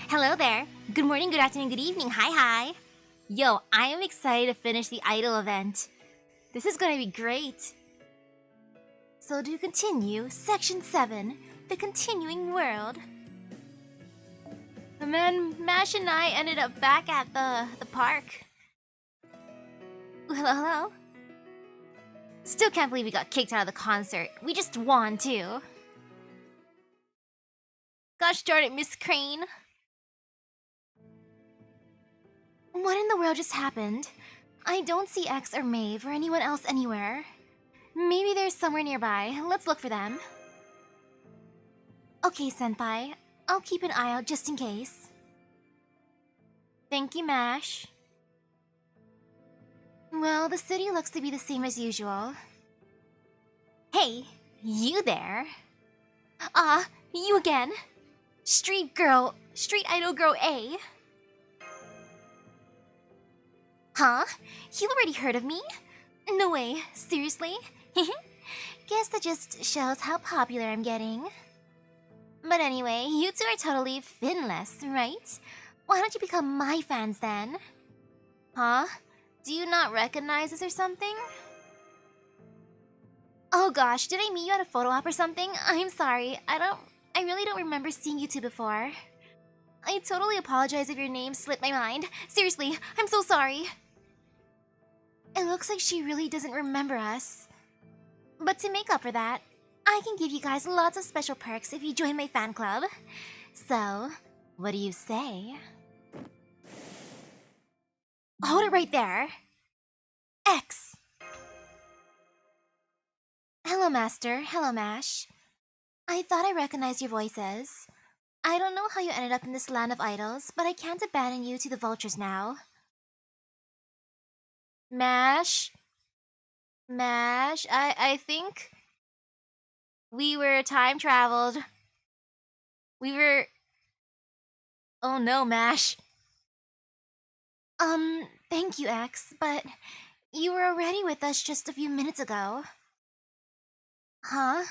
Hello there. Good morning, good afternoon, good evening. Hi. Yo, I am excited to finish the idol event. This is gonna be great. So to continue, Section 7, the continuing world. The man Mash and I ended up back at the park. Hello? Still can't believe we got kicked out of the concert. We just won, too. Gosh darn it, Miss Crane. What in the world just happened? I don't see X or Maeve or anyone else anywhere. Maybe they're somewhere nearby. Let's look for them. Okay, Senpai. I'll keep an eye out just in case. Thank you, Mash. Well, the city looks to be the same as usual. Hey, you there? You again? Street idol girl A. Huh? You already heard of me? No way, seriously? Guess that just shows how popular I'm getting. But anyway, you two are totally finless, right? Why don't you become my fans then? Huh? Do you not recognize us or something? Oh gosh, did I meet you at a photo op or something? I'm sorry, I really don't remember seeing you two before. I totally apologize if your name slipped my mind. Seriously, I'm so sorry. It looks like she really doesn't remember us. But to make up for that, I can give you guys lots of special perks if you join my fan club. So, what do you say? Hold it right there. X. Hello, Master. Hello, Mash. I thought I recognized your voices. I don't know how you ended up in this land of idols, but I can't abandon you to the vultures now. Mash? I think we were time traveled. Oh no, Mash. Thank you, X, but you were already with us just a few minutes ago. Huh?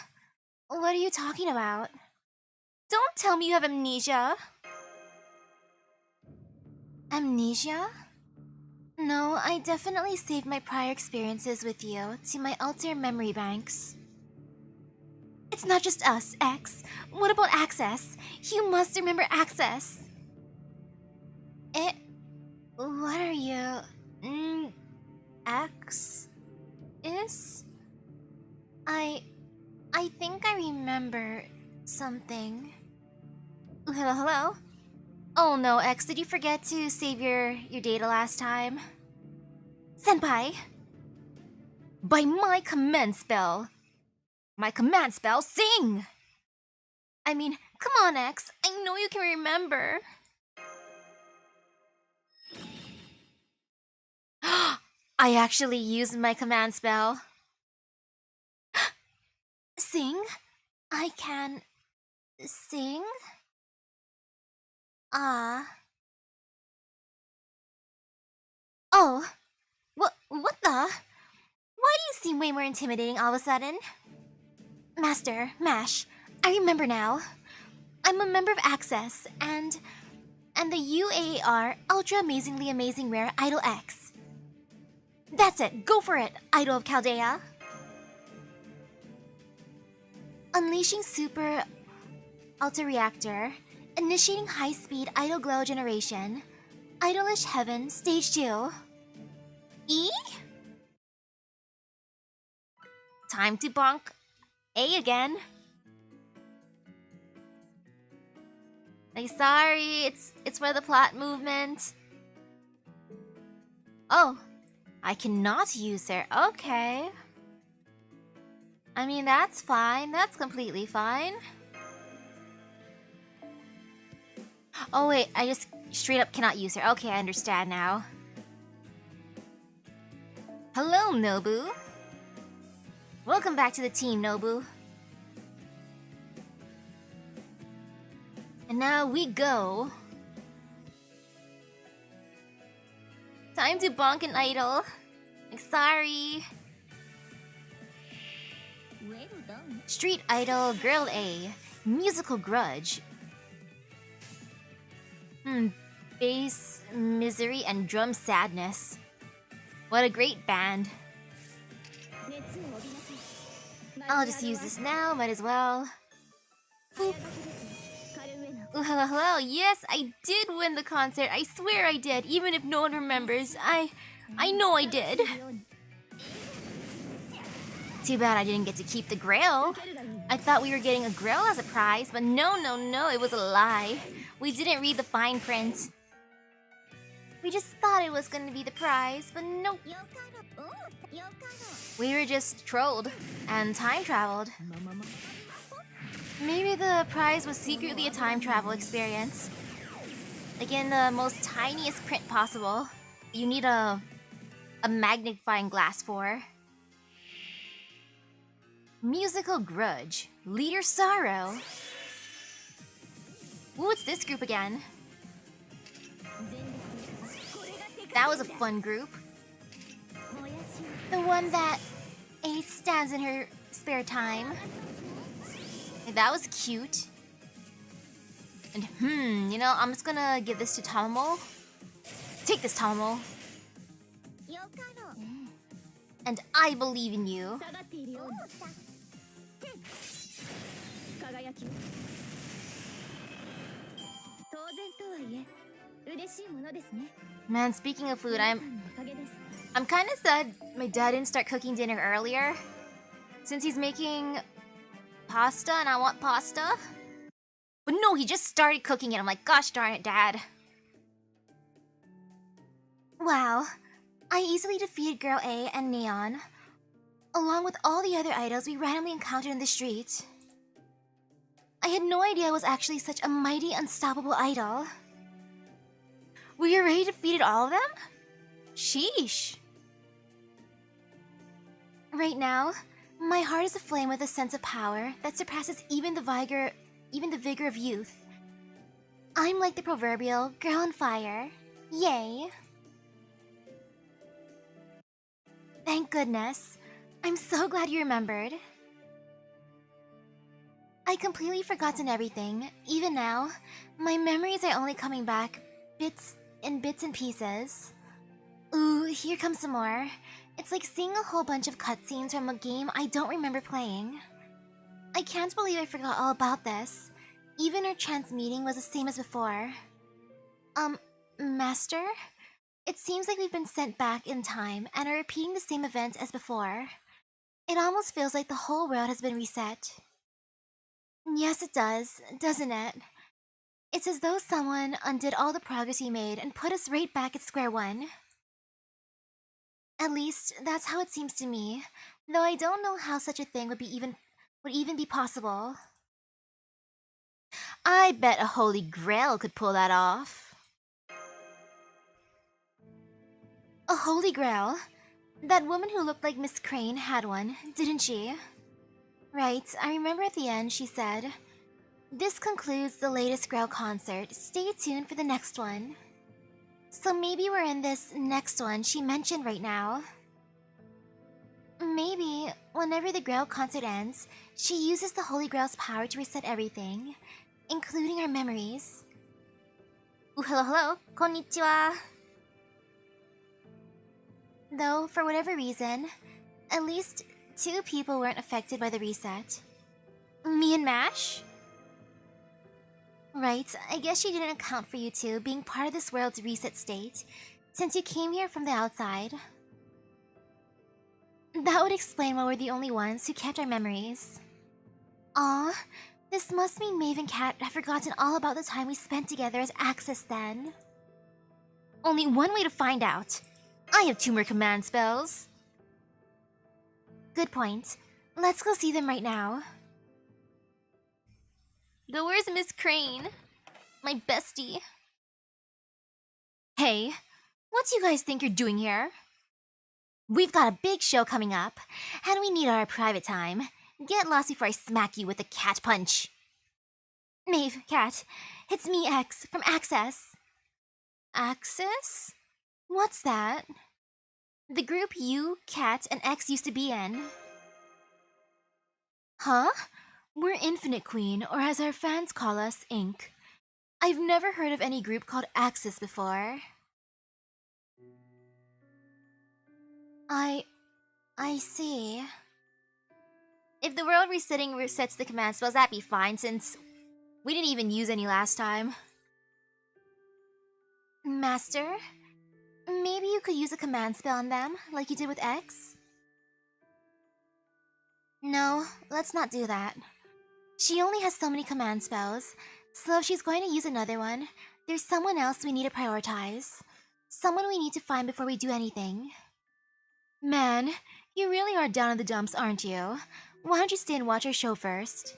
What are you talking about? Don't tell me you have amnesia. Amnesia? No, I definitely saved my prior experiences with you to my alter memory banks. It's not just us, X. What about Access? You must remember Access. What are you... X? Is? I think I remember something. Hello? Oh no, X, did you forget to save your data last time? Senpai! By my command spell! My command spell, sing! I mean, come on, X, I know you can remember. I actually used my command spell. Sing? I can... sing? Oh, what the? Why do you seem way more intimidating all of a sudden? Master, Mash, I remember now. I'm a member of Access, and the UAAR Ultra Amazingly Amazing Rare Idol X. That's it, go for it, Idol of Chaldea. Unleashing Super Ultra Reactor, initiating high-speed Idol Glow generation, Idolish Heaven, Stage 2. E? Time to bonk A again. Like, sorry, it's for the plot movement. Oh, I cannot use her. Okay. I mean, that's fine. That's completely fine. Oh wait, I just straight up cannot use her. Okay, I understand now. Hello, Nobu. Welcome back to the team, Nobu. And now we go. Time to bonk an idol. Like, sorry. Well done. Street Idol Girl A. Musical Grudge. Bass Misery and Drum Sadness. What a great band. I'll just use this now, might as well. Boop. Ooh, hello, hello. Yes, I did win the concert. I swear I did, even if no one remembers. I know I did. Too bad I didn't get to keep the grail. I thought we were getting a grail as a prize, but no, it was a lie. We didn't read the fine print. We just thought it was gonna be the prize, but nope. We were just trolled and time traveled. Maybe the prize was secretly a time travel experience. Like in the most tiniest print possible. You need a magnifying glass for. Musical Grudge. Leader Sorrow. Ooh, it's this group again. That was a fun group. The one that Ace stands in her spare time. That was cute. And you know, I'm just gonna give this to Tomo. Take this, Tomo. And I believe in you. Man, speaking of food, I'm kind of sad my dad didn't start cooking dinner earlier. Since he's making pasta and I want pasta. But no, he just started cooking it. I'm like, gosh darn it, Dad. Wow. I easily defeated Girl A and Neon, along with all the other idols we randomly encountered in the street. I had no idea I was actually such a mighty, unstoppable idol. Were you already defeated all of them? Sheesh. Right now, my heart is aflame with a sense of power that surpasses even the vigor of youth. I'm like the proverbial girl on fire. Yay! Thank goodness. I'm so glad you remembered. I completely forgotten everything. Even now, my memories are only coming back bits and pieces. Ooh, here comes some more. It's like seeing a whole bunch of cutscenes from a game I don't remember playing. I can't believe I forgot all about this. Even our chance meeting was the same as before. Master? It seems like we've been sent back in time and are repeating the same events as before. It almost feels like the whole world has been reset. Yes, it does, doesn't it? It's as though someone undid all the progress we made and put us right back at square one. At least, that's how it seems to me, though I don't know how such a thing would even be possible. I bet a holy grail could pull that off. A holy grail? That woman who looked like Miss Crane had one, didn't she? Right, I remember at the end she said, "This concludes the latest Grail concert. Stay tuned for the next one." So maybe we're in this next one she mentioned right now. Maybe, whenever the Grail concert ends, she uses the Holy Grail's power to reset everything, including our memories. Ooh, hello, konnichiwa. Though, for whatever reason, at least 2 people weren't affected by the reset. Me and Mash? Right, I guess she didn't account for you two being part of this world's reset state, since you came here from the outside. That would explain why we're the only ones who kept our memories. Aw, this must mean Maeve and Kat have forgotten all about the time we spent together as Axis then. Only one way to find out. I have 2 more command spells. Good point. Let's go see them right now. Though where's Miss Crane? My bestie. Hey, what do you guys think you're doing here? We've got a big show coming up, and we need our private time. Get lost before I smack you with a cat punch. Maeve, Cat, it's me, X, from Access. Access? What's that? The group you, Cat, and X used to be in. Huh? We're Infinite Queen, or as our fans call us, Inc. I've never heard of any group called Axis before. I see. If the world resetting resets the command spells, that'd be fine since we didn't even use any last time. Master? Maybe you could use a command spell on them, like you did with X? No, let's not do that. She only has so many command spells, so if she's going to use another one, there's someone else we need to prioritize. Someone we need to find before we do anything. Man, you really are down in the dumps, aren't you? Why don't you stay and watch our show first?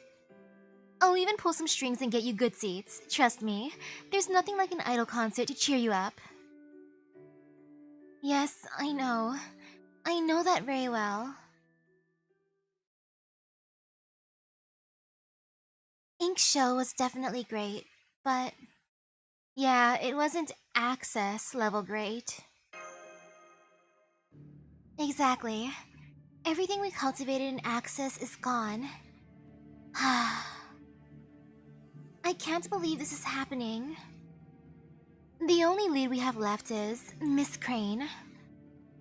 I'll even pull some strings and get you good seats. Trust me, there's nothing like an idol concert to cheer you up. Yes, I know. I know that very well. Ink's show was definitely great, but yeah, it wasn't access level great. Exactly. Everything we cultivated in Access is gone. I can't believe this is happening. The only lead we have left is Miss Crane.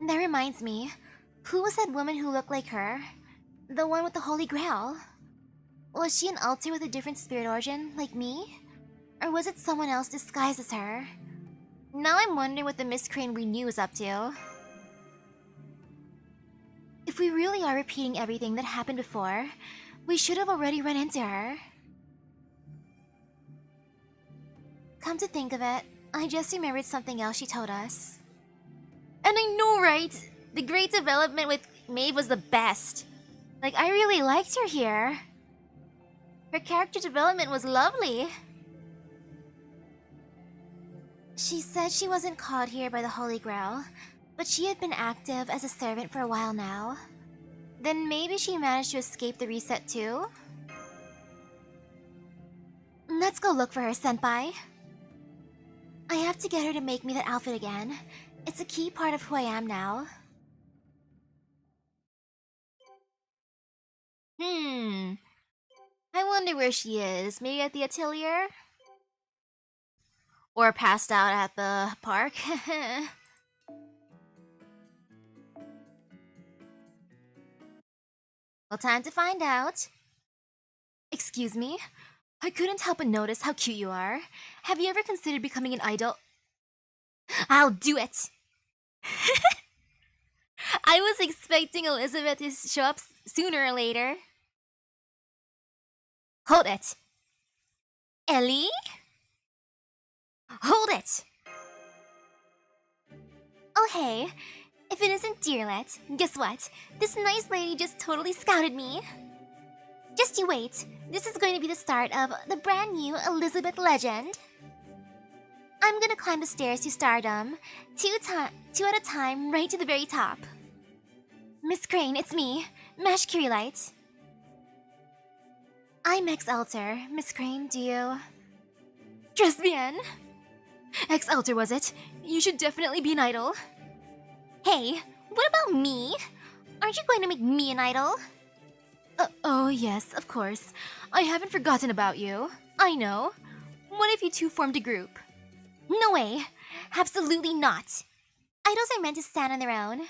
That reminds me, who was that woman who looked like her? The one with the Holy Grail? Was she an altar with a different spirit origin, like me? Or was it someone else disguised as her? Now I'm wondering what the Miss Crane we knew is up to. If we really are repeating everything that happened before, we should have already run into her. Come to think of it, I just remembered something else she told us. And I know, right? The great development with Maeve was the best. Like, I really liked her here. Her character development was lovely. She said she wasn't caught here by the Holy Grail, but she had been active as a servant for a while now. Then maybe she managed to escape the reset too? Let's go look for her, Senpai. I have to get her to make me that outfit again. It's a key part of who I am now. I wonder where she is. Maybe at the atelier? Or passed out at the park? Well, time to find out. Excuse me? I couldn't help but notice how cute you are. Have you ever considered becoming an idol? I'll do it! I was expecting Elizabeth to show up sooner or later. Hold it! Ellie? Hold it! Oh hey, if it isn't Dearlet, guess what? This nice lady just totally scouted me. Just you wait, this is going to be the start of the brand new Elizabeth legend. I'm gonna climb the stairs to stardom, two at a time, right to the very top. Miss Crane, it's me, Mash Curilight. I'm ex-Alter. Miss Crane, do you? Just bien. Ex-Alter, was it? You should definitely be an idol. Hey, what about me? Aren't you going to make me an idol? Oh yes, of course. I haven't forgotten about you. I know. What if you two formed a group? No way! Absolutely not! Idols are meant to stand on their own.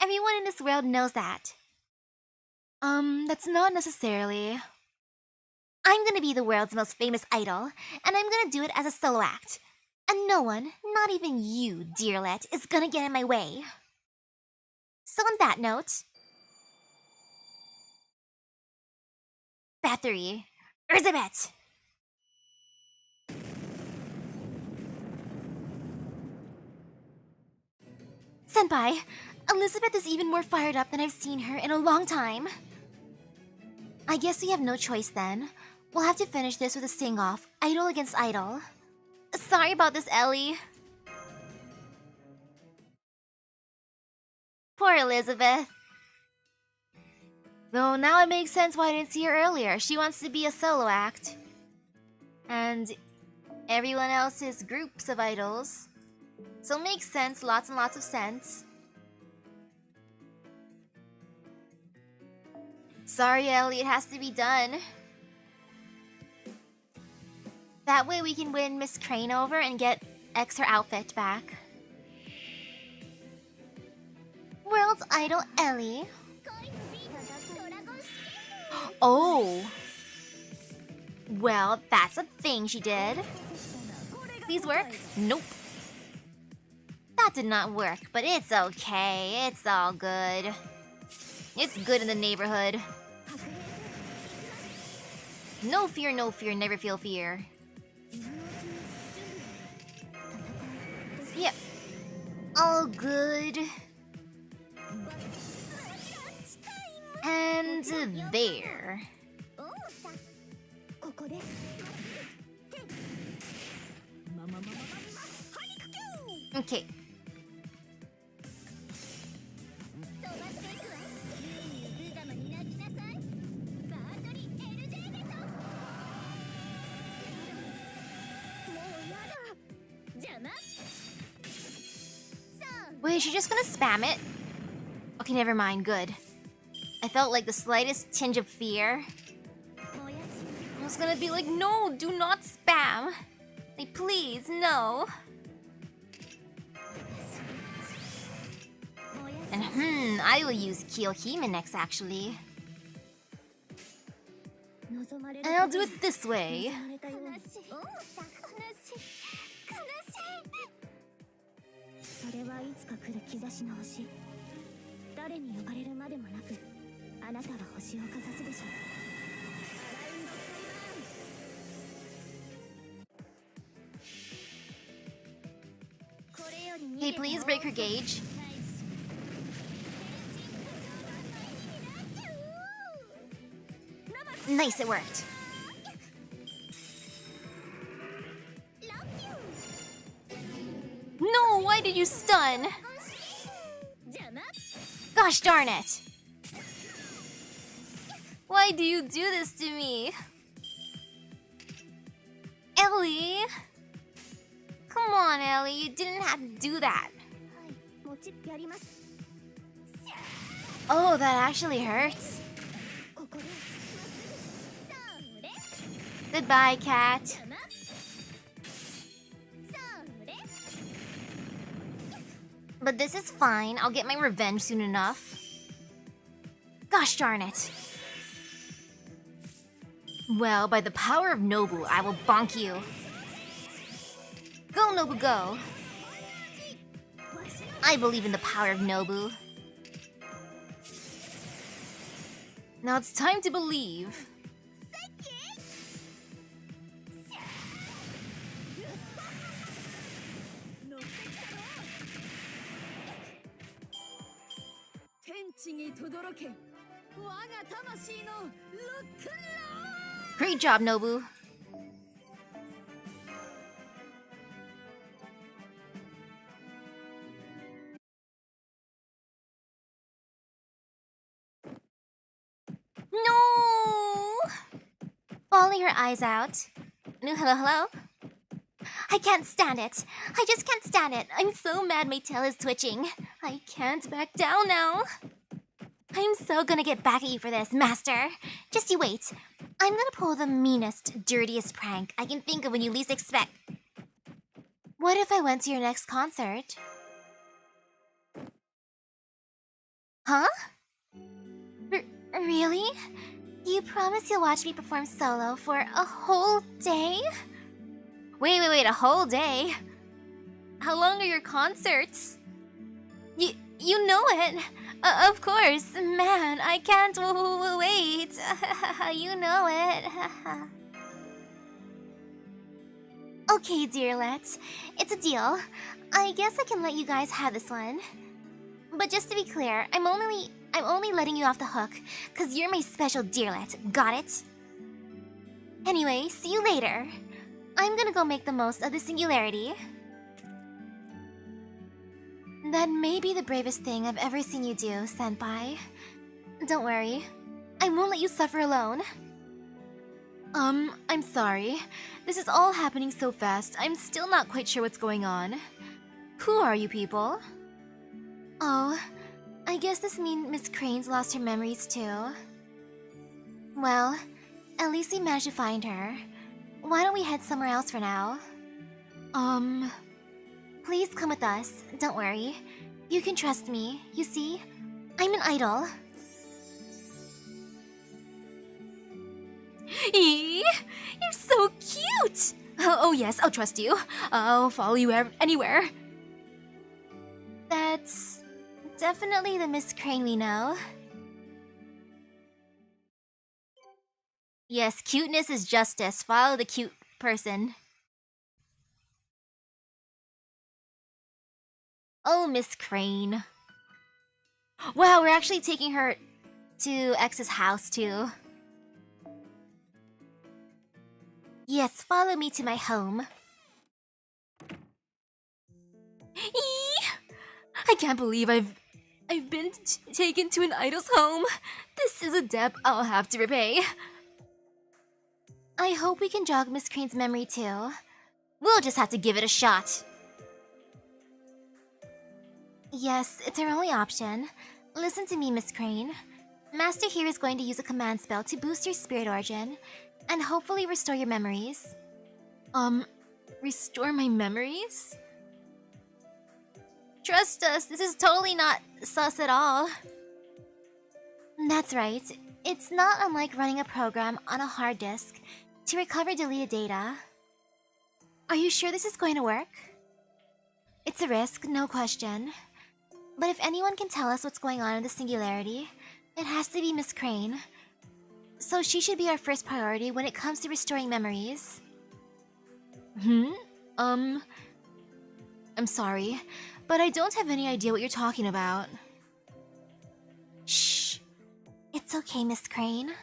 Everyone in this world knows that. That's not necessarily... I'm gonna be the world's most famous idol, and I'm gonna do it as a solo act. And no one, not even you, Dearlet, is gonna get in my way. So on that note... Battery. Elizabeth! Senpai, Elizabeth is even more fired up than I've seen her in a long time. I guess we have no choice then. We'll have to finish this with a sing-off, idol against idol. Sorry about this, Ellie. Poor Elizabeth. Though now it makes sense why I didn't see her earlier. She wants to be a solo act. And everyone else is groups of idols. So it makes sense, lots and lots of sense. Sorry, Ellie, it has to be done. That way we can win Miss Crane over and get X her outfit back. World's Idol Ellie. Oh! Well, that's a thing she did. Please work? Nope. That did not work, but it's okay. It's all good. It's good in the neighborhood. No fear, never feel fear. Yep. All good. And there. Okay. Wait, is she just gonna spam it? Okay, never mind, good. I felt like the slightest tinge of fear. I was gonna be like, no, do not spam. Like, please, no. And I will use Kiyohime next, actually. And I'll do it this way. Hey, please break her gauge. Nice, it worked. No, why did you stun? Gosh darn it! Why do you do this to me? Ellie? Come on, Ellie, you didn't have to do that. Oh, that actually hurts. Goodbye, cat. But this is fine. I'll get my revenge soon enough. Gosh darn it. Well, by the power of Nobu, I will bonk you. Go, Nobu, go. I believe in the power of Nobu. Now it's time to believe. Great job, Nobu. No! Bawling her eyes out. No, hello, hello? I can't stand it. I just can't stand it. I'm so mad my tail is twitching. I can't back down now. I'm so gonna get back at you for this, Master. Just you wait. I'm gonna pull the meanest, dirtiest prank I can think of when you least expect. What if I went to your next concert? Huh? Really? You promise you'll watch me perform solo for a whole day? Wait, a whole day? How long are your concerts? You know it. Of course. Man, I can't wait. You know it. Okay, dearlet. It's a deal. I guess I can let you guys have this one. But just to be clear, I'm only letting you off the hook because you're my special dearlet. Got it? Anyway, see you later. I'm gonna go make the most of the singularity. That may be the bravest thing I've ever seen you do, Senpai. Don't worry. I won't let you suffer alone. I'm sorry. This is all happening so fast, I'm still not quite sure what's going on. Who are you people? Oh, I guess this means Miss Crane's lost her memories too. Well, at least we managed to find her. Why don't we head somewhere else for now? Please come with us. Don't worry. You can trust me. You see, I'm an idol. Eee, you're so cute! Oh yes, I'll trust you. I'll follow you anywhere. That's definitely the Miss Crane we know. Yes, cuteness is justice. Follow the cute person. Oh, Miss Crane. Wow, we're actually taking her to X's house too. Yes, follow me to my home. Eee! I can't believe I've been taken to an idol's home. This is a debt I'll have to repay. I hope we can jog Miss Crane's memory too. We'll just have to give it a shot. Yes, it's our only option. Listen to me, Miss Crane. Master here is going to use a command spell to boost your spirit origin, and hopefully restore your memories. Restore my memories? Trust us, this is totally not sus at all. That's right. It's not unlike running a program on a hard disk to recover deleted data. Are you sure this is going to work? It's a risk, no question. But if anyone can tell us what's going on in the Singularity, it has to be Miss Crane. So she should be our first priority when it comes to restoring memories. I'm sorry, but I don't have any idea what you're talking about. Shh. It's okay, Miss Crane.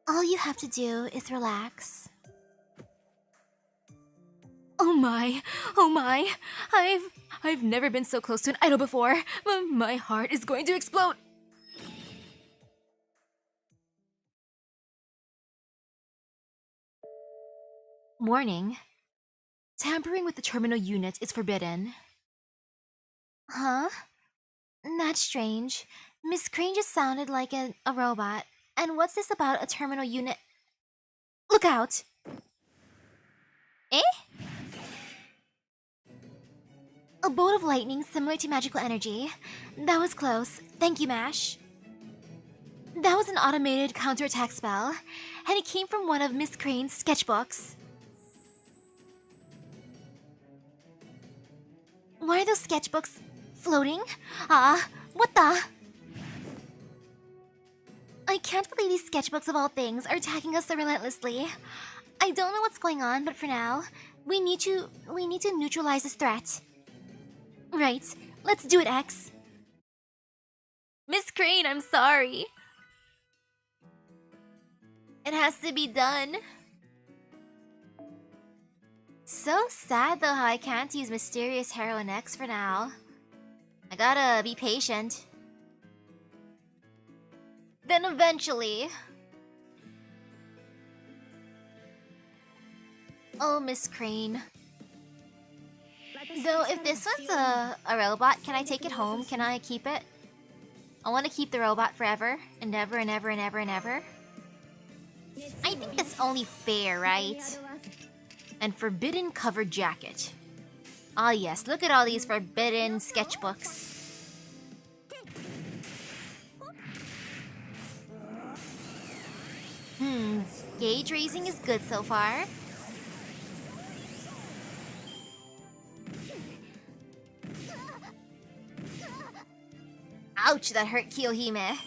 All you have to do is relax. Oh my. I've never been so close to an idol before. My heart is going to explode. Warning. Tampering with the terminal unit is forbidden. Huh? That's strange. Miss Crane just sounded like a robot. And what's this about a terminal unit? Look out! Eh? A bolt of lightning similar to magical energy. That was close. Thank you, Mash. That was an automated counterattack spell, and it came from one of Miss Crane's sketchbooks. Why are those sketchbooks floating? What the? I can't believe these sketchbooks of all things are attacking us so relentlessly. I don't know what's going on, but for now, we need to neutralize this threat. Right, let's do it, X. Miss Crane, I'm sorry. It has to be done. So sad though how I can't use Mysterious Heroine X for now. I gotta be patient. Then eventually. Oh, Miss Crane. Though if this one's a robot, can I take it home? Can I keep it? I want to keep the robot forever and ever and ever and ever and ever. I think that's only fair, right? And forbidden cover jacket. Ah yes, look at all these forbidden sketchbooks. Gauge raising is good so far. Ouch, that hurt Kiyohime.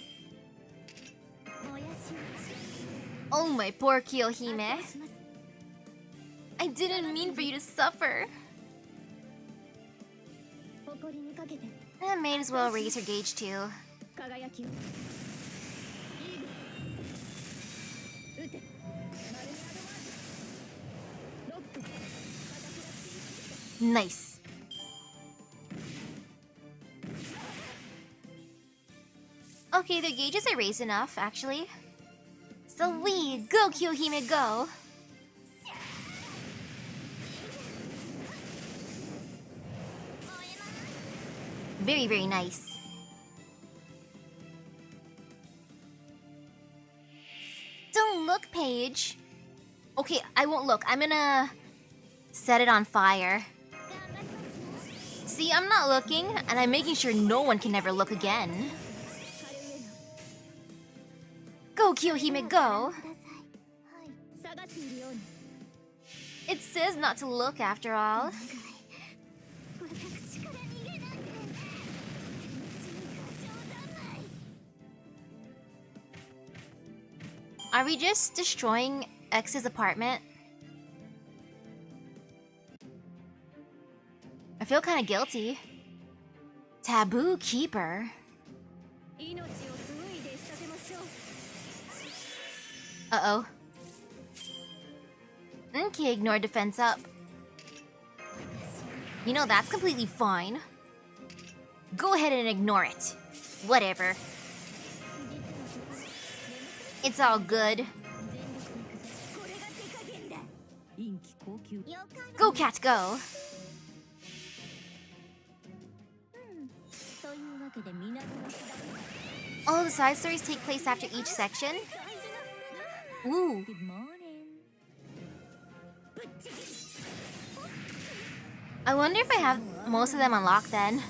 Oh my poor Kiyohime. I didn't mean for you to suffer. I may as well raise her gauge too. Nice. Okay, their gauges are raised enough, actually. So we go, Kiyohime, go! Very, very nice. Don't look, Paige. Okay, I won't look. I'm gonna set it on fire. See, I'm not looking, and I'm making sure no one can ever look again. Go, Kiyohime, go! It says not to look after all. Are we just destroying X's apartment? I feel kinda guilty. Taboo keeper. Uh-oh. Okay, ignore defense up. You know, that's completely fine. Go ahead and ignore it. Whatever. It's all good. Go, cat, go! All the side stories take place after each section? Ooh. I wonder if I have most of them unlocked then.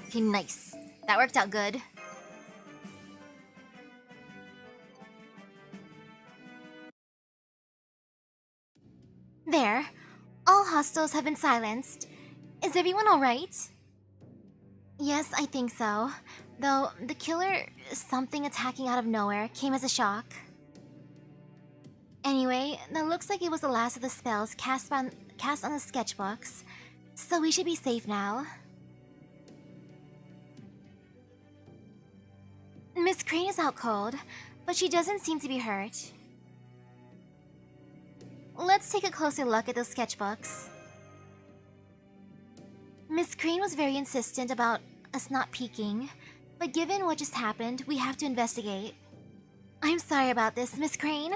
Okay, nice. That worked out good. There. All hostiles have been silenced. Is everyone alright? Yes, I think so. Though, the killer, something attacking out of nowhere, came as a shock. Anyway, that looks like it was the last of the spells cast on the sketchbooks, so we should be safe now. Miss Crane is out cold, but she doesn't seem to be hurt. Let's take a closer look at those sketchbooks. Miss Crane was very insistent about us not peeking, but given what just happened, we have to investigate. I'm sorry about this, Miss Crane.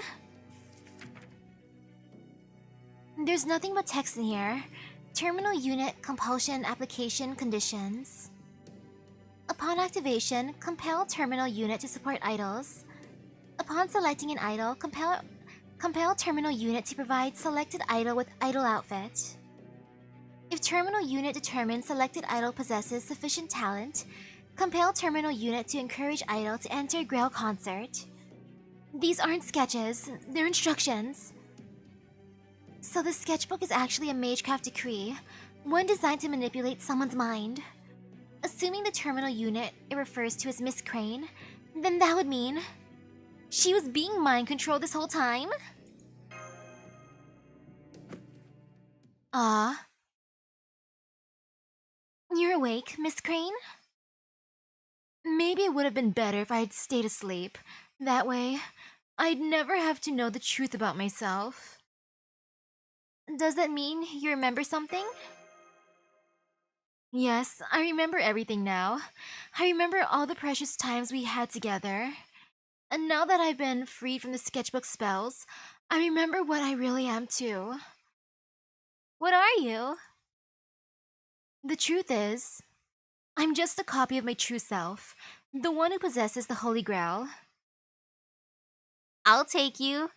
There's nothing but text in here. Terminal unit compulsion application conditions. Upon activation, compel terminal unit to support idols. Upon selecting an idol, compel terminal unit to provide selected idol with idol outfit. If terminal unit determines selected idol possesses sufficient talent, compel terminal unit to encourage idol to enter Grail concert. These aren't sketches, they're instructions. So the sketchbook is actually a Magecraft decree, one designed to manipulate someone's mind. Assuming the terminal unit it refers to as Miss Crane, then that would mean she was being mind-controlled this whole time? Ah. You're awake, Miss Crane? Maybe it would have been better if I had stayed asleep. That way, I'd never have to know the truth about myself. Does that mean you remember something? Yes, I remember everything now. I remember all the precious times we had together. And now that I've been freed from the sketchbook spells, I remember what I really am too. What are you? The truth is, I'm just a copy of my true self, the one who possesses the Holy Grail. I'll take you.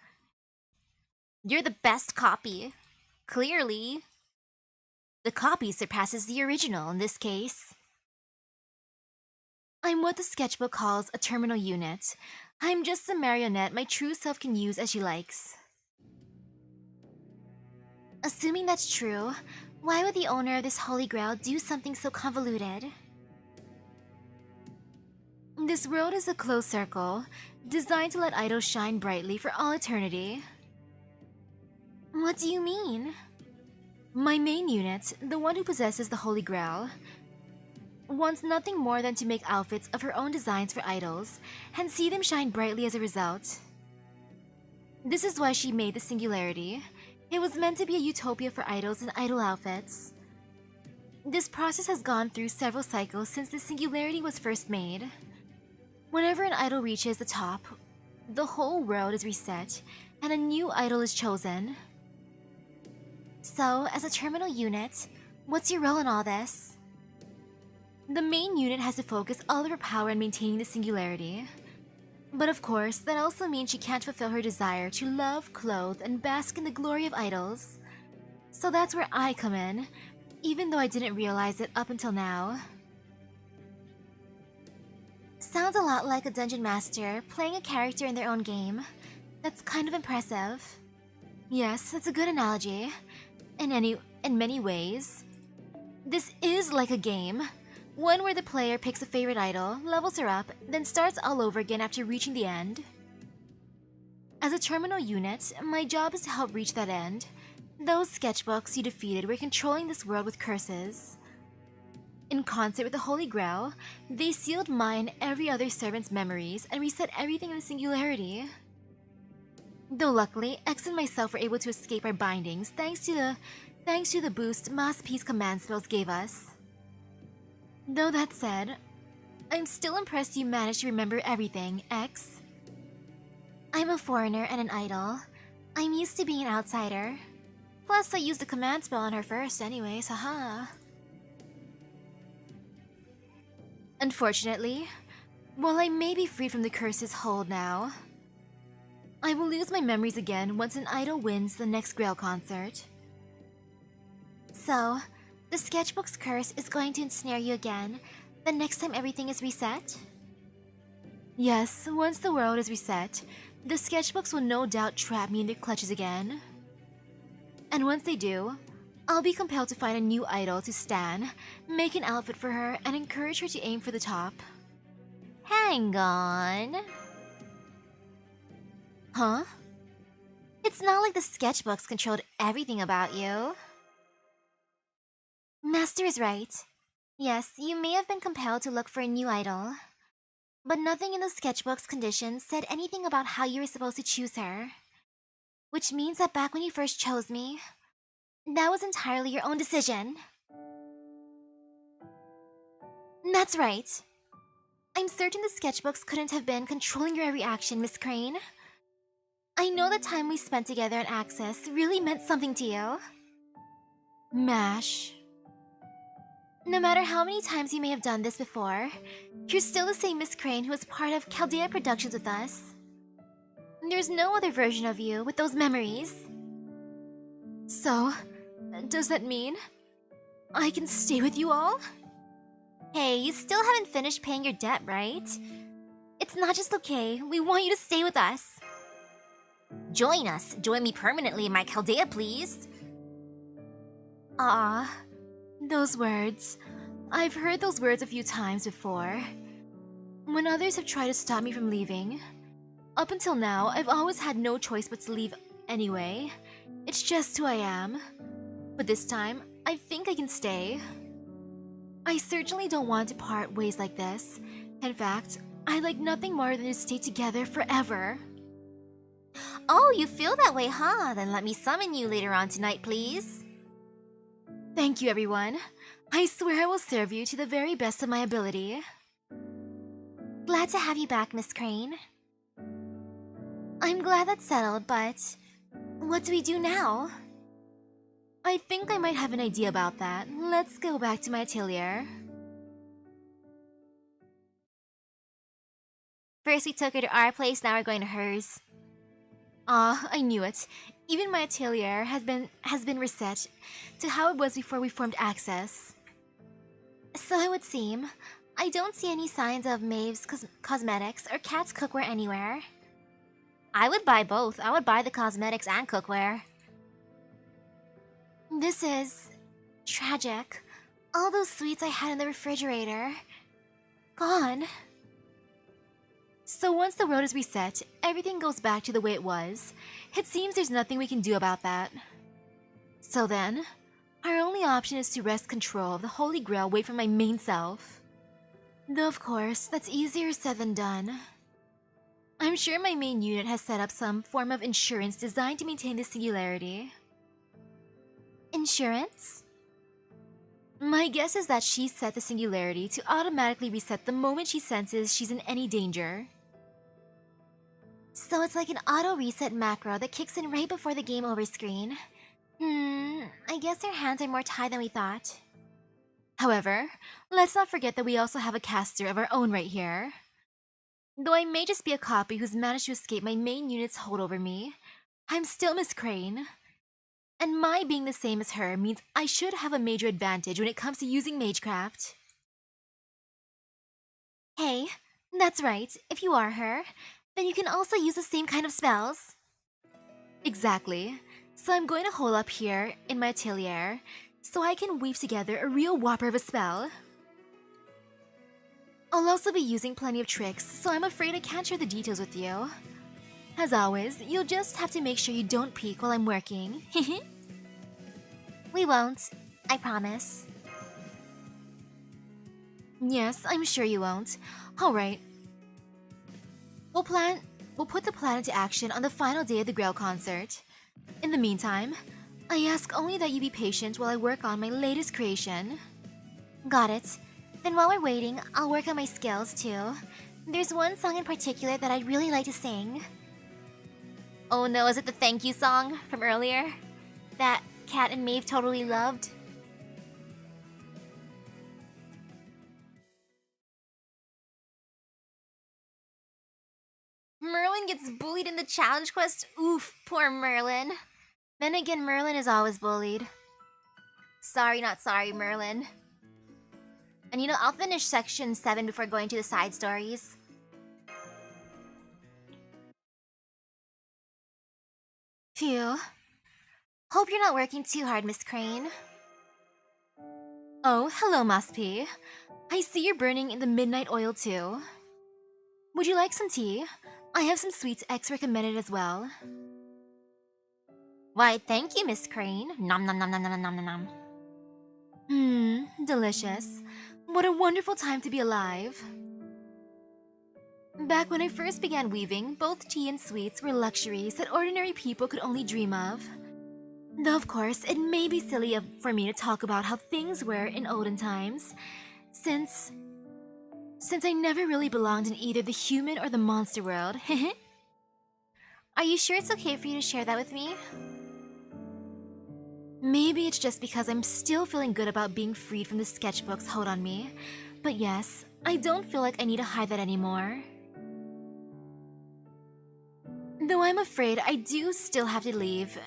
You're the best copy. Clearly. The copy surpasses the original in this case. I'm what the sketchbook calls a terminal unit. I'm just a marionette my true self can use as she likes. Assuming that's true, why would the owner of this Holy Grail do something so convoluted? This world is a closed circle, designed to let idols shine brightly for all eternity. What do you mean? My main unit, the one who possesses the Holy Grail, wants nothing more than to make outfits of her own designs for idols, and see them shine brightly as a result. This is why she made the Singularity. It was meant to be a utopia for idols and idol outfits. This process has gone through several cycles since the Singularity was first made. Whenever an idol reaches the top, the whole world is reset, and a new idol is chosen. So, as a terminal unit, what's your role in all this? The main unit has to focus all of her power on maintaining the singularity. But of course, that also means she can't fulfill her desire to love, clothe, and bask in the glory of idols. So that's where I come in, even though I didn't realize it up until now. Sounds a lot like a dungeon master playing a character in their own game. That's kind of impressive. Yes, that's a good analogy. In many ways. This is like a game. One where the player picks a favorite idol, levels her up, then starts all over again after reaching the end. As a terminal unit, my job is to help reach that end. Those sketchbooks you defeated were controlling this world with curses. In concert with the Holy Grail, they sealed mine and every other servant's memories and reset everything in the singularity. Though luckily, X and myself were able to escape our bindings thanks to the boost Mass Peace command spells gave us. Though that said, I'm still impressed you managed to remember everything, X. I'm a foreigner and an idol. I'm used to being an outsider. Plus, I used the command spell on her first anyways, haha. Unfortunately, while I may be freed from the curse's hold now, I will lose my memories again once an idol wins the next Grail concert. So, the sketchbook's curse is going to ensnare you again the next time everything is reset? Yes, once the world is reset, the sketchbooks will no doubt trap me in their clutches again. And once they do, I'll be compelled to find a new idol to stan, make an outfit for her, and encourage her to aim for the top. Hang on. Huh? It's not like the sketchbooks controlled everything about you. Master is right. Yes, you may have been compelled to look for a new idol. But nothing in the sketchbook's conditions said anything about how you were supposed to choose her. Which means that back when you first chose me, that was entirely your own decision. That's right. I'm certain the sketchbooks couldn't have been controlling your every action, Miss Crane. I know the time we spent together on Axis really meant something to you. MASH. No matter how many times you may have done this before, you're still the same Miss Crane who was part of Chaldea Productions with us. There's no other version of you with those memories. So, does that mean I can stay with you all? Hey, you still haven't finished paying your debt, right? It's not just okay, we want you to stay with us. Join us. Join me permanently in my Chaldea, please. Ah, those words. I've heard those words a few times before. When others have tried to stop me from leaving. Up until now, I've always had no choice but to leave anyway. It's just who I am. But this time, I think I can stay. I certainly don't want to part ways like this. In fact, I'd like nothing more than to stay together forever. Oh, you feel that way, huh? Then let me summon you later on tonight, please. Thank you, everyone. I swear I will serve you to the very best of my ability. Glad to have you back, Miss Crane. I'm glad that's settled, but what do we do now? I think I might have an idea about that. Let's go back to my atelier. First we took her to our place, now we're going to hers. Ah, I knew it. Even my atelier has been reset to how it was before we formed Access. So it would seem, I don't see any signs of Maeve's cosmetics or Kat's cookware anywhere. I would buy both. I would buy the cosmetics and cookware. This is tragic. All those sweets I had in the refrigerator, gone. So once the world is reset, everything goes back to the way it was. It seems there's nothing we can do about that. So then, our only option is to wrest control of the Holy Grail away from my main self. Though of course, that's easier said than done. I'm sure my main unit has set up some form of insurance designed to maintain the singularity. Insurance? My guess is that she set the singularity to automatically reset the moment she senses she's in any danger. So it's like an auto-reset macro that kicks in right before the game over screen. I guess our hands are more tied than we thought. However, let's not forget that we also have a caster of our own right here. Though I may just be a copy who's managed to escape my main unit's hold over me, I'm still Miss Crane. And my being the same as her means I should have a major advantage when it comes to using Magecraft. Hey, that's right, if you are her, then you can also use the same kind of spells. Exactly. So I'm going to hole up here in my atelier so I can weave together a real whopper of a spell. I'll also be using plenty of tricks, so I'm afraid I can't share the details with you. As always, you'll just have to make sure you don't peek while I'm working. We won't, I promise. Yes, I'm sure you won't. Alright. We'll put the plan into action on the final day of the Grail concert. In the meantime, I ask only that you be patient while I work on my latest creation. Got it. Then while we're waiting, I'll work on my skills too. There's one song in particular that I'd really like to sing. Oh no, is it the thank you song from earlier? That Kat and Maeve totally loved? Merlin gets bullied in the challenge quest? Oof, poor Merlin. Then again, Merlin is always bullied. Sorry, not sorry, Merlin. And you know, I'll finish section 7 before going to the side stories. Phew. Hope you're not working too hard, Miss Crane. Oh, hello, Musp. I see you're burning in the midnight oil too. Would you like some tea? I have some sweets X recommended as well. Why, thank you, Miss Crane. Nom nom nom nom nom nom nom nom. Delicious. What a wonderful time to be alive. Back when I first began weaving, both tea and sweets were luxuries that ordinary people could only dream of. Though of course, it may be silly for me to talk about how things were in olden times, since I never really belonged in either the human or the monster world. Are you sure it's okay for you to share that with me? Maybe it's just because I'm still feeling good about being freed from the sketchbook's hold on me, but yes, I don't feel like I need to hide that anymore. Though I'm afraid I do still have to leave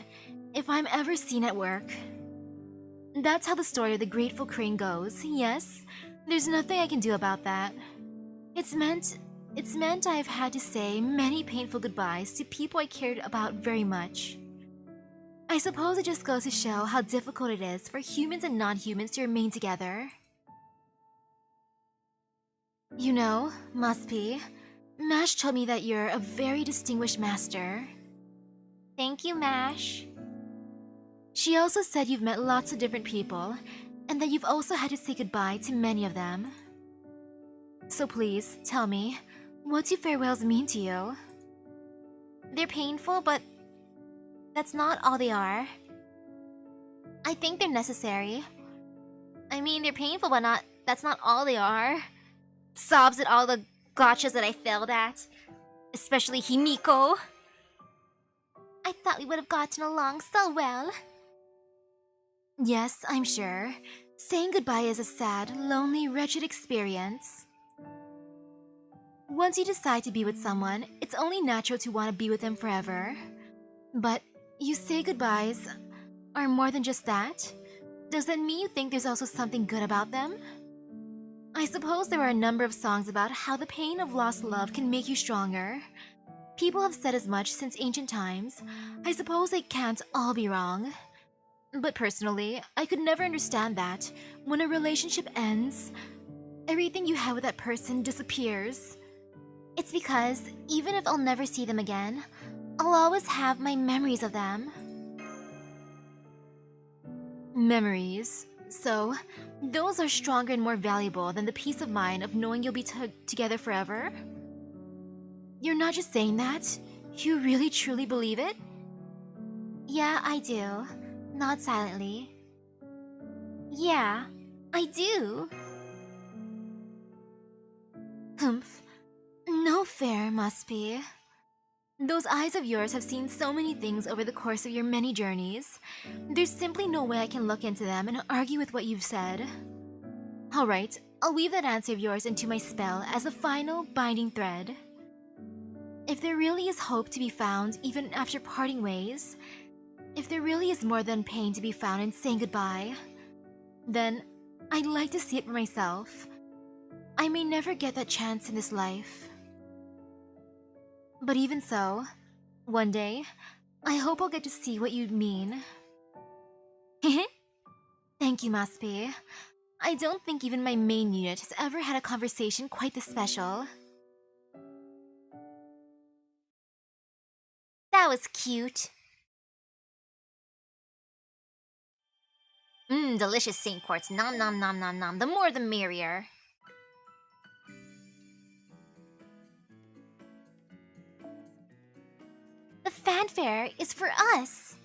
if I'm ever seen at work. That's how the story of the Grateful Crane goes, yes? There's nothing I can do about that. It's meant I've had to say many painful goodbyes to people I cared about very much. I suppose it just goes to show how difficult it is for humans and non-humans to remain together. You know, Musp, Mash told me that you're a very distinguished master. Thank you, Mash. She also said you've met lots of different people, and that you've also had to say goodbye to many of them. So please, tell me, what do farewells mean to you? They're painful, but that's not all they are. I think they're necessary. I mean, they're painful, but that's not all they are. Sobs at all the gotchas that I failed at. Especially Himiko. I thought we would have gotten along so well. Yes, I'm sure. Saying goodbye is a sad, lonely, wretched experience. Once you decide to be with someone, it's only natural to want to be with them forever. But you say goodbyes are more than just that? Does that mean you think there's also something good about them? I suppose there are a number of songs about how the pain of lost love can make you stronger. People have said as much since ancient times. I suppose they can't all be wrong. But personally, I could never understand that. When a relationship ends, everything you had with that person disappears. It's because, even if I'll never see them again, I'll always have my memories of them. Memories. So, those are stronger and more valuable than the peace of mind of knowing you'll be together forever? You're not just saying that? You really truly believe it? Yeah, I do. Nod silently. Yeah, I do. Humph. No fair, Musp. Those eyes of yours have seen so many things over the course of your many journeys. There's simply no way I can look into them and argue with what you've said. Alright, I'll weave that answer of yours into my spell as a final binding thread. If there really is hope to be found even after parting ways, if there really is more than pain to be found in saying goodbye, then I'd like to see it for myself. I may never get that chance in this life. But even so, one day, I hope I'll get to see what you mean. Thank you, Maspi. I don't think even my main unit has ever had a conversation quite this special. That was cute. Delicious Saint Quartz. Nom nom nom nom nom. The more the merrier. The fanfare is for us.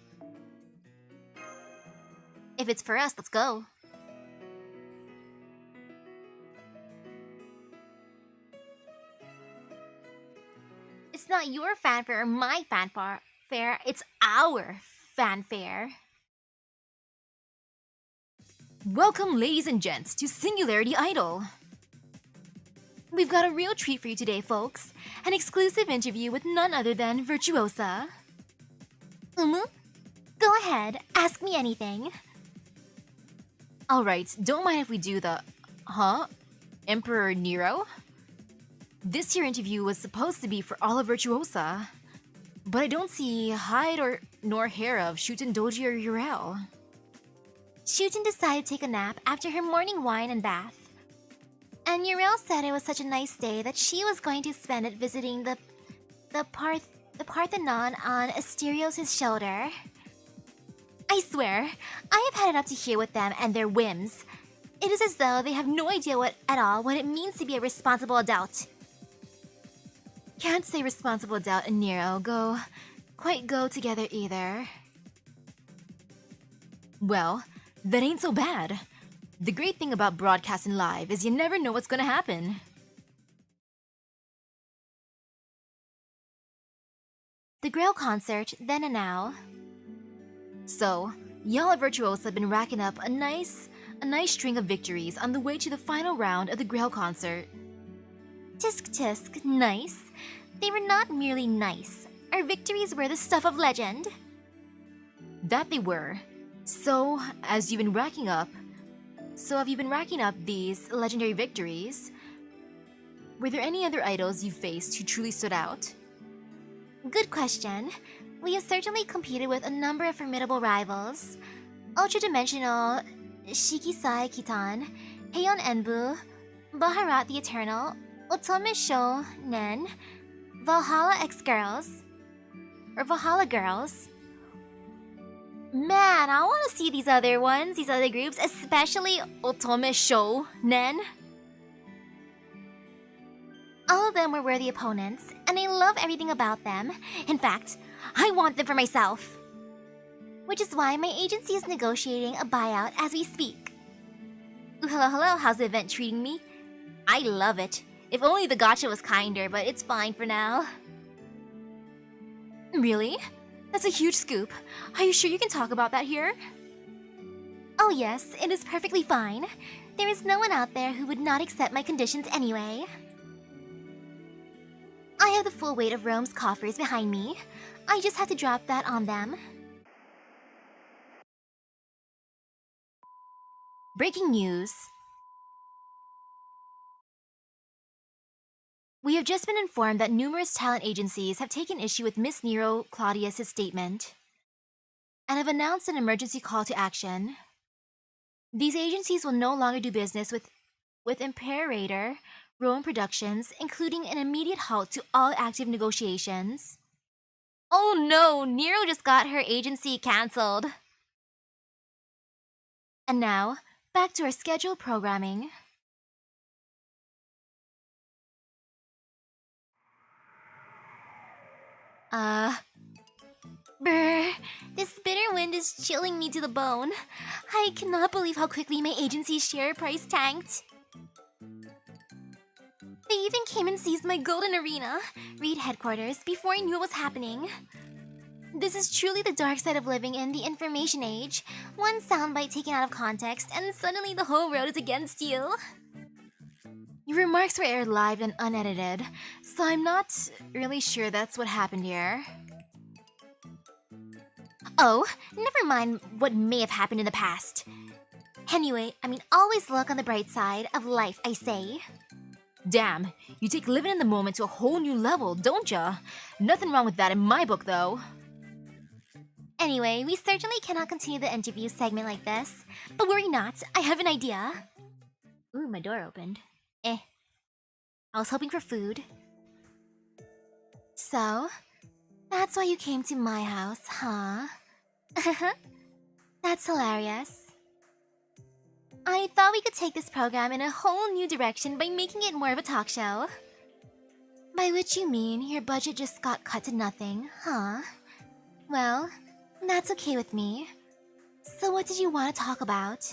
If it's for us, let's go. It's not your fanfare or my fanfare. It's our fanfare. Welcome, ladies and gents, to Singularity Idol. We've got a real treat for you today, folks. An exclusive interview with none other than Virtuosa. Go ahead, ask me anything. Alright, don't mind if we do the... Huh? Emperor Nero? This here interview was supposed to be for all of Virtuosa, but I don't see hide nor hair of Shuten Doji or Urel. Shuten decided to take a nap after her morning wine and bath. And Urel said it was such a nice day that she was going to spend it visiting the Parthenon on Asterios' shoulder. I swear, I have had it up to here with them and their whims. It is as though they have no idea at all what it means to be a responsible adult. Can't say responsible adult and Nero quite go together either. Well, that ain't so bad. The great thing about broadcasting live is you never know what's gonna happen. The Grail concert, then and now. So, y'all at Virtuosa have been racking up a nice string of victories on the way to the final round of the Grail concert. Tisk tisk, nice. They were not merely nice. Our victories were the stuff of legend. That they were. So, have you been racking up these legendary victories? Were there any other idols you faced who truly stood out? Good question. We have certainly competed with a number of formidable rivals. Ultra-dimensional Shikisai Kitan, Heion Enbu, Baharat the Eternal, Otome Sho Nen, Valhalla X-Girls, or Valhalla Girls. Man, I want to see these other groups, especially Otome Sho Nen. All of them were worthy opponents, and I love everything about them. In fact, I want them for myself. Which is why my agency is negotiating a buyout as we speak. Ooh, hello, how's the event treating me? I love it. If only the gacha was kinder, but it's fine for now. Really? That's a huge scoop. Are you sure you can talk about that here? Oh yes, it is perfectly fine. There is no one out there who would not accept my conditions anyway. I have the full weight of Rome's coffers behind me. I just have to drop that on them. Breaking news. We have just been informed that numerous talent agencies have taken issue with Miss Nero Claudius' statement and have announced an emergency call to action. These agencies will no longer do business with Imperator Rome Productions, including an immediate halt to all active negotiations. Oh no, Nero just got her agency cancelled. And now, back to our scheduled programming. Brr, this bitter wind is chilling me to the bone. I cannot believe how quickly my agency's share price tanked. They even came and seized my golden arena, Reed headquarters, before I knew what was happening. This is truly the dark side of living in the information age. One soundbite taken out of context, and suddenly the whole world is against you. Your remarks were aired live and unedited, so I'm not really sure that's what happened here. Oh, never mind what may have happened in the past. Anyway, always look on the bright side of life, I say. Damn, you take living in the moment to a whole new level, don't ya? Nothing wrong with that in my book, though. Anyway, we certainly cannot continue the interview segment like this. But worry not, I have an idea. Ooh, my door opened. I was hoping for food. So, that's why you came to my house, huh? That's hilarious. I thought we could take this program in a whole new direction by making it more of a talk show. By which you mean your budget just got cut to nothing, huh? Well, that's okay with me. So what did you want to talk about?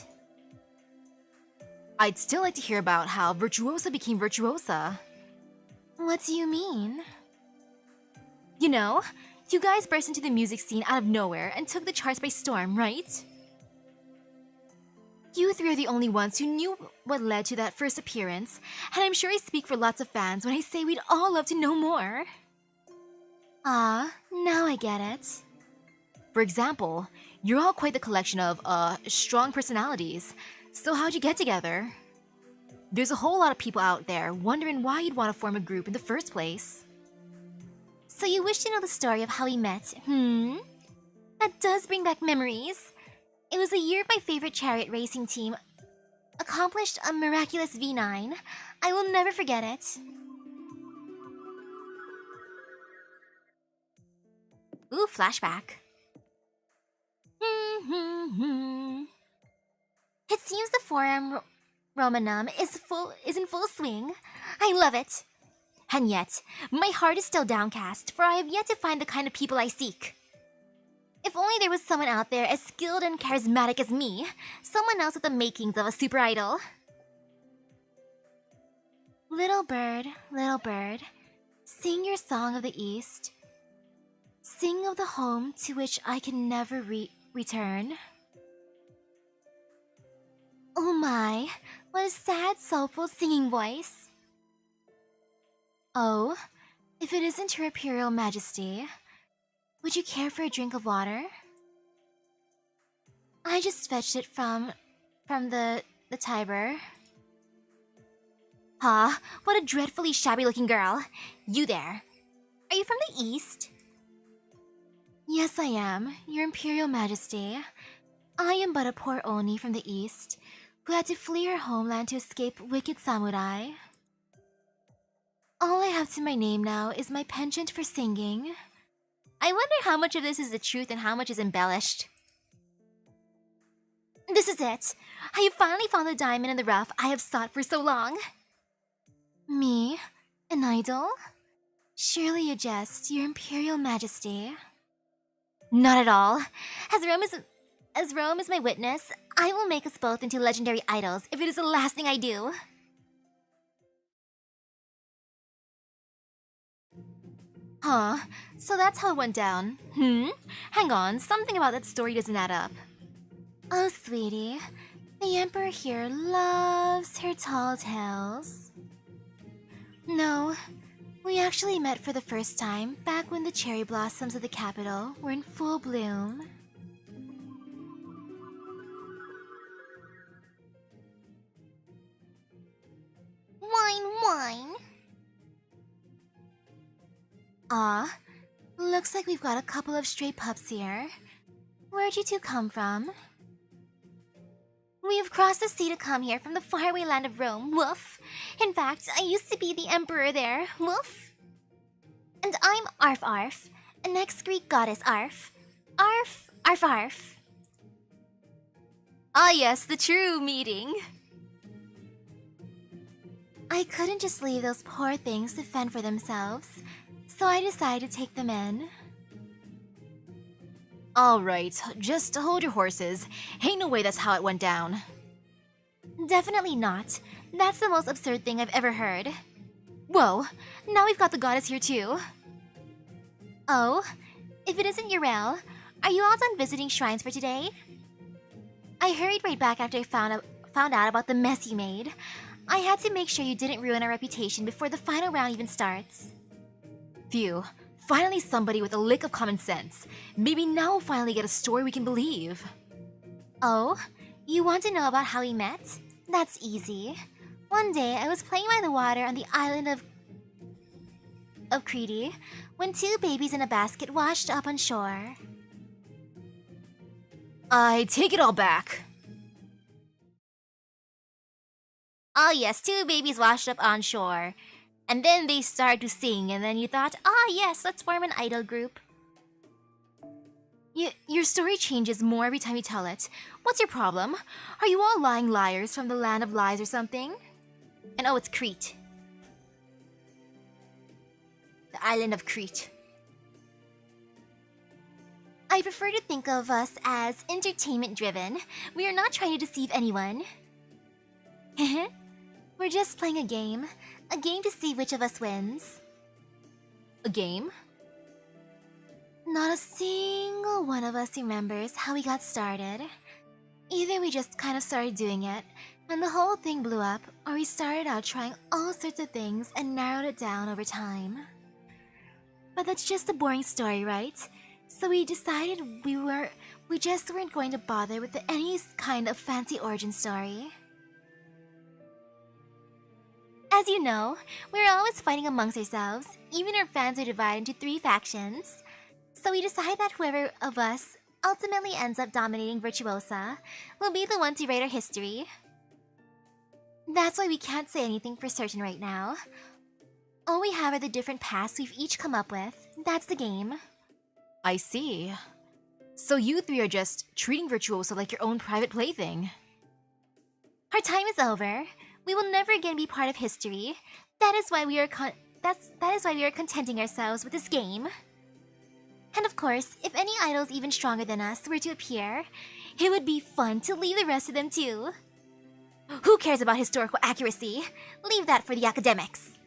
I'd still like to hear about how Virtuosa became Virtuosa. What do you mean? You know, you guys burst into the music scene out of nowhere and took the charts by storm, right? You three are the only ones who knew what led to that first appearance, and I'm sure I speak for lots of fans when I say we'd all love to know more. Ah, now I get it. For example, you're all quite the collection of, strong personalities, so how'd you get together? There's a whole lot of people out there wondering why you'd want to form a group in the first place. So you wish to know the story of how we met, That does bring back memories. It was the year my favorite chariot racing team accomplished a miraculous V9. I will never forget it. Ooh, flashback. It seems the forum Romanum is in full swing. I love it. And yet, my heart is still downcast, for I have yet to find the kind of people I seek. If only there was someone out there as skilled and charismatic as me, someone else with the makings of a super idol. Little bird, sing your song of the East. Sing of the home to which I can never return. Oh my, what a sad, soulful singing voice. Oh, if it isn't Her Imperial Majesty, would you care for a drink of water? I just fetched it from the Tiber. Ah, what a dreadfully shabby-looking girl. You there. Are you from the East? Yes, I am, Your Imperial Majesty. I am but a poor Oni from the East, who had to flee her homeland to escape wicked samurai. All I have to my name now is my penchant for singing. I wonder how much of this is the truth and how much is embellished. This is it! I have finally found the diamond in the rough I have sought for so long. Me? An idol? Surely you jest, Your Imperial Majesty. Not at all. As Rome is my witness, I will make us both into legendary idols if it is the last thing I do. Huh, so that's how it went down. Hang on, something about that story doesn't add up. Oh, sweetie, the Emperor here loves her tall tales. No, we actually met for the first time back when the cherry blossoms of the capital were in full bloom. Wine. Aw, looks like we've got a couple of stray pups here. Where'd you two come from? We have crossed the sea to come here from the faraway land of Rome, woof. In fact, I used to be the emperor there, woof. And I'm Arf, an ex-Greek goddess Arf. Arf. Ah yes, the true meeting. I couldn't just leave those poor things to fend for themselves, so I decided to take them in. Alright, just hold your horses. Ain't no way that's how it went down. Definitely not. That's the most absurd thing I've ever heard. Whoa, now we've got the goddess here too. Oh, if it isn't Urel, are you all done visiting shrines for today? I hurried right back after I found out about the mess you made. I had to make sure you didn't ruin our reputation before the final round even starts. Phew, finally somebody with a lick of common sense. Maybe now we'll finally get a story we can believe. Oh, you want to know about how we met? That's easy. One day, I was playing by the water on the island of Crete when two babies in a basket washed up on shore. I take it all back. Oh yes, two babies washed up on shore. And then they started to sing, and then you thought, yes, let's form an idol group. Your story changes more every time you tell it. What's your problem? Are you all lying liars from the land of lies or something? And oh, it's Crete. The island of Crete. I prefer to think of us as entertainment driven. We are not trying to deceive anyone. We're just playing a game to see which of us wins. A game? Not a single one of us remembers how we got started. Either we just kind of started doing it, and the whole thing blew up, or we started out trying all sorts of things and narrowed it down over time. But that's just a boring story, right? So we decided we just weren't going to bother with any kind of fancy origin story. As you know, we're always fighting amongst ourselves. Even our fans are divided into 3 factions. So we decide that whoever of us ultimately ends up dominating Virtuosa will be the one to write our history. That's why we can't say anything for certain right now. All we have are the different paths we've each come up with. That's the game. I see. So you 3 are just treating Virtuosa like your own private plaything. Our time is over. We will never again be part of history. That is why we are contenting ourselves with this game. And of course, if any idols even stronger than us were to appear, it would be fun to leave the rest of them too. Who cares about historical accuracy? Leave that for the academics.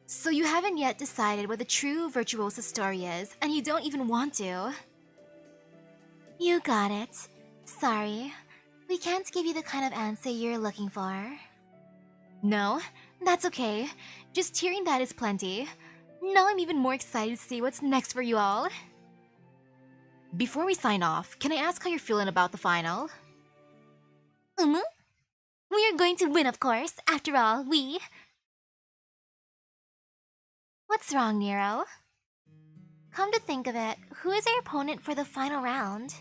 So you haven't yet decided what the true Virtuosa story is, and you don't even want to. You got it. Sorry. We can't give you the kind of answer you're looking for. No, that's okay. Just hearing that is plenty. Now I'm even more excited to see what's next for you all. Before we sign off, can I ask how you're feeling about the final? We are going to win, of course. After all, What's wrong, Nero? Come to think of it, who is our opponent for the final round?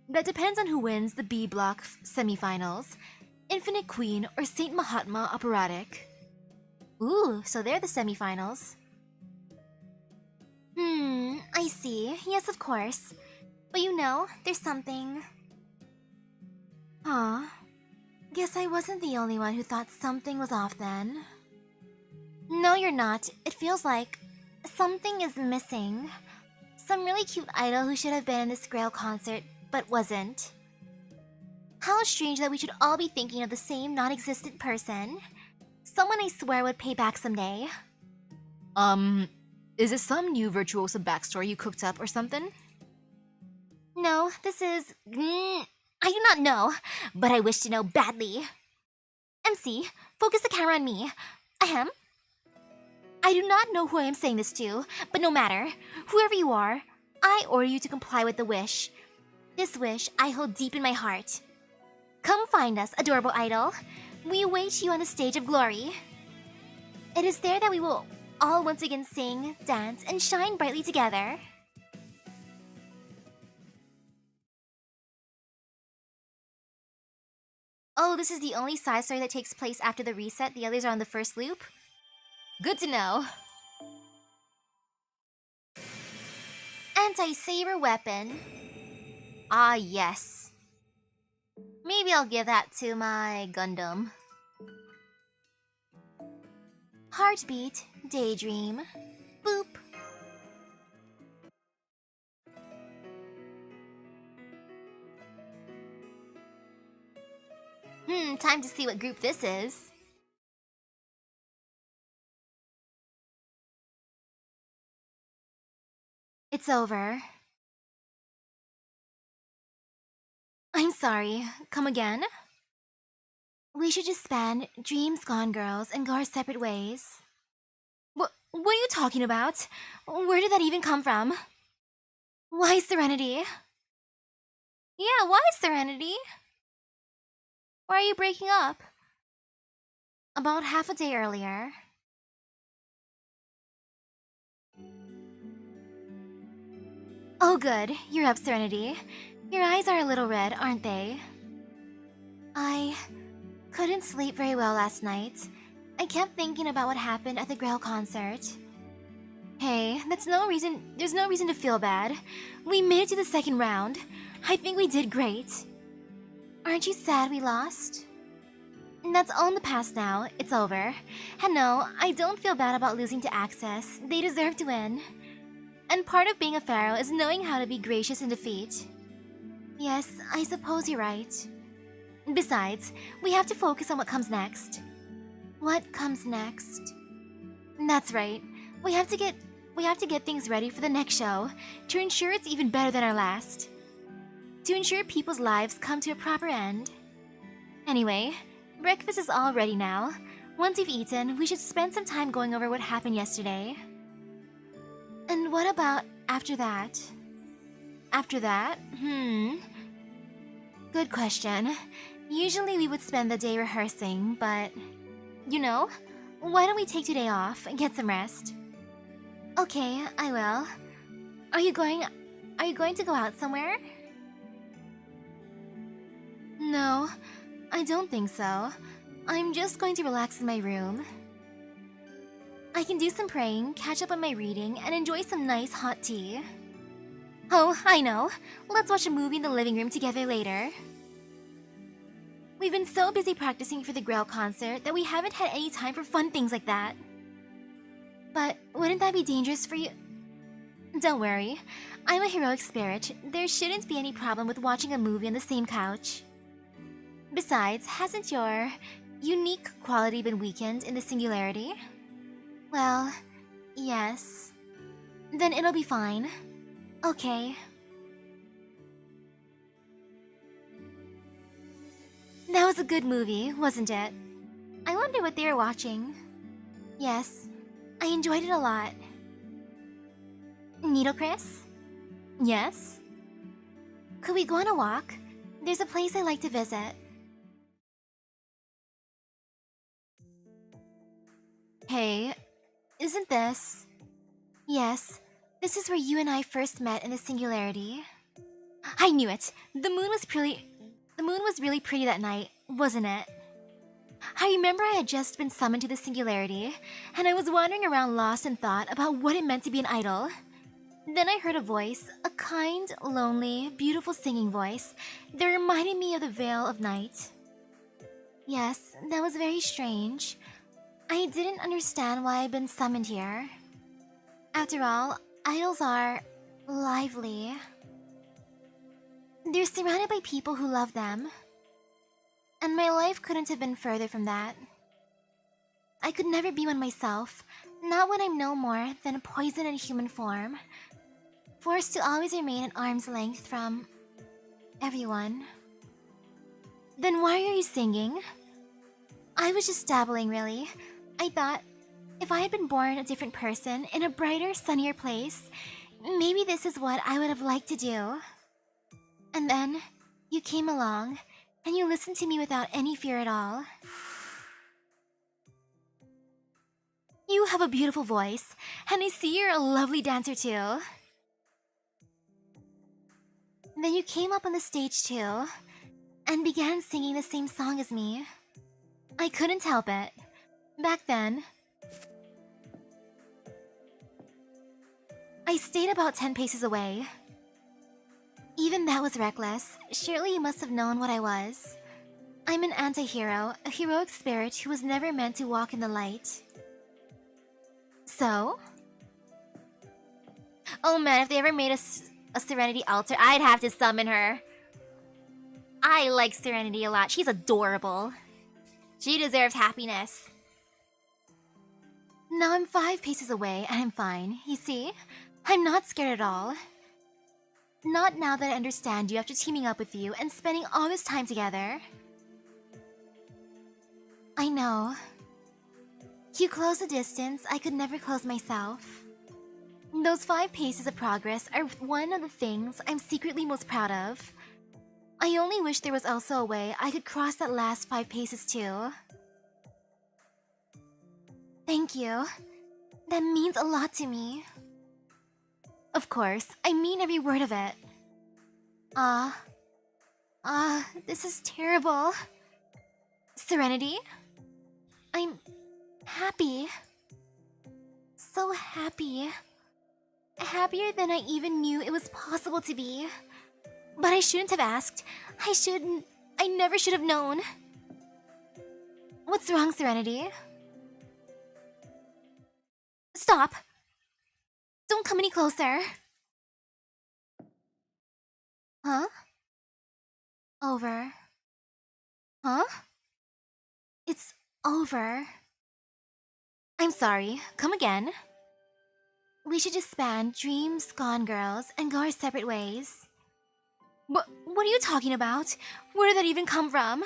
That depends on who wins the B block semifinals, Infinite Queen or Saint Mahatma Operatic. Ooh, so they're the semifinals. I see. Yes, of course. But you know, there's something... Guess I wasn't the only one who thought something was off then. No, you're not. It feels like something is missing. Some really cute idol who should have been in this Grail concert, but wasn't. How strange that we should all be thinking of the same non-existent person. Someone I swear would pay back someday. Is this some new Virtuosa backstory you cooked up or something? No, this is... I do not know, but I wish to know badly. MC, focus the camera on me. Ahem. I do not know who I am saying this to, but no matter. Whoever you are, I order you to comply with the wish. This wish I hold deep in my heart. Come find us, adorable idol. We await you on the stage of glory. It is there that we will all once again sing, dance, and shine brightly together. Oh, this is the only side story that takes place after the reset. The others are on the first loop? Good to know. Anti-saber weapon. Ah, yes. Maybe I'll give that to my Gundam. Heartbeat, daydream, boop. Time to see what group this is. It's over. I'm sorry. Come again? We should just spend dreams gone, girls, and go our separate ways. What are you talking about? Where did that even come from? Why Serenity? Yeah, why Serenity? Why are you breaking up? About half a day earlier. Oh good, you're up, Serenity. Your eyes are a little red, aren't they? I couldn't sleep very well last night. I kept thinking about what happened at the Grail concert. Hey, there's no reason to feel bad. We made it to the second round. I think we did great. Aren't you sad we lost? That's all in the past now. It's over. And no, I don't feel bad about losing to Access. They deserve to win. And part of being a pharaoh is knowing how to be gracious in defeat. Yes, I suppose you're right. Besides, we have to focus on what comes next. What comes next? That's right. We have to get things ready for the next show to ensure it's even better than our last. To ensure people's lives come to a proper end. Anyway, breakfast is all ready now. Once you've eaten, we should spend some time going over what happened yesterday. And what about after that? After that? Good question. Usually we would spend the day rehearsing, but... You know, why don't we take today off and get some rest? Okay, I will. Are you going to go out somewhere? No, I don't think so. I'm just going to relax in my room. I can do some praying, catch up on my reading, and enjoy some nice hot tea. Oh, I know. Let's watch a movie in the living room together later. We've been so busy practicing for the Grail concert that we haven't had any time for fun things like that. But wouldn't that be dangerous for you? Don't worry. I'm a heroic spirit. There shouldn't be any problem with watching a movie on the same couch. Besides, hasn't your unique quality been weakened in the singularity? Well, yes. Then it'll be fine. Okay. That was a good movie, wasn't it? I wonder what they were watching. Yes, I enjoyed it a lot. Needle Chris? Yes? Could we go on a walk? There's a place I like to visit. Hey, isn't this... Yes, this is where you and I first met in the singularity. I knew it! The moon was really pretty that night, wasn't it? I remember I had just been summoned to the singularity, and I was wandering around lost in thought about what it meant to be an idol. Then I heard a voice, a kind, lonely, beautiful singing voice that reminded me of the Veil of Night. Yes, that was very strange. I didn't understand why I'd been summoned here. After all, idols are... lively. They're surrounded by people who love them. And my life couldn't have been further from that. I could never be one myself, not when I'm no more than a poison in human form. Forced to always remain at arm's length from... everyone. Then why are you singing? I was just dabbling, really. I thought, if I had been born a different person in a brighter, sunnier place, maybe this is what I would have liked to do. And then, you came along, and you listened to me without any fear at all. You have a beautiful voice, and I see you're a lovely dancer too. Then you came up on the stage too, and began singing the same song as me. I couldn't help it. Back then, I stayed about 10 paces away. Even that was reckless. Surely you must have known what I was. I'm an anti-hero, a heroic spirit who was never meant to walk in the light. So? Oh man, if they ever made a Serenity altar, I'd have to summon her. I like Serenity a lot. She's adorable. She deserves happiness. Now I'm 5 paces away and I'm fine. You see? I'm not scared at all. Not now that I understand you after teaming up with you and spending all this time together. I know. You close a distance I could never close myself. Those 5 paces of progress are one of the things I'm secretly most proud of. I only wish there was also a way I could cross that last 5 paces too. Thank you. That means a lot to me. Of course, I mean every word of it. This is terrible. Serenity? I'm happy. So happy. Happier than I even knew it was possible to be. But I shouldn't have asked. I never should have known. What's wrong, Serenity? Stop! Don't come any closer. Huh? Over. Huh? It's over. I'm sorry. Come again. We should disband Dreams Gone Girls and go our separate ways. What are you talking about? Where did that even come from?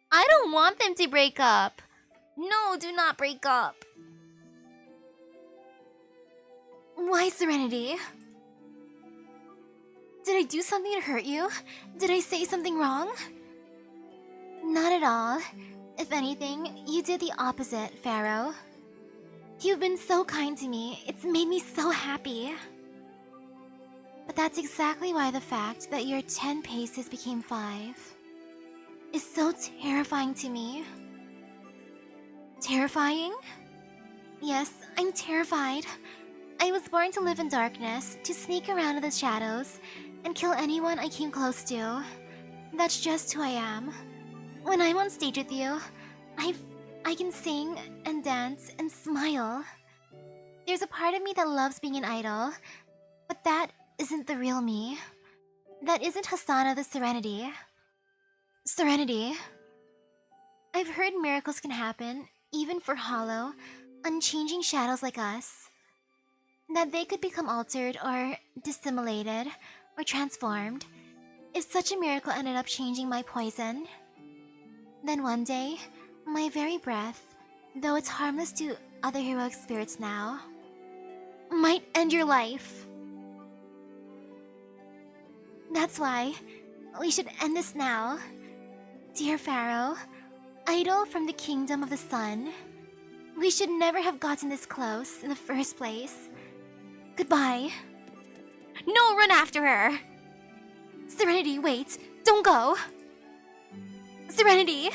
I don't want them to break up. No, do not break up. Why, Serenity? Did I do something to hurt you? Did I say something wrong? Not at all. If anything, you did the opposite, Pharaoh. You've been so kind to me. It's made me so happy. But that's exactly why the fact that your 10 paces became 5 is so terrifying to me. Terrifying? Yes, I'm terrified. I was born to live in darkness, to sneak around in the shadows, and kill anyone I came close to. That's just who I am. When I'm on stage with you, I can sing and dance and smile. There's a part of me that loves being an idol, but that isn't the real me. That isn't Hasana the Serenity. Serenity. I've heard miracles can happen, even for hollow, unchanging shadows like us. That they could become altered or dissimilated or transformed if such a miracle ended up changing my poison. Then one day, my very breath, though it's harmless to other heroic spirits now, might end your life. That's why we should end this now. Dear Pharaoh, idol from the kingdom of the sun, we should never have gotten this close in the first place. Goodbye. No, run after her! Serenity, wait! Don't go! Serenity!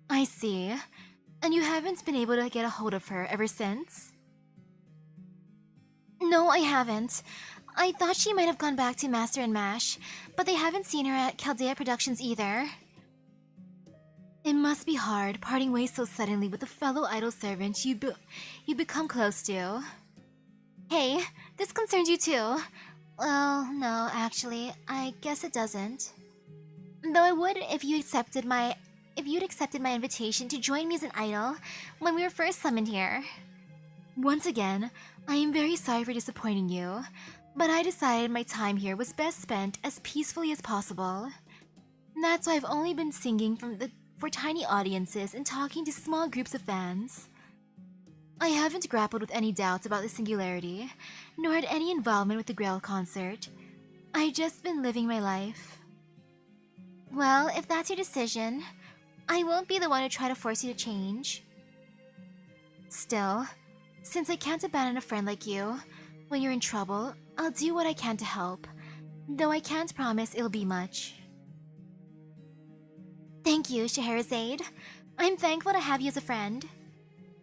I see. And you haven't been able to get a hold of her ever since? No, I haven't. I thought she might have gone back to Master and Mash, but they haven't seen her at Chaldea Productions either. It must be hard parting ways so suddenly with a fellow idol servant you become close to. Hey, this concerns you too. Well, no, actually, I guess it doesn't. Though it would if you'd accepted my invitation to join me as an idol when we were first summoned here. Once again, I am very sorry for disappointing you, but I decided my time here was best spent as peacefully as possible. That's why I've only been singing for tiny audiences and talking to small groups of fans. I haven't grappled with any doubts about the singularity, nor had any involvement with the Grail concert. I've just been living my life. Well, if that's your decision, I won't be the one to try to force you to change. Still, since I can't abandon a friend like you, when you're in trouble, I'll do what I can to help, though I can't promise it'll be much. Thank you, Scheherazade. I'm thankful to have you as a friend.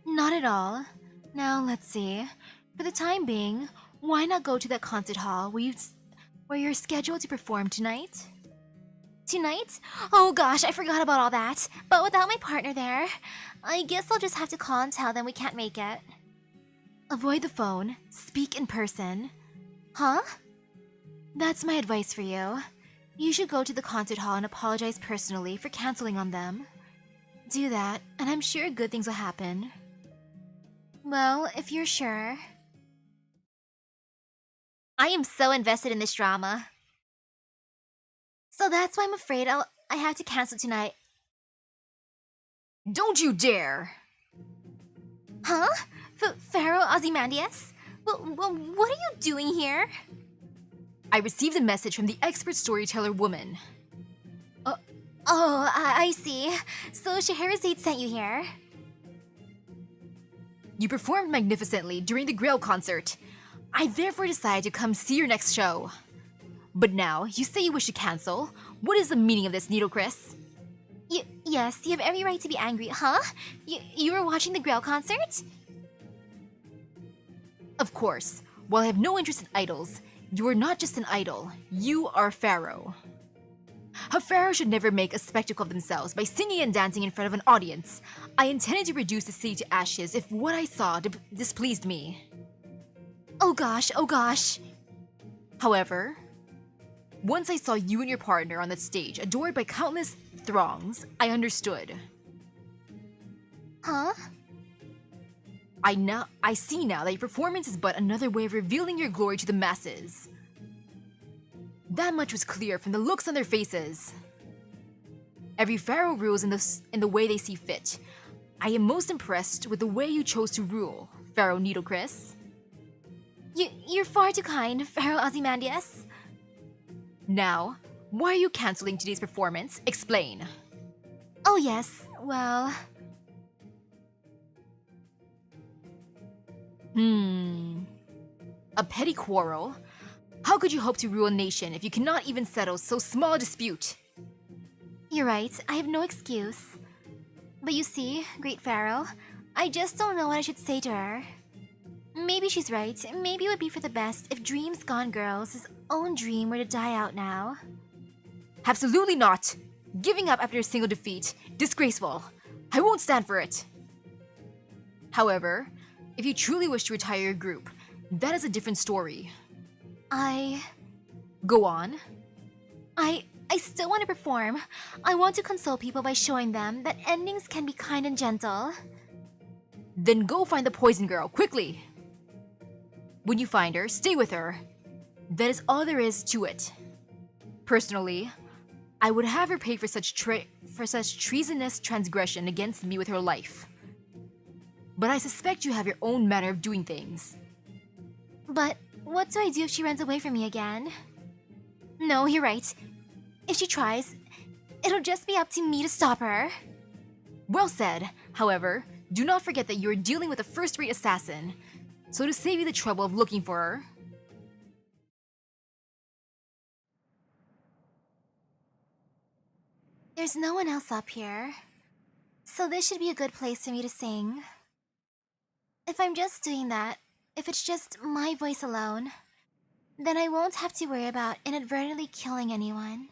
Not at all. Now, let's see. For the time being, why not go to that concert hall where you're scheduled to perform tonight? Tonight? Oh gosh, I forgot about all that. But without my partner there, I guess I'll just have to call and tell them we can't make it. Avoid the phone. Speak in person. Huh? That's my advice for you. You should go to the concert hall and apologize personally for canceling on them. do that, and I'm sure good things will happen. Well, if you're sure. I am so invested in this drama. So that's why I'm afraid I have to cancel tonight. Don't you dare! Huh? Pharaoh Ozymandias? What are you doing here? I received a message from the expert storyteller woman. I see. So Scheherazade sent you here. You performed magnificently during the Grail concert. I therefore decided to come see your next show. But now, you say you wish to cancel? What is the meaning of this, Needle Chris? Yes, you have every right to be angry, huh? You were watching the Grail concert? Of course. While I have no interest in idols, you are not just an idol. You are Pharaoh. A pharaoh should never make a spectacle of themselves by singing and dancing in front of an audience. I intended to reduce the city to ashes if what I saw displeased me. Oh gosh. However, once I saw you and your partner on that stage, adored by countless throngs, I understood. Huh? I see now that your performance is but another way of revealing your glory to the masses. That much was clear from the looks on their faces. Every pharaoh rules in the way they see fit. I am most impressed with the way you chose to rule, Pharaoh Needle Chris. You're far too kind, Pharaoh Ozymandias. Now, why are you canceling today's performance? Explain. Oh yes, well... A petty quarrel? How could you hope to rule a nation if you cannot even settle so small a dispute? You're right, I have no excuse. But you see, Great Pharaoh, I just don't know what I should say to her. Maybe she's right. Maybe it would be for the best if Dreams Gone Girl's own dream were to die out now. Absolutely not! Giving up after a single defeat. Disgraceful. I won't stand for it. However, if you truly wish to retire your group, that is a different story. Go on. I still want to perform. I want to console people by showing them that endings can be kind and gentle. Then go find the poison girl, quickly! When you find her, stay with her. That is all there is to it. Personally, I would have her pay for such treasonous transgression against me with her life. But I suspect you have your own manner of doing things. But what do I do if she runs away from me again? No, you're right. If she tries, it'll just be up to me to stop her. Well said. However, do not forget that you are dealing with a first-rate assassin. So to save you the trouble of looking for her... There's no one else up here. So this should be a good place for me to sing. If I'm just doing that, if it's just my voice alone, then I won't have to worry about inadvertently killing anyone.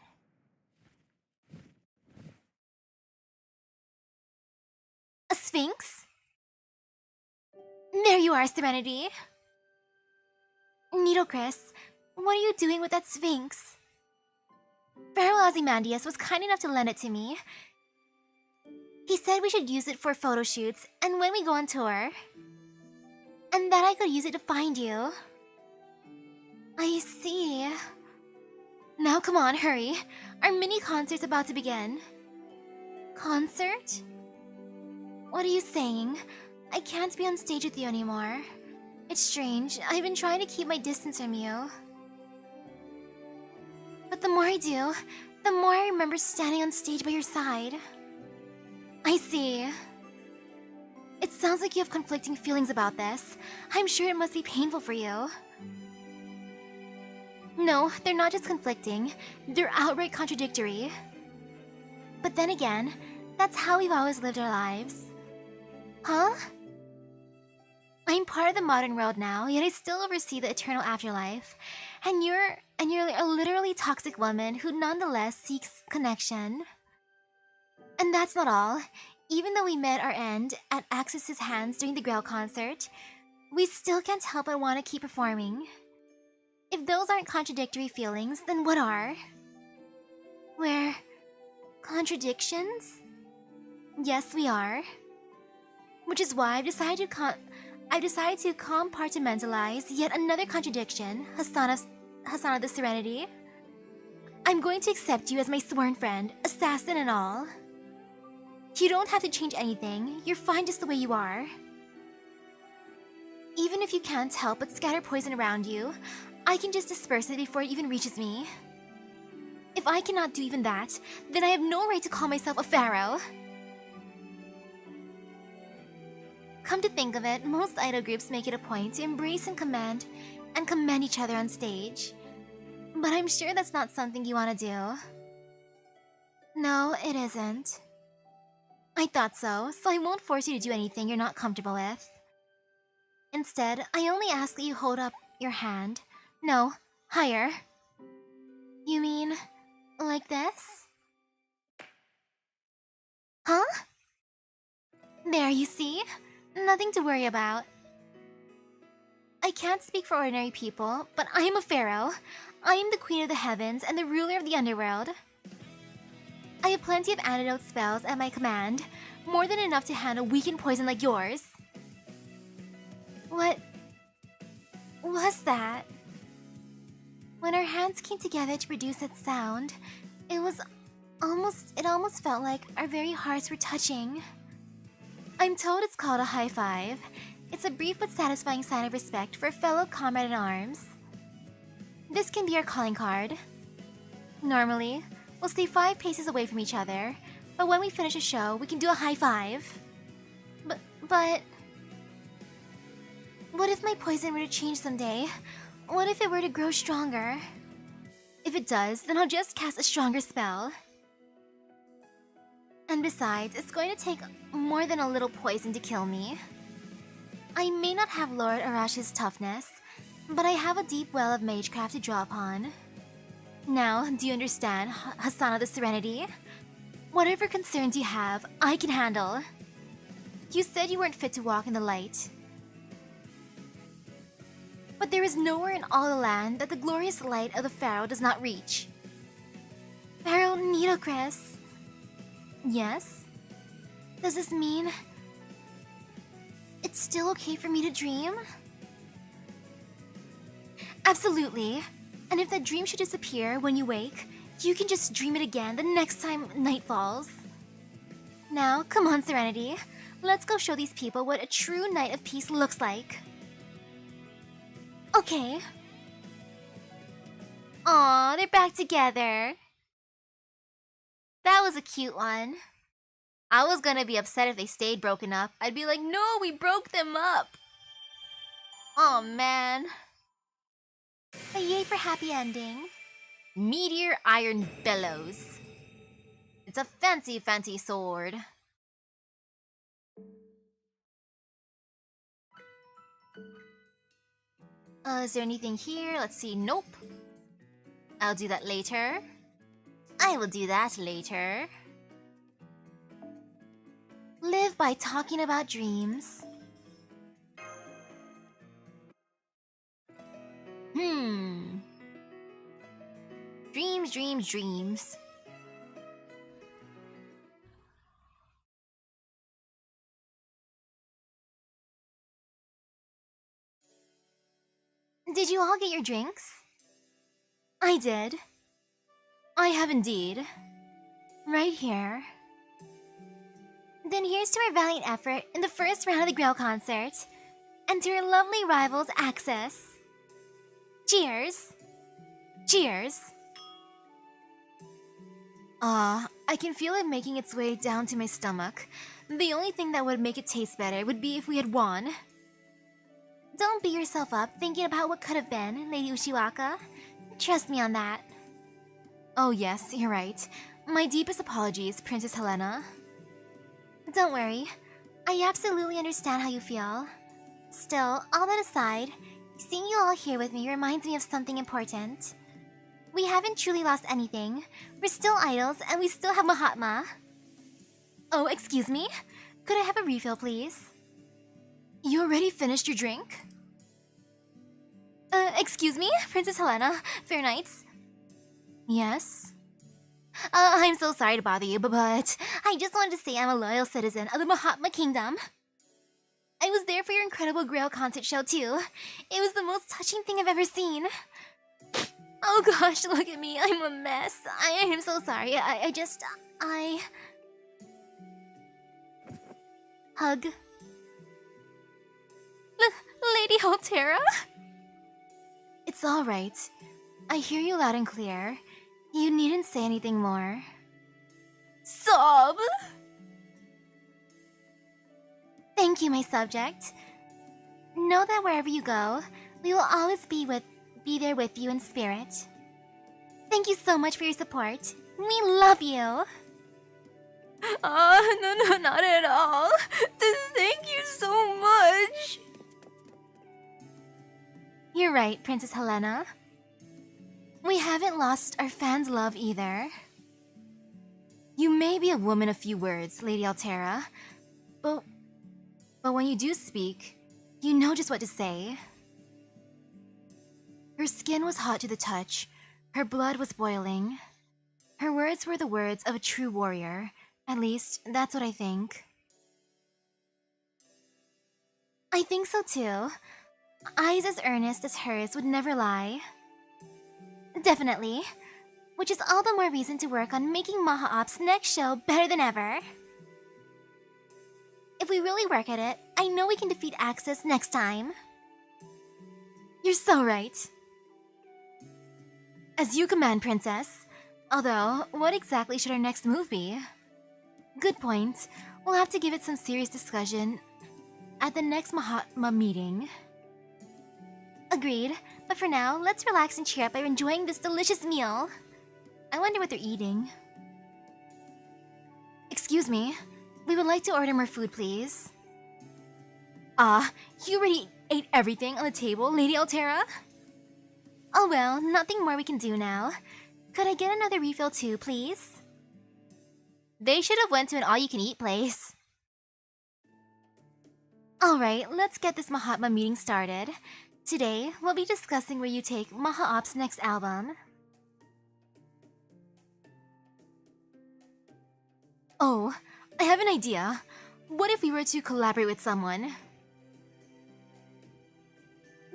A sphinx? There you are, Serenity. Needle Chris, what are you doing with that sphinx? Pharaoh Ozymandias was kind enough to lend it to me. He said we should use it for photo shoots and when we go on tour. And that I could use it to find you. I see. Now come on, hurry. Our mini concert's about to begin. Concert? What are you saying? I can't be on stage with you anymore. It's strange. I've been trying to keep my distance from you. But the more I do, the more I remember standing on stage by your side. I see. It sounds like you have conflicting feelings about this. I'm sure it must be painful for you. No, they're not just conflicting. They're outright contradictory. But then again, that's how we've always lived our lives. Huh? I'm part of the modern world now, yet I still oversee the eternal afterlife. And you're a literally toxic woman who nonetheless seeks connection. And that's not all. Even though we met our end at Axis's hands during the Grail concert, we still can't help but want to keep performing. If those aren't contradictory feelings, then what are? We're contradictions? Yes, we are. Which is why I've decided to compartmentalize yet another contradiction, Hasana the Serenity. I'm going to accept you as my sworn friend, assassin and all. You don't have to change anything, you're fine just the way you are. Even if you can't help but scatter poison around you, I can just disperse it before it even reaches me. If I cannot do even that, then I have no right to call myself a pharaoh. Come to think of it, most idol groups make it a point to embrace and commend each other on stage. But I'm sure that's not something you want to do. No, it isn't. I thought so I won't force you to do anything you're not comfortable with. Instead, I only ask that you hold up your hand. No, higher. You mean, like this? Huh? There, you see? Nothing to worry about. I can't speak for ordinary people, but I am a pharaoh. I am the queen of the heavens and the ruler of the underworld. I have plenty of antidote spells at my command, more than enough to handle weakened poison like yours. What was that? When our hands came together to produce that sound, it almost felt like our very hearts were touching. I'm told it's called a high five. It's a brief but satisfying sign of respect for a fellow comrade in arms. This can be our calling card. Normally, we'll stay 5 paces away from each other, but when we finish a show, we can do a high five. But... What if my poison were to change someday? What if it were to grow stronger? If it does, then I'll just cast a stronger spell. And besides, it's going to take more than a little poison to kill me. I may not have Lord Arash's toughness, but I have a deep well of magecraft to draw upon. Now, do you understand, Hasana the Serenity? Whatever concerns you have, I can handle. You said you weren't fit to walk in the light. But there is nowhere in all the land that the glorious light of the Pharaoh does not reach. Pharaoh Nitocris. Yes? Does this mean... it's still okay for me to dream? Absolutely. And if that dream should disappear when you wake, you can just dream it again the next time night falls. Now, come on, Serenity. Let's go show these people what a true night of peace looks like. Okay. Aw, they're back together. That was a cute one. I was gonna be upset if they stayed broken up. I'd be like, no, we broke them up. Aw, man. But yay for happy ending. Meteor Iron Bellows. It's a fancy, fancy sword. Is there anything here? Let's see. Nope. I'll do that later. I will do that later. Live by talking about dreams. Dreams, dreams, dreams. Did you all get your drinks? I did. I have indeed. Right here. Then here's to our valiant effort in the first round of the Grail concert. And to our lovely rivals, Axis. Cheers! Cheers! I can feel it making its way down to my stomach. The only thing that would make it taste better would be if we had won. Don't beat yourself up thinking about what could have been, Lady Ushiwaka. Trust me on that. Oh yes, you're right. My deepest apologies, Princess Helena. Don't worry. I absolutely understand how you feel. Still, all that aside, seeing you all here with me reminds me of something important. We haven't truly lost anything. We're still idols, and we still have Mahatma. Oh, excuse me? Could I have a refill, please? You already finished your drink? Excuse me, Princess Helena, Fair Knights? Yes? I'm so sorry to bother you, but I just wanted to say I'm a loyal citizen of the Mahatma Kingdom. I was there for your incredible Grail concert show, too. It was the most touching thing I've ever seen. Oh gosh, look at me. I'm a mess. I am so sorry. I hug. Lady Altera? It's alright. I hear you loud and clear. You needn't say anything more. Sob! Thank you, my subject. Know that wherever you go, we will always be there with you in spirit. Thank you so much for your support. We love you. No, not at all. Thank you so much. You're right, Princess Helena. We haven't lost our fans' love either. You may be a woman of few words, Lady Altera, but when you do speak, you know just what to say. Her skin was hot to the touch, her blood was boiling. Her words were the words of a true warrior. At least, that's what I think. I think so too. Eyes as earnest as hers would never lie. Definitely. Which is all the more reason to work on making Maha-Op's next show better than ever. If we really work at it, I know we can defeat Axis next time. You're so right. As you command, Princess. Although, what exactly should our next move be? Good point. We'll have to give it some serious discussion at the next Mahatma meeting. Agreed, but for now, let's relax and cheer up by enjoying this delicious meal. I wonder what they're eating. Excuse me, we would like to order more food, please. You already ate everything on the table, Lady Altera? Oh well, nothing more we can do now. Could I get another refill too, please? They should have went to an all-you-can-eat place. Alright, let's get this Mahatma meeting started. Today, we'll be discussing where you take Maha-Op's next album. Oh, I have an idea. What if we were to collaborate with someone?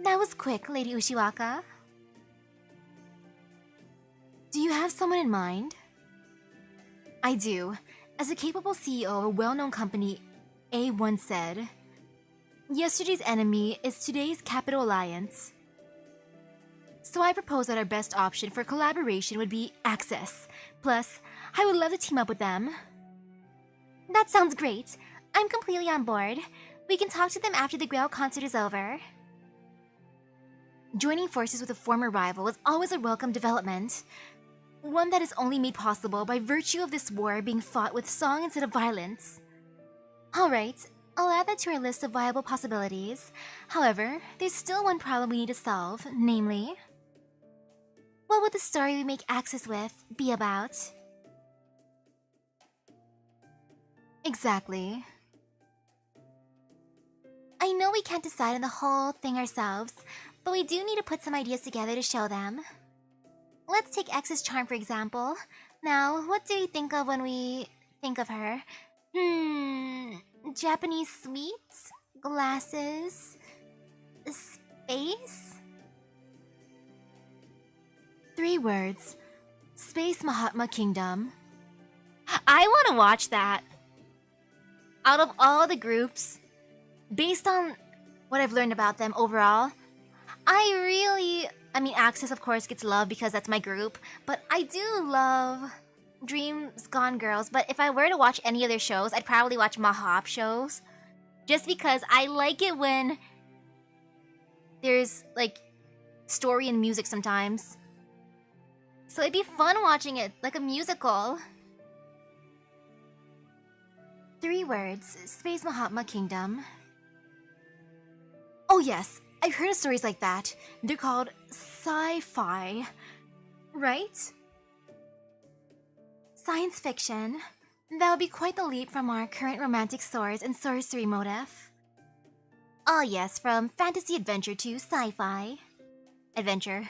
That was quick, Lady Ushiwaka. Do you have someone in mind? I do. As a capable CEO of a well-known company, A once said, "Yesterday's enemy is today's capital alliance." So I propose that our best option for collaboration would be Access. Plus, I would love to team up with them. That sounds great. I'm completely on board. We can talk to them after the Grail concert is over. Joining forces with a former rival is always a welcome development. One that is only made possible by virtue of this war being fought with song instead of violence. Alright, I'll add that to our list of viable possibilities. However, there's still one problem we need to solve, namely... what would the story we make Access with be about? Exactly. I know we can't decide on the whole thing ourselves, but we do need to put some ideas together to show them. Let's take X's charm for example. Now, what do we think of when we think of her? Japanese sweets? Glasses? Space? 3 words. Space Mahatma Kingdom. I want to watch that. Out of all the groups, based on what I've learned about them overall, I mean, Access of course gets love because that's my group, but I do love Dreams Gone Girls. But if I were to watch any of their shows, I'd probably watch Maha-Op shows. Just because I like it when there's, like, story and music sometimes. So it'd be fun watching it, like a musical. 3 words. Space Mahatma Kingdom. Oh yes, I've heard of stories like that. They're called sci-fi, right? Science fiction. That would be quite the leap from our current romantic swords and sorcery motif. Oh yes, from fantasy adventure to sci-fi adventure.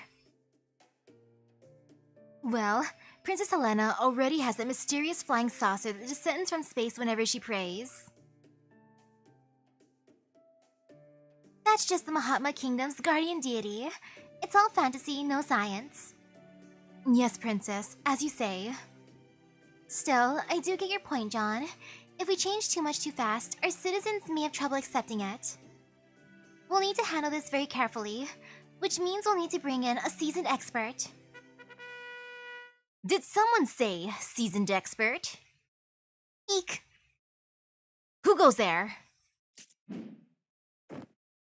Well, Princess Helena already has that mysterious flying saucer that descends from space whenever she prays. That's just the Mahatma Kingdom's guardian deity. It's all fantasy, no science. Yes, Princess, as you say. Still, I do get your point, John. If we change too much too fast, our citizens may have trouble accepting it. We'll need to handle this very carefully, which means we'll need to bring in a seasoned expert. Did someone say seasoned expert? Eek! Who goes there?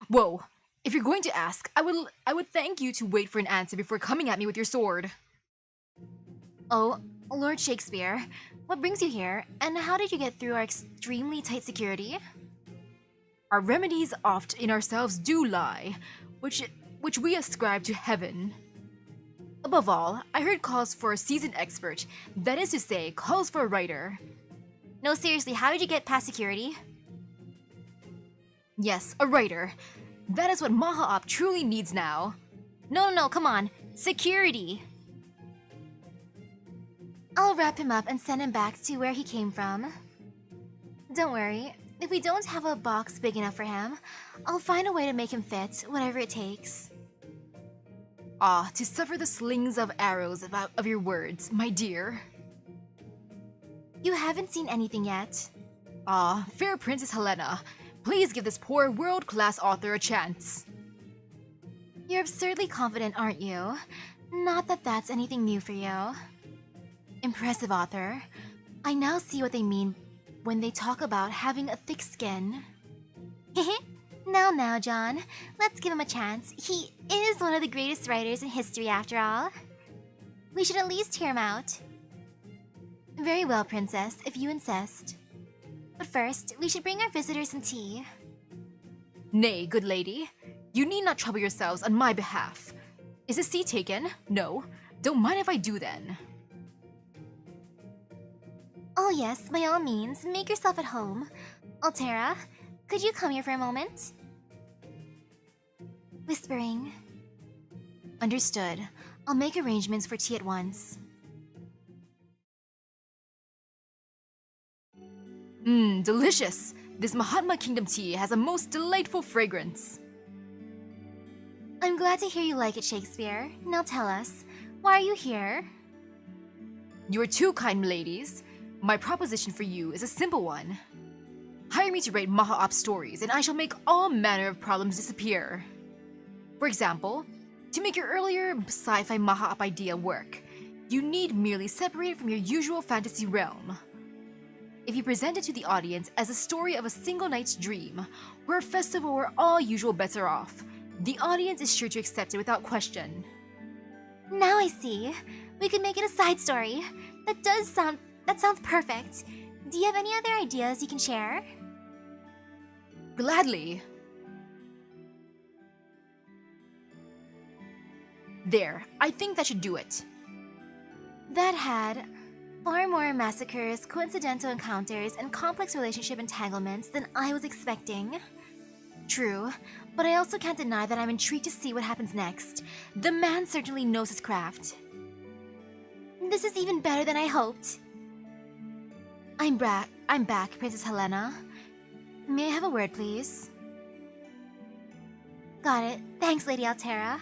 Whoa, if you're going to ask, I would thank you to wait for an answer before coming at me with your sword. Oh, Lord Shakespeare, what brings you here, and how did you get through our extremely tight security? Our remedies oft in ourselves do lie, which we ascribe to heaven. Above all, I heard calls for a seasoned expert, that is to say, calls for a writer. No, seriously, how did you get past security? Yes, a writer. That is what Maha-Op truly needs now. No, come on. Security! I'll wrap him up and send him back to where he came from. Don't worry, if we don't have a box big enough for him, I'll find a way to make him fit, whatever it takes. Ah, to suffer the slings of arrows of your words, my dear. You haven't seen anything yet. Ah, fair Princess Helena, please give this poor world-class author a chance. You're absurdly confident, aren't you? Not that that's anything new for you. Impressive author. I now see what they mean when they talk about having a thick skin. Now, John. Let's give him a chance. He is one of the greatest writers in history, after all. We should at least hear him out. Very well, Princess, if you insist. But first, we should bring our visitors some tea. Nay, good lady. You need not trouble yourselves on my behalf. Is the seat taken? No. Don't mind if I do then. Oh yes, by all means, make yourself at home. Altera, could you come here for a moment? Whispering. Understood. I'll make arrangements for tea at once. Delicious! This Mahatma Kingdom tea has a most delightful fragrance. I'm glad to hear you like it, Shakespeare. Now tell us, why are you here? You are too kind, ladies. My proposition for you is a simple one. Hire me to write Maha-Op stories, and I shall make all manner of problems disappear. For example, to make your earlier sci-fi Maha-Op idea work, you need merely separate it from your usual fantasy realm. If you present it to the audience as a story of a single night's dream, or a festival where all usual bets are off, the audience is sure to accept it without question. Now I see. We could make it a side story. That sounds perfect. Do you have any other ideas you can share? Gladly. There, I think that should do it. That had far more massacres, coincidental encounters, and complex relationship entanglements than I was expecting. True, but I also can't deny that I'm intrigued to see what happens next. The man certainly knows his craft. This is even better than I hoped. I'm back, Princess Helena. May I have a word, please? Got it. Thanks, Lady Altera.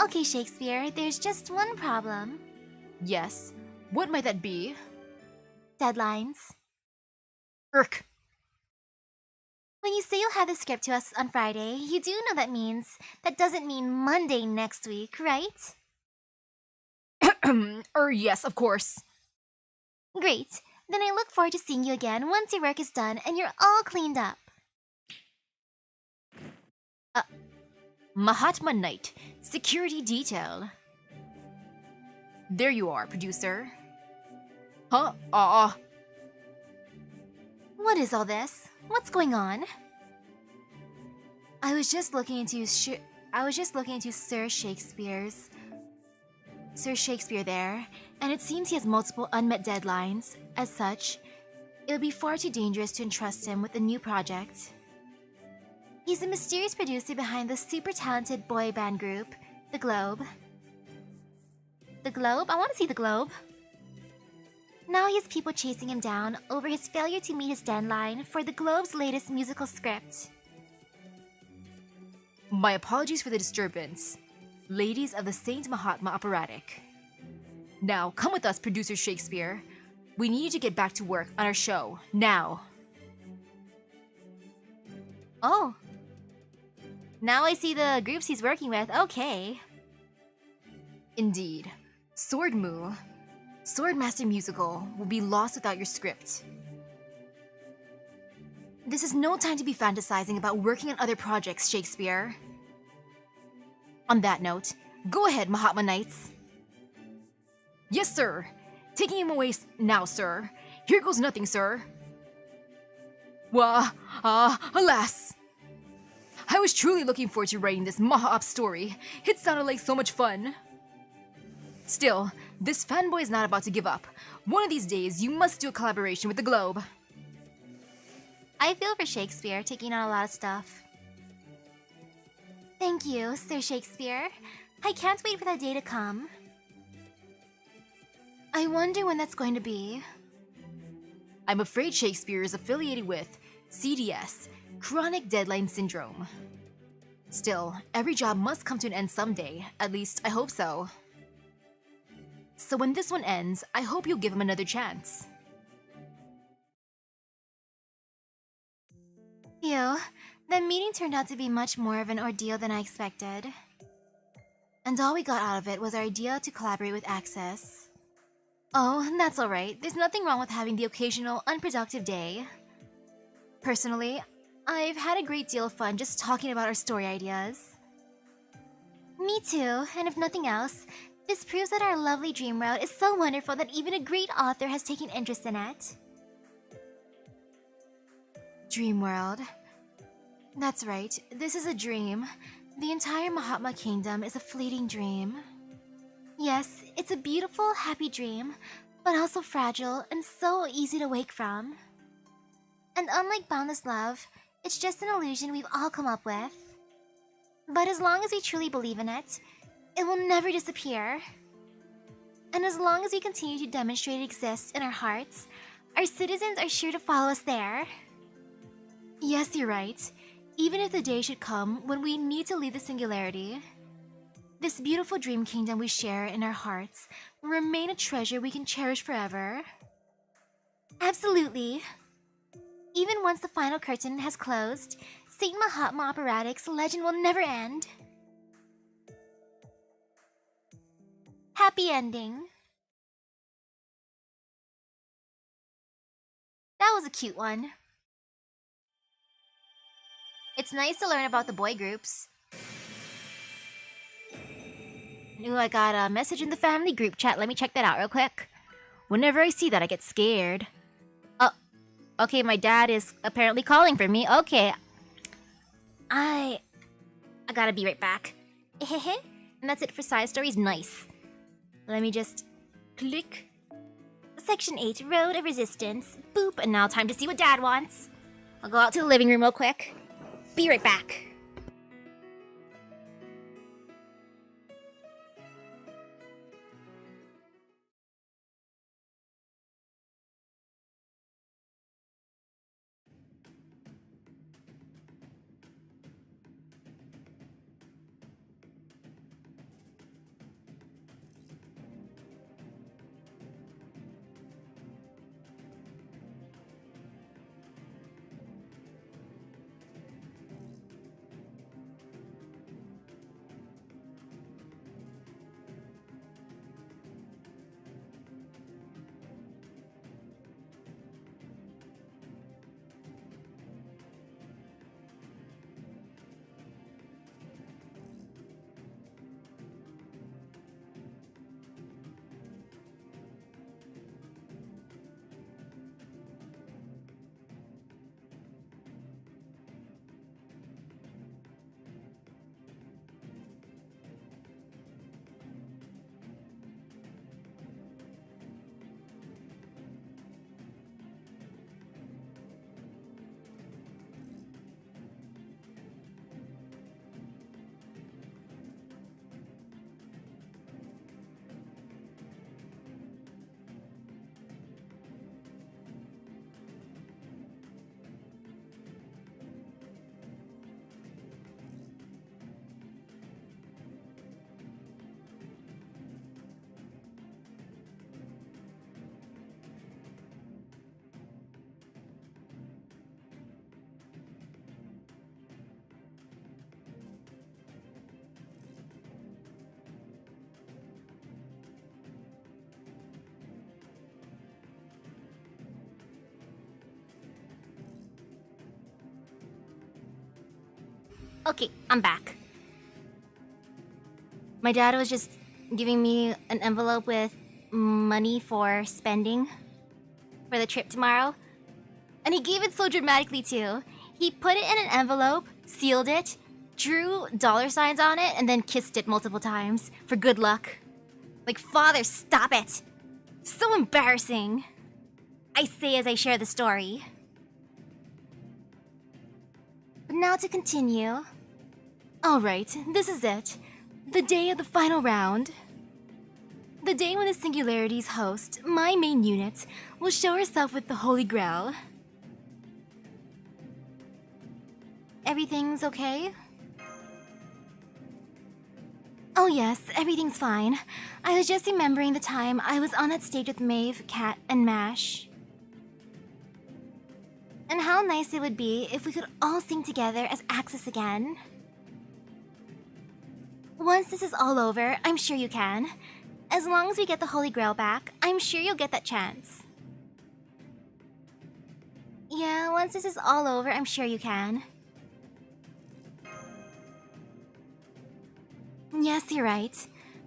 Okay, Shakespeare, there's just one problem. Yes. What might that be? Deadlines. Irk. When you say you'll have the script to us on Friday, you do know that doesn't mean Monday next week, right? Yes, of course. Great. Then I look forward to seeing you again once your work is done and you're all cleaned up. Mahatma Knight, security detail. There you are, producer. Huh? What is all this? What's going on? I was just looking into Sir Shakespeare there, and it seems he has multiple unmet deadlines. As such, it would be far too dangerous to entrust him with a new project. He's the mysterious producer behind the super talented boy band group, The Globe. The Globe? I want to see The Globe. Now he has people chasing him down over his failure to meet his deadline for the Globe's latest musical script. My apologies for the disturbance. Ladies of the Saint Mahatma Operatic. Now, come with us, producer Shakespeare. We need you to get back to work on our show, now. Oh. Now I see the groups he's working with, okay. Indeed. Swordmu, Swordmaster Musical, will be lost without your script. This is no time to be fantasizing about working on other projects, Shakespeare. On that note, go ahead, Mahatma Knights. Yes, sir. Taking him away now, sir. Here goes nothing, sir. Alas. I was truly looking forward to writing this Maha-Op story. It sounded like so much fun. Still, this fanboy is not about to give up. One of these days, you must do a collaboration with the Globe. I feel for Shakespeare taking on a lot of stuff. Thank you, Sir Shakespeare. I can't wait for that day to come. I wonder when that's going to be. I'm afraid Shakespeare is affiliated with CDS, Chronic Deadline Syndrome. Still, every job must come to an end someday. At least, I hope so. So when this one ends, I hope you'll give him another chance. Phew, the meeting turned out to be much more of an ordeal than I expected. And all we got out of it was our idea to collaborate with Access. Oh, that's alright. There's nothing wrong with having the occasional unproductive day. Personally, I've had a great deal of fun just talking about our story ideas. Me too, and if nothing else, this proves that our lovely dream route is so wonderful that even a great author has taken interest in it. Dream world. That's right, this is a dream. The entire Mahatma Kingdom is a fleeting dream. Yes, it's a beautiful, happy dream, but also fragile and so easy to wake from. And unlike boundless love, it's just an illusion we've all come up with. But as long as we truly believe in it, it will never disappear. And as long as we continue to demonstrate it exists in our hearts, our citizens are sure to follow us there. Yes, you're right. Even if the day should come when we need to leave the singularity, this beautiful dream kingdom we share in our hearts will remain a treasure we can cherish forever. Absolutely. Even once the final curtain has closed, Saint Mahatma Operatic's legend will never end. Happy ending. That was a cute one. It's nice to learn about the boy groups. Ooh, I got a message in the family group chat. Let me check that out real quick. Whenever I see that, I get scared. Oh, okay, my dad is apparently calling for me. Okay. I gotta be right back. And that's it for side stories. Nice. Let me just click. Section 8, Road of Resistance. Boop, and now time to see what Dad wants. I'll go out to the living room real quick. Be right back. Okay, I'm back. My dad was just giving me an envelope with money for spending for the trip tomorrow. And he gave it so dramatically too. He put it in an envelope, sealed it, drew dollar signs on it, and then kissed it multiple times for good luck. Like, Father, stop it! So embarrassing! I say as I share the story. But now to continue. Alright, this is it. The day of the final round. The day when the Singularity's host, my main unit, will show herself with the Holy Grail. Everything's okay? Oh yes, everything's fine. I was just remembering the time I was on that stage with Maeve, Kat, and Mash. And how nice it would be if we could all sing together as Axis again. Once this is all over, I'm sure you can. As long as we get the Holy Grail back, I'm sure you'll get that chance. Yeah, once this is all over, I'm sure you can. Yes, you're right.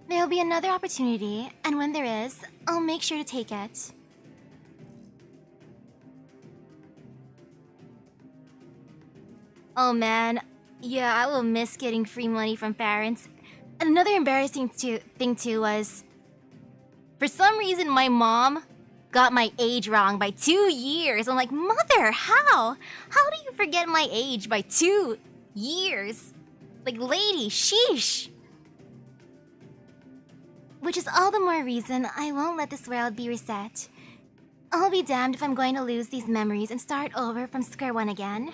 There'll be another opportunity, and when there is, I'll make sure to take it. Oh man, yeah, I will miss getting free money from parents. And another embarrassing thing too was, for some reason my mom got my age wrong by 2 years. I'm like, Mother, how? How do you forget my age by 2 years? Like, lady, sheesh. Which is all the more reason I won't let this world be reset. I'll be damned if I'm going to lose these memories and start over from square one again.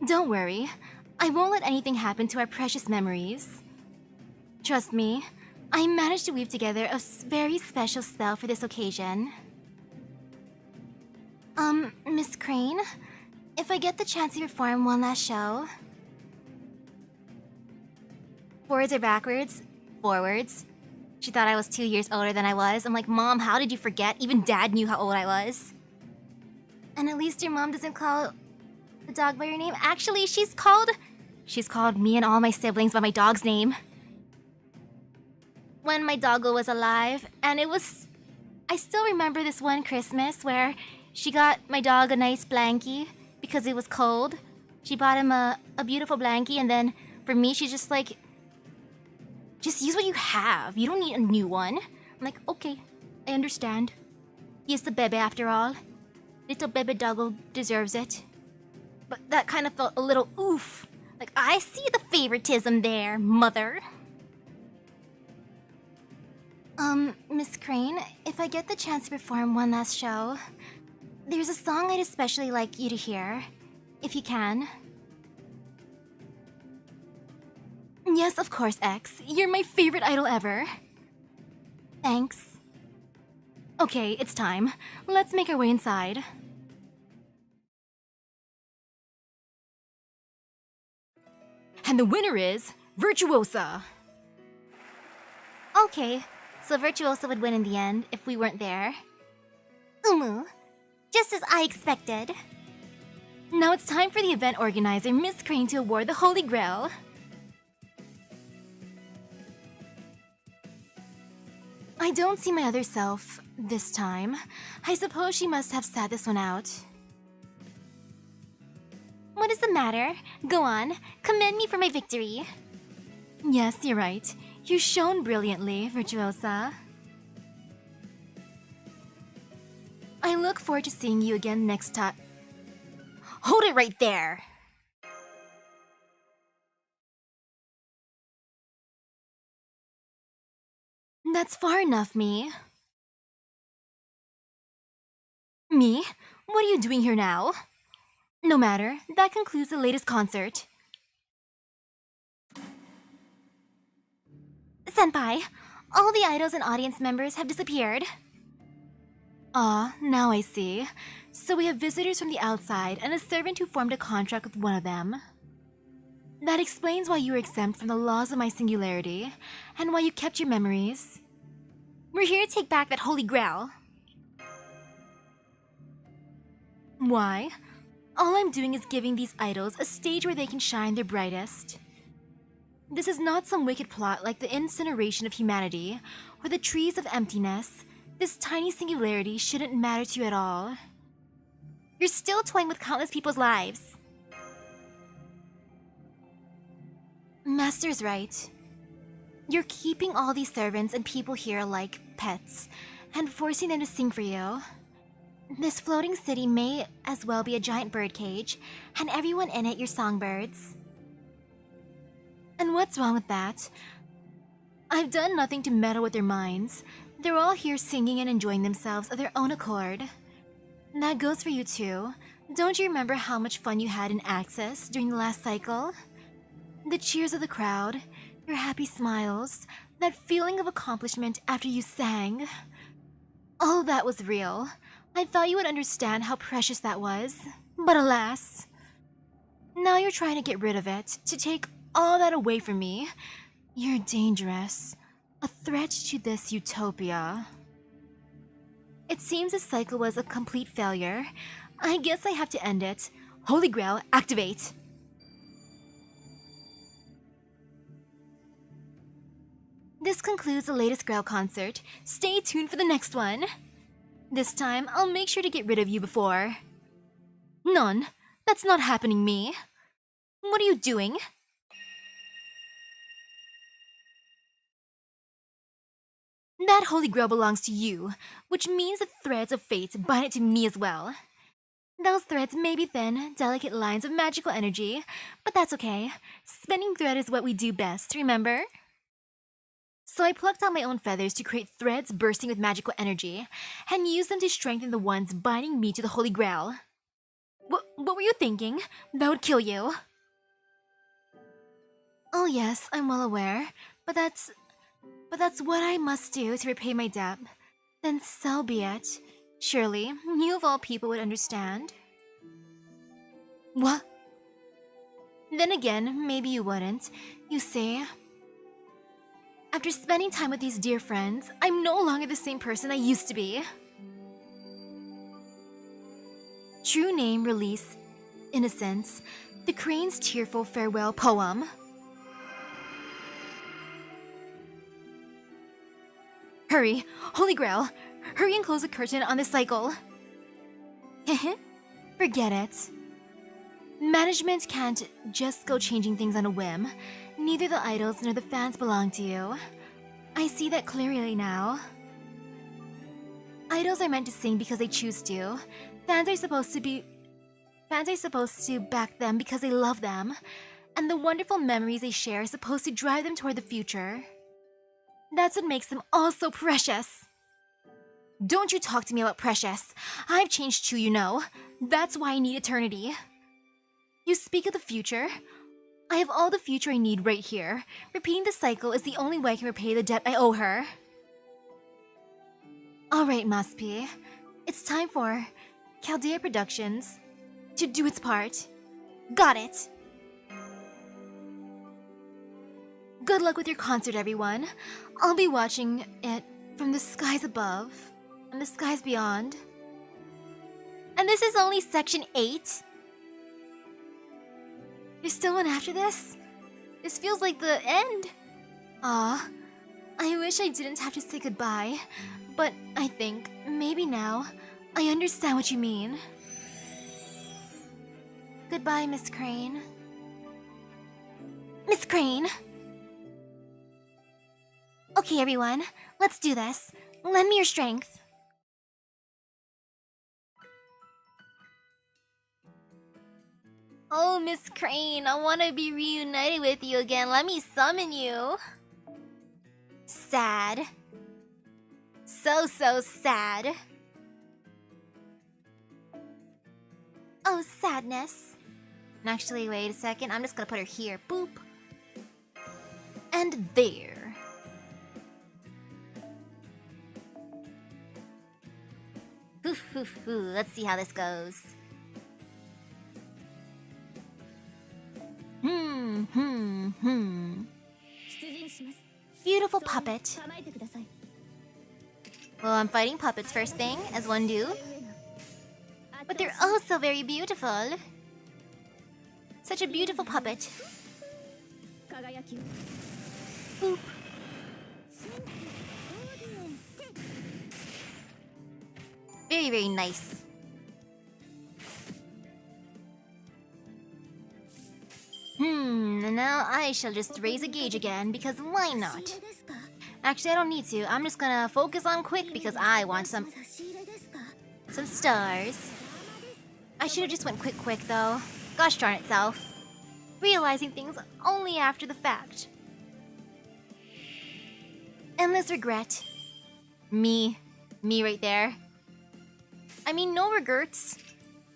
Don't worry, I won't let anything happen to our precious memories. Trust me, I managed to weave together a very special spell for this occasion. Miss Crane, if I get the chance to perform one last show... Forwards or backwards? Forwards. She thought I was 2 years older than I was. I'm like, Mom, how did you forget? Even Dad knew how old I was. And at least your mom doesn't call the dog by your name. Actually, she's called me and all my siblings by my dog's name. When my doggo was alive, and I still remember this one Christmas where she got my dog a nice blankie because it was cold. She bought him a beautiful blankie, and then for me, she's just like, just use what you have. You don't need a new one. I'm like, okay, I understand. He is the bebe after all. Little bebe doggo deserves it. But that kind of felt a little oof. Like, I see the favoritism there, Mother. Miss Crane, if I get the chance to perform one last show, there's a song I'd especially like you to hear, if you can. Yes, of course, X. You're my favorite idol ever. Thanks. Okay, it's time. Let's make our way inside. And the winner is Virtuosa. Okay, so Virtuosa would win in the end if we weren't there. Just as I expected. Now it's time for the event organizer, Miss Crane, to award the Holy Grail. I don't see my other self this time. I suppose she must have sat this one out. What is the matter? Go on, commend me for my victory. Yes, you're right. You shone brilliantly, Virtuosa. I look forward to seeing you again next time. Hold it right there! That's far enough, me. Me? What are you doing here now? No matter, that concludes the latest concert. Senpai, all the idols and audience members have disappeared. Ah, now I see. So we have visitors from the outside and a servant who formed a contract with one of them. That explains why you were exempt from the laws of my singularity, and why you kept your memories. We're here to take back that Holy Grail. Why? All I'm doing is giving these idols a stage where they can shine their brightest. This is not some wicked plot like the incineration of humanity or the trees of emptiness. This tiny singularity shouldn't matter to you at all. You're still toying with countless people's lives. Master's right. You're keeping all these servants and people here like pets and forcing them to sing for you. This floating city may as well be a giant birdcage, and everyone in it your songbirds. And what's wrong with that? I've done nothing to meddle with their minds. They're all here singing and enjoying themselves of their own accord. That goes for you too. Don't you remember how much fun you had in Access during the last cycle? The cheers of the crowd, your happy smiles, that feeling of accomplishment after you sang. All that was real. I thought you would understand how precious that was, but alas. Now you're trying to get rid of it, to take all that away from me. You're dangerous, a threat to this utopia. It seems this cycle was a complete failure. I guess I have to end it. Holy Grail, activate! This concludes the latest Grail concert. Stay tuned for the next one. This time, I'll make sure to get rid of you before. None. That's not happening, me. What are you doing? That Holy Grail belongs to you, which means the threads of fate bind it to me as well. Those threads may be thin, delicate lines of magical energy, but that's okay. Spinning thread is what we do best, remember? So I plucked out my own feathers to create threads bursting with magical energy, and used them to strengthen the ones binding me to the Holy Grail. What were you thinking? That would kill you. Oh yes, I'm well aware, but that's what I must do to repay my debt. Then so be it. Surely, you of all people would understand. What? Then again, maybe you wouldn't. You see, after spending time with these dear friends, I'm no longer the same person I used to be. True name release, Innocence, the Crane's tearful farewell poem. Hurry, Holy Grail, hurry and close the curtain on this cycle. Forget it. Management can't just go changing things on a whim. Neither the idols nor the fans belong to you. I see that clearly now. Idols are meant to sing because they choose to. Fans are supposed to back them because they love them. And the wonderful memories they share are supposed to drive them toward the future. That's what makes them all so precious. Don't you talk to me about precious. I've changed too, you know. That's why I need eternity. You speak of the future. I have all the future I need right here. Repeating the cycle is the only way I can repay the debt I owe her. Alright, Maspi. It's time for Chaldea Productions to do its part. Got it! Good luck with your concert, everyone. I'll be watching it from the skies above and the skies beyond. And this is only section 8? There's still one after this? This feels like the end. Aw, I wish I didn't have to say goodbye, but I think, maybe now, I understand what you mean. Goodbye, Miss Crane. Miss Crane! Okay, everyone, let's do this. Lend me your strength. Oh, Miss Crane, I want to be reunited with you again. Let me summon you. Sad. So sad. Oh, sadness. Actually, wait a second. I'm just gonna put her here. Boop. And there. Let's see how this goes. Beautiful puppet. Well, I'm fighting puppets first thing, as one do. But they're also very beautiful. Such a beautiful puppet. Oop. Very, very nice. Now I shall just raise a gauge again, because why not? Actually, I don't need to. I'm just gonna focus on quick because I want some stars. I should have just went quick though. Gosh darn itself. Realizing things only after the fact. Endless regret. Me right there. I mean, no regrets.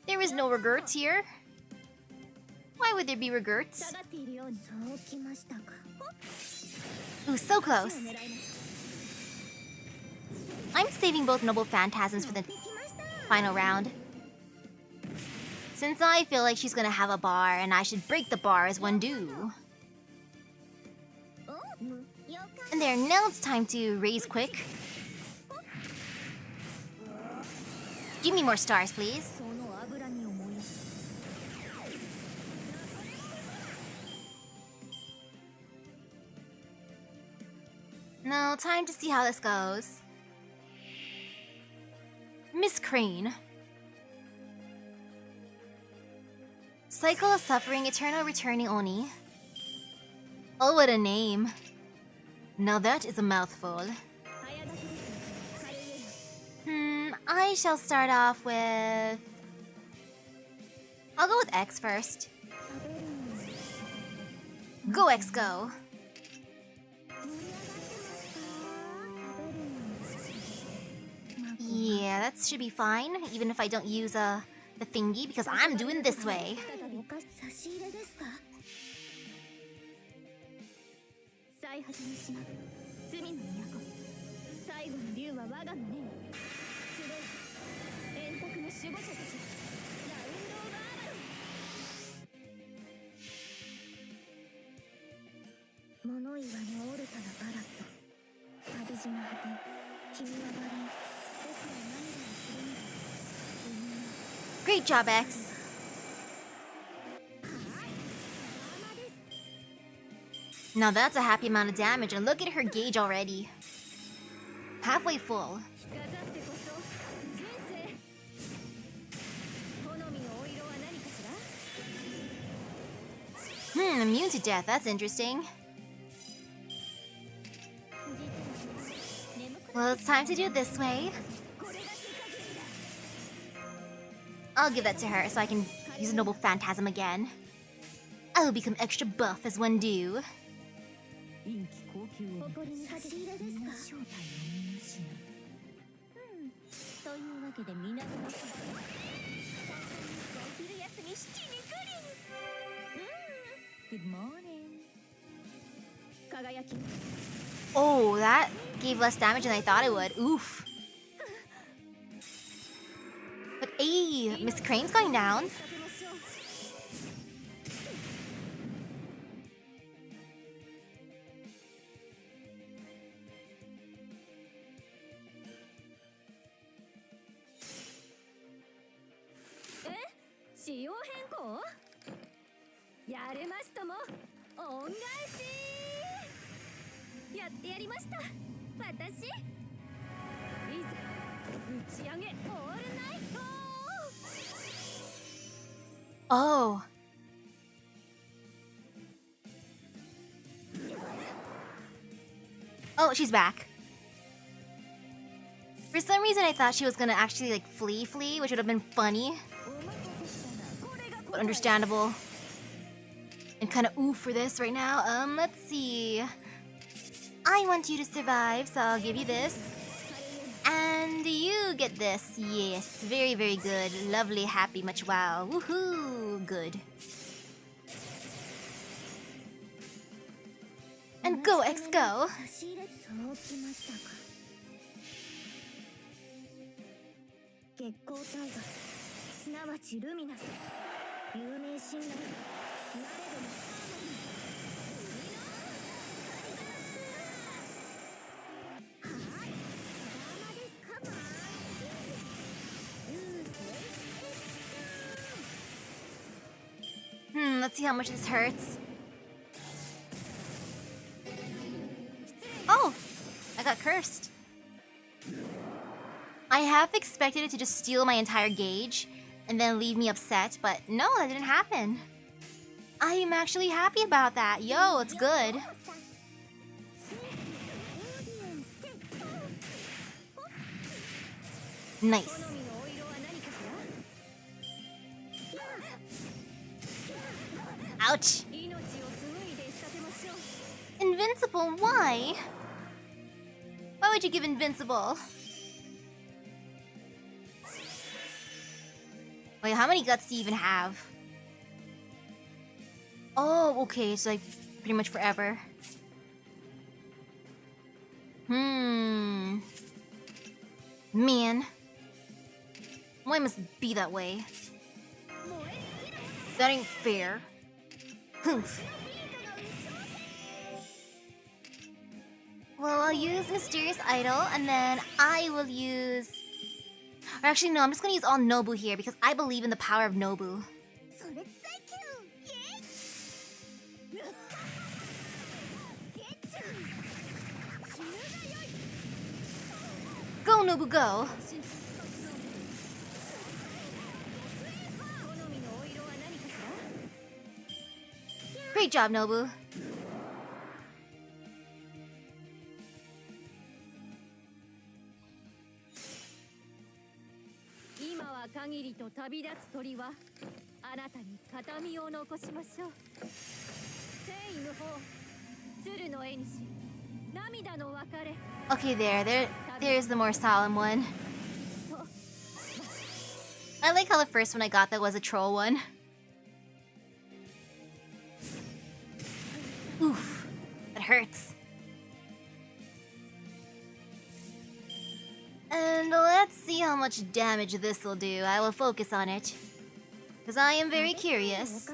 There is no regrets here. Why would there be regrets? Ooh, so close. I'm saving both noble phantasms for the final round. Since I feel like she's gonna have a bar and I should break the bar as one do. And there, now it's time to raise quick. Give me more stars, please. Now, time to see how this goes. Miss Crane. Cycle of Suffering, Eternal Returning Oni. Oh, what a name. Now that is a mouthful. I shall start off with... I'll go with X first. Go, X, go. Yeah, that should be fine, even if I don't use the thingy, because I'm doing this way. Great job, X. Now that's a happy amount of damage, and look at her gauge already. Halfway full. Immune to death, that's interesting. Well, it's time to do it this way. I'll give that to her so I can use a noble phantasm again. I will become extra buff as one do. Good morning. Oh, that gave less damage than I thought it would. Oof. But hey, Miss Crane's going down. Oh. Oh, she's back. For some reason, I thought she was gonna actually like flee, which would have been funny. But understandable. And kind of oof for this right now. Let's see. I want you to survive, so I'll give you this. And you get this. Yes, very, very good. Lovely, happy, much wow. Woohoo! Good. And go, X, go! Let's see how much this hurts. Oh! I got cursed. I half expected it to just steal my entire gauge and then leave me upset, but no, that didn't happen. I am actually happy about that. Yo, it's good. Nice. Ouch. Invincible, why? Why would you give invincible? Wait, how many guts do you even have? Oh, okay, it's like pretty much forever. Man. Why must it be that way? That ain't fair. Humph. Well, I'll use Mysterious Idol, and then I will use... Or actually, no, I'm just gonna use all Nobu here, because I believe in the power of Nobu. Go, Nobu, go! Great job, Nobu. Okay, there's the more solemn one. I like how the first one I got that was a troll one. Oof, that hurts. And let's see how much damage this will do. I will focus on it, because I am very curious.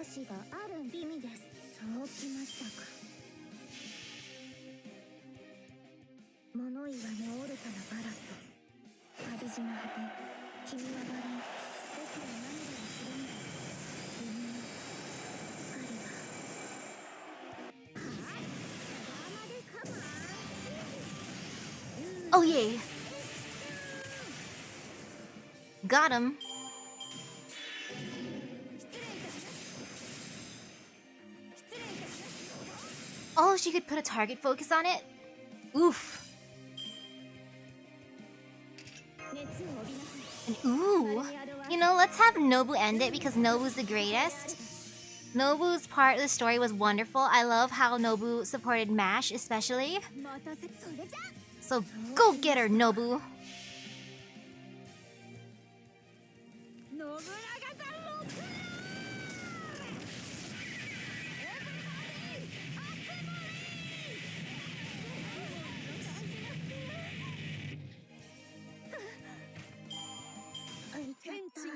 Oh yay! Got him. Oh, she could put a target focus on it? Oof. And ooh. You know, let's have Nobu end it because Nobu's the greatest. Nobu's part of the story was wonderful. I love how Nobu supported MASH especially. So go get her, Nobu.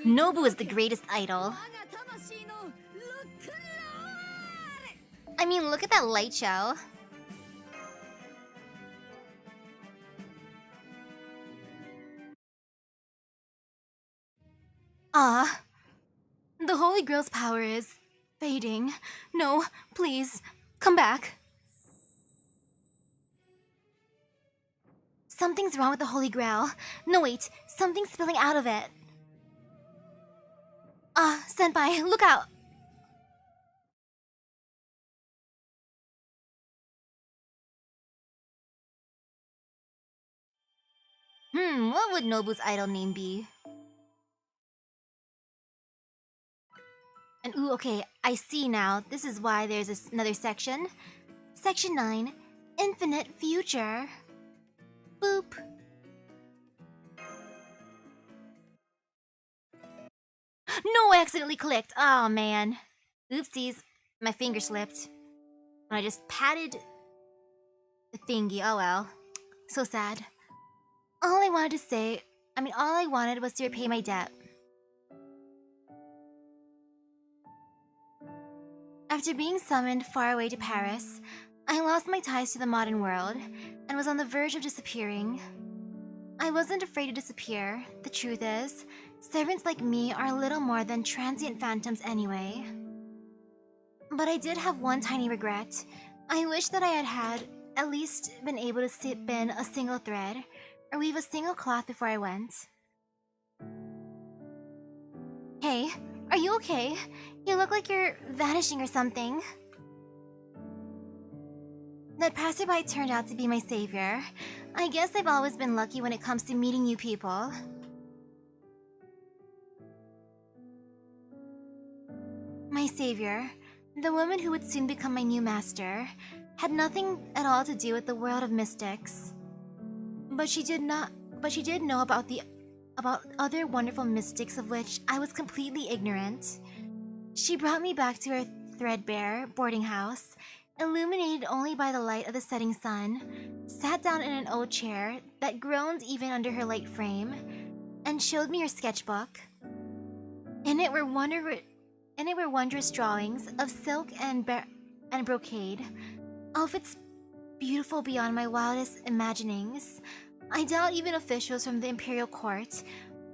Nobu is the greatest idol. I mean, look at that light show. Ah, the Holy Grail's power is fading. No, please, come back. Something's wrong with the Holy Grail. No, wait, something's spilling out of it. Ah, Senpai, look out! What would Nobu's idol name be? And ooh, okay, I see now. This is why there's another section. Section 9, Infinite Future. Boop. No, I accidentally clicked. Oh, man. Oopsies. My finger slipped. I just patted the thingy. Oh, well. So sad. All I wanted was to repay my debt. After being summoned far away to Paris, I lost my ties to the modern world and was on the verge of disappearing. I wasn't afraid to disappear. The truth is, servants like me are little more than transient phantoms anyway. But I did have one tiny regret. I wish that I had at least been able to sip in a single thread or weave a single cloth before I went. Hey, are you okay? You look like you're vanishing or something. That passerby turned out to be my savior. I guess I've always been lucky when it comes to meeting new people. My savior, the woman who would soon become my new master, had nothing at all to do with the world of mystics. But she did know about other wonderful mystics of which I was completely ignorant. She brought me back to her threadbare boarding house, illuminated only by the light of the setting sun, sat down in an old chair that groaned even under her light frame, and showed me her sketchbook. In it were wondrous drawings of silk and brocade, outfits beautiful beyond my wildest imaginings. I doubt even officials from the imperial court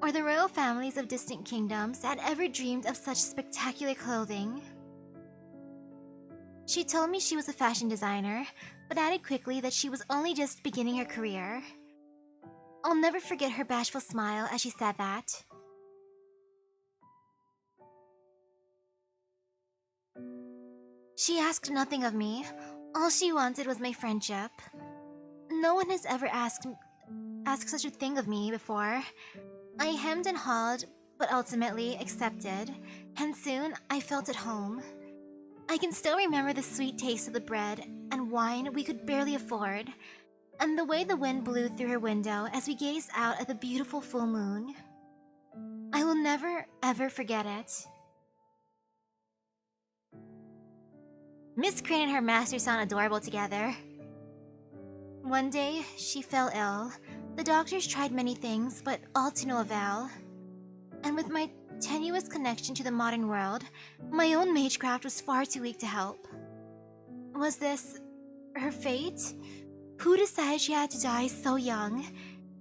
or the royal families of distant kingdoms had ever dreamed of such spectacular clothing. She told me she was a fashion designer, but added quickly that she was only just beginning her career. I'll never forget her bashful smile as she said that. She asked nothing of me. All she wanted was my friendship. No one has ever asked such a thing of me before. I hemmed and hawed, but ultimately accepted, and soon I felt at home. I can still remember the sweet taste of the bread and wine we could barely afford, and the way the wind blew through her window as we gazed out at the beautiful full moon. I will never, ever forget it. Miss Crane and her master sound adorable together. One day, she fell ill. The doctors tried many things, but all to no avail. And with my tenuous connection to the modern world, my own magecraft was far too weak to help. Was this her fate? Who decided she had to die so young,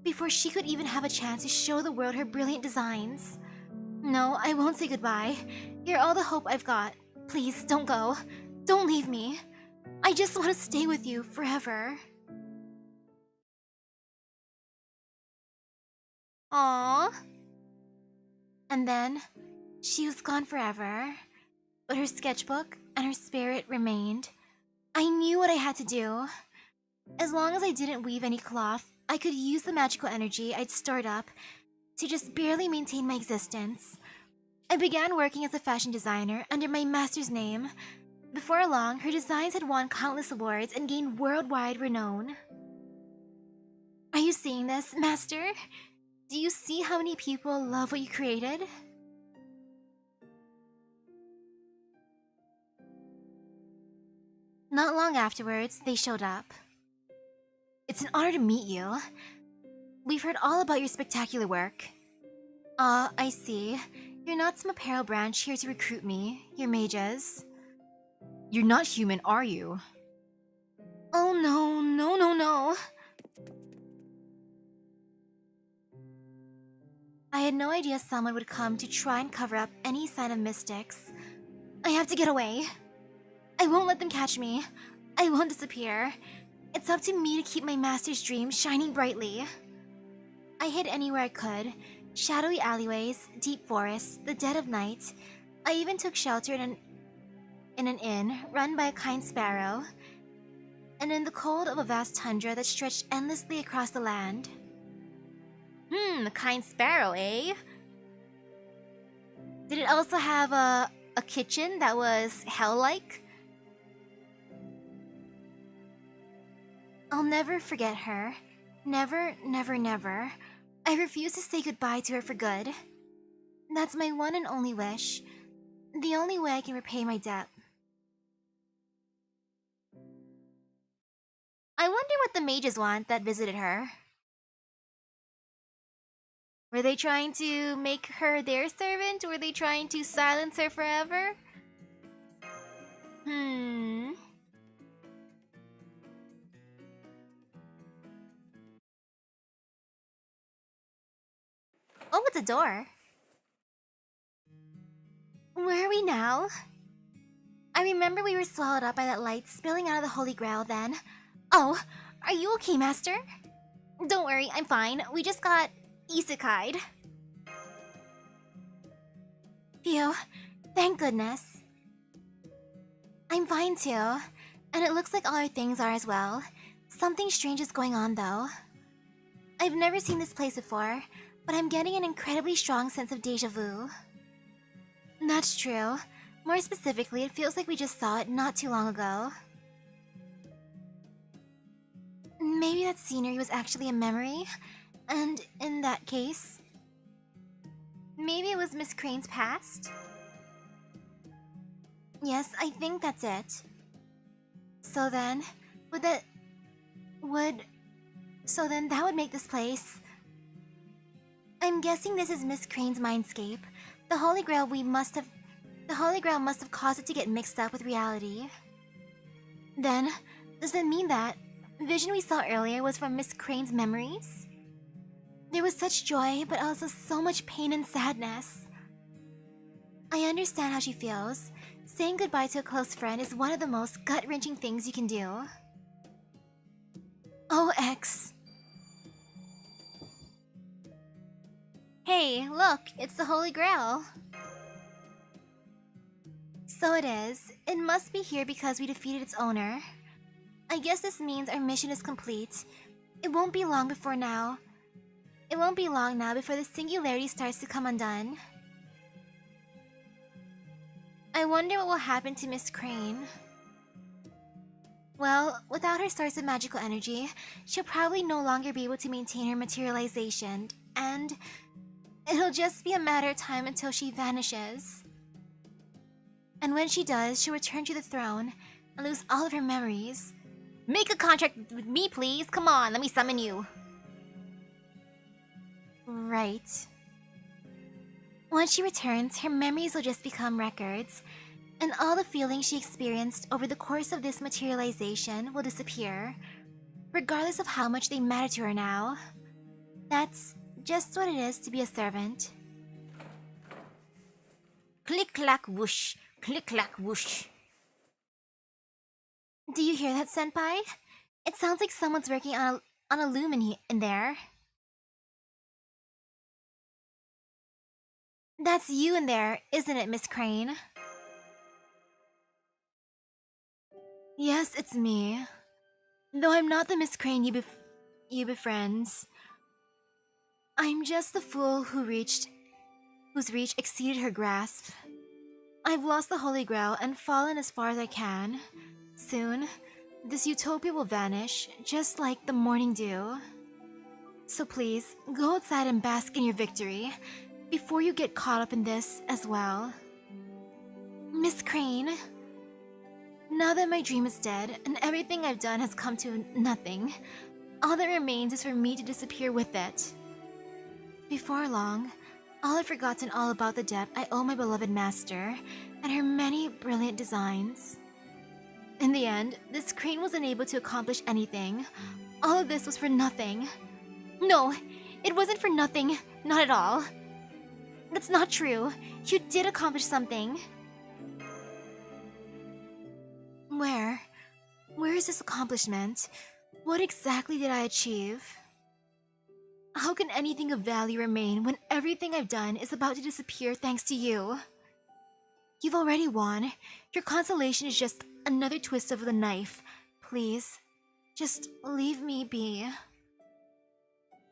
before she could even have a chance to show the world her brilliant designs? No, I won't say goodbye. You're all the hope I've got. Please, don't go. Don't leave me. I just want to stay with you forever. Aww. And then, she was gone forever. But her sketchbook and her spirit remained. I knew what I had to do. As long as I didn't weave any cloth, I could use the magical energy I'd stored up to just barely maintain my existence. I began working as a fashion designer under my master's name. Before long, her designs had won countless awards and gained worldwide renown. Are you seeing this, Master? Do you see how many people love what you created? Not long afterwards, they showed up. It's an honor to meet you. We've heard all about your spectacular work. Ah, I see. You're not some apparel branch here to recruit me. You're mages. You're not human, are you? Oh no, no. I had no idea someone would come to try and cover up any sign of mystics. I have to get away. I won't let them catch me. I won't disappear. It's up to me to keep my master's dream shining brightly. I hid anywhere I could. Shadowy alleyways, deep forests, the dead of night. I even took shelter in an inn run by a kind sparrow, and in the cold of a vast tundra that stretched endlessly across the land. A kind sparrow, eh? Did it also have a kitchen that was hell-like? I'll never forget her. Never, never, never. I refuse to say goodbye to her for good. That's my one and only wish. The only way I can repay my debt. I wonder what the mages want that visited her. Were they trying to make her their servant? Or were they trying to silence her forever? Oh, it's a door. Where are we now? I remember we were swallowed up by that light spilling out of the Holy Grail then. Oh, are you okay, Master? Don't worry, I'm fine. We just got isekai'd. Phew, thank goodness. I'm fine too, and it looks like all our things are as well. Something strange is going on though. I've never seen this place before, but I'm getting an incredibly strong sense of deja vu. That's true. More specifically, it feels like we just saw it not too long ago. Maybe that scenery was actually a memory, and in that case, maybe it was Miss Crane's past? Yes, I think that's it. So then, that would make this place. I'm guessing this is Miss Crane's mindscape. The Holy Grail must have caused it to get mixed up with reality. Then, does that mean that vision we saw earlier was from Miss Crane's memories? There was such joy, but also so much pain and sadness. I understand how she feels. Saying goodbye to a close friend is one of the most gut-wrenching things you can do. Oh, X. Hey, look, it's the Holy Grail. So it is. It must be here because we defeated its owner. I guess this means our mission is complete. It won't be long now before the singularity starts to come undone. I wonder what will happen to Miss Crane. Well, without her source of magical energy, she'll probably no longer be able to maintain her materialization, and it'll just be a matter of time until she vanishes. And when she does, she'll return to the throne and lose all of her memories. Make a contract with me, please. Come on, let me summon you. Right. Once she returns, her memories will just become records, and all the feelings she experienced over the course of this materialization will disappear, regardless of how much they matter to her now. That's just what it is to be a servant. Click-clack whoosh. Click-clack whoosh. Do you hear that, Senpai? It sounds like someone's working on a loom in there. That's you in there, isn't it, Miss Crane? Yes, it's me. Though I'm not the Miss Crane you befriend. I'm just the fool whose reach exceeded her grasp. I've lost the Holy Grail and fallen as far as I can. Soon, this utopia will vanish, just like the morning dew. So please, go outside and bask in your victory, before you get caught up in this as well. Miss Crane, now that my dream is dead and everything I've done has come to nothing, all that remains is for me to disappear with it. Before long, I'll have forgotten all about the debt I owe my beloved master and her many brilliant designs. In the end, this crane wasn't able to accomplish anything. All of this was for nothing. No, it wasn't for nothing, not at all. That's not true. You did accomplish something. Where? Where is this accomplishment? What exactly did I achieve? How can anything of value remain when everything I've done is about to disappear thanks to you? You've already won. Your consolation is just another twist of the knife. Please, just leave me be.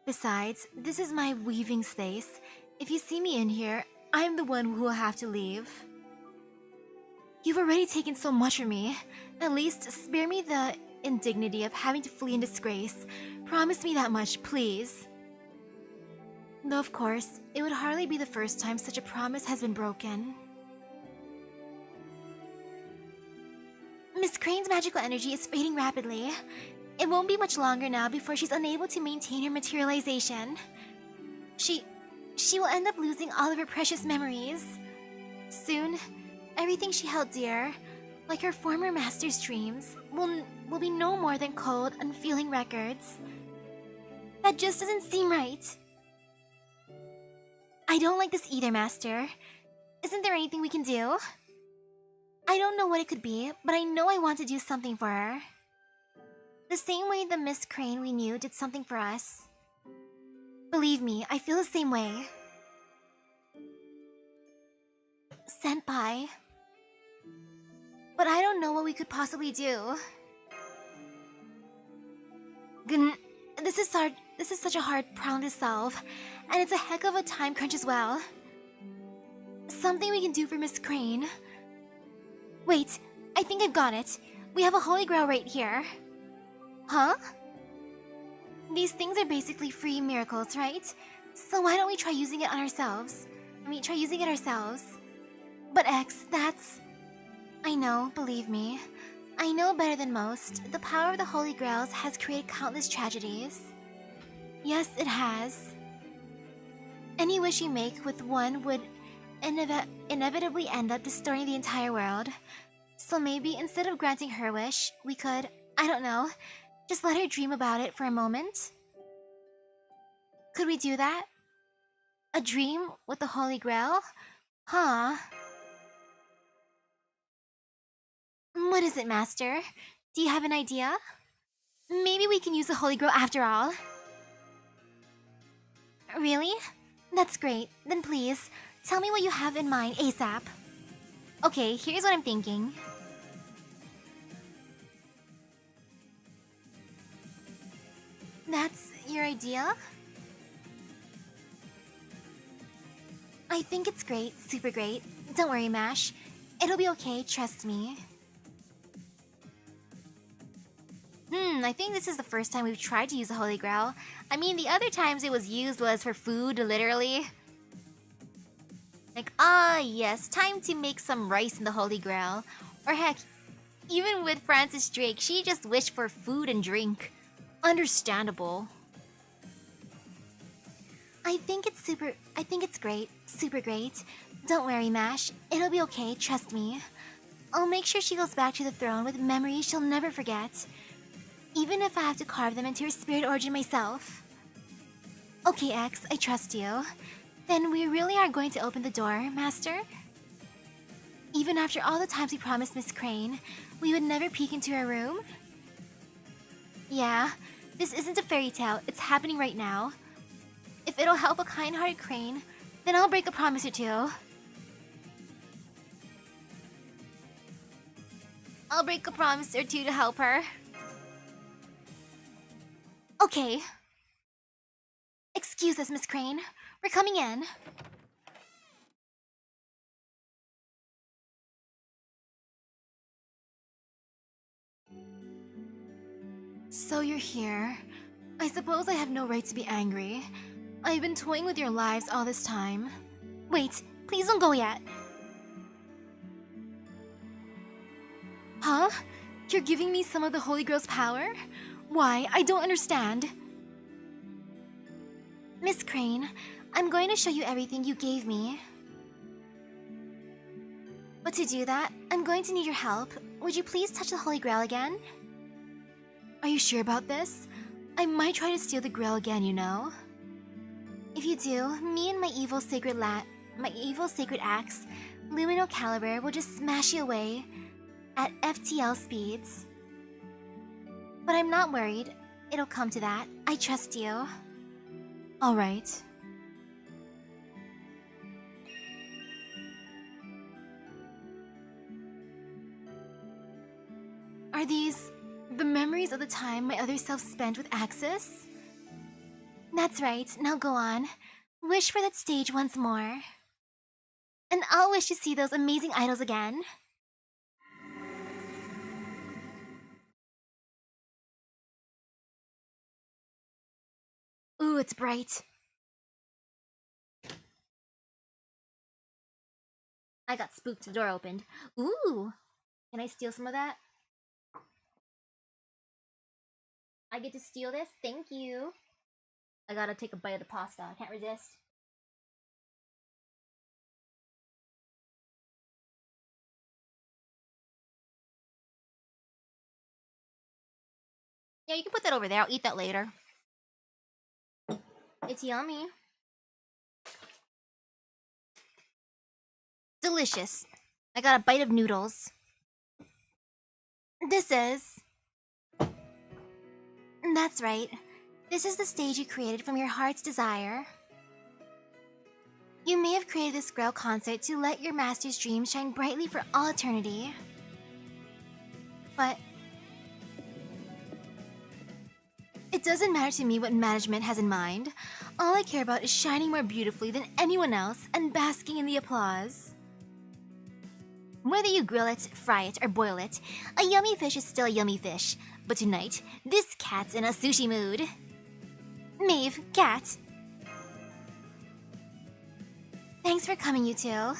Besides, this is my weaving space. If you see me in here, I'm the one who will have to leave. You've already taken so much from me. At least spare me the indignity of having to flee in disgrace. Promise me that much, please. Though of course, it would hardly be the first time such a promise has been broken. Miss Crane's magical energy is fading rapidly. It won't be much longer now before she's unable to maintain her materialization. She will end up losing all of her precious memories. Soon, everything she held dear, like her former master's dreams, will be no more than cold, unfeeling records. That just doesn't seem right. I don't like this either, Master. Isn't there anything we can do? I don't know what it could be, but I know I want to do something for her. The same way the Miss Crane we knew did something for us. Believe me, I feel the same way. Senpai. But I don't know what we could possibly do. This is hard. This is such a hard problem to solve, and it's a heck of a time crunch as well. Something we can do for Miss Crane. Wait, I think I've got it. We have a holy grail right here. Huh? These things are basically free miracles, right? So why don't we try using it on ourselves? Try using it ourselves. But X, that's... I know, believe me. I know better than most. The power of the Holy Grails has created countless tragedies. Yes, it has. Any wish you make with one would inevitably end up destroying the entire world. So maybe instead of granting her wish, we could, I don't know, just let her dream about it for a moment? Could we do that? A dream with the Holy Grail? Huh? What is it, Master? Do you have an idea? Maybe we can use the Holy Grail after all. Really? That's great. Then please, tell me what you have in mind ASAP. Okay, here's what I'm thinking. That's your idea? I think it's great, super great. Don't worry, Mash. It'll be okay, trust me. I think this is the first time we've tried to use the Holy Grail. I mean, the other times it was used was for food, literally. Like, yes, time to make some rice in the Holy Grail. Or heck, even with Frances Drake, she just wished for food and drink. Understandable. I think it's great, super great. Don't worry, Mash. It'll be okay, trust me. I'll make sure she goes back to the throne with memories she'll never forget. Even if I have to carve them into her spirit origin myself. Okay, X, I trust you. Then we really are going to open the door, Master? Even after all the times we promised Miss Crane, we would never peek into her room? Yeah, this isn't a fairy tale, it's happening right now. If it'll help a kind-hearted Crane, then I'll break a promise or two. I'll break a promise or two to help her. Okay. Excuse us, Miss Crane. We're coming in. So you're here. I suppose I have no right to be angry. I've been toying with your lives all this time. Wait, please don't go yet. Huh? You're giving me some of the Holy Grail's power? Why? I don't understand. Miss Crane, I'm going to show you everything you gave me. But to do that, I'm going to need your help. Would you please touch the Holy Grail again? Are you sure about this? I might try to steal the Grail again, you know. If you do, me and my evil sacred axe, Lumino Caliber, will just smash you away at FTL speeds. But I'm not worried. It'll come to that. I trust you. Alright. Are these the memories of the time my other self spent with Axis? That's right, now go on. Wish for that stage once more. And I'll wish to see those amazing idols again. Ooh, it's bright. I got spooked, the door opened. Ooh! Can I steal some of that? I get to steal this? Thank you. I gotta take a bite of the pasta. I can't resist. Yeah, you can put that over there. I'll eat that later. It's yummy. Delicious. I got a bite of noodles. This is... That's right. This is the stage you created from your heart's desire. You may have created this Grail concert to let your master's dream shine brightly for all eternity. But... it doesn't matter to me what management has in mind. All I care about is shining more beautifully than anyone else and basking in the applause. Whether you grill it, fry it, or boil it, a yummy fish is still a yummy fish. But tonight, this cat's in a sushi mood. Maeve, cat. Thanks for coming, you two.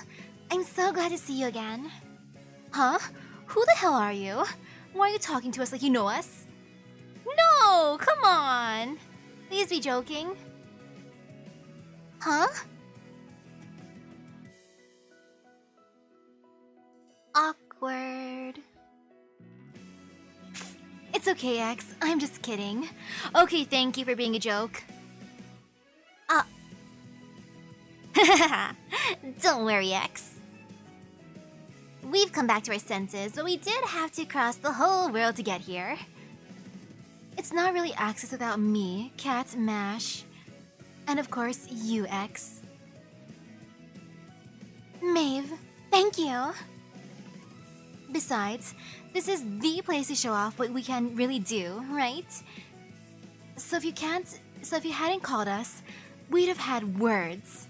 I'm so glad to see you again. Huh? Who the hell are you? Why are you talking to us like you know us? No! Come on! Please be joking. Huh? Awkward. It's okay, X. I'm just kidding. Okay, thank you for being a joke. Don't worry, X. We've come back to our senses, but we did have to cross the whole world to get here. It's not really Axis without me, Cat, Mash, and of course, you, X. Maeve, thank you. Besides, this is the place to show off what we can really do, right? So if you hadn't called us, we'd have had words.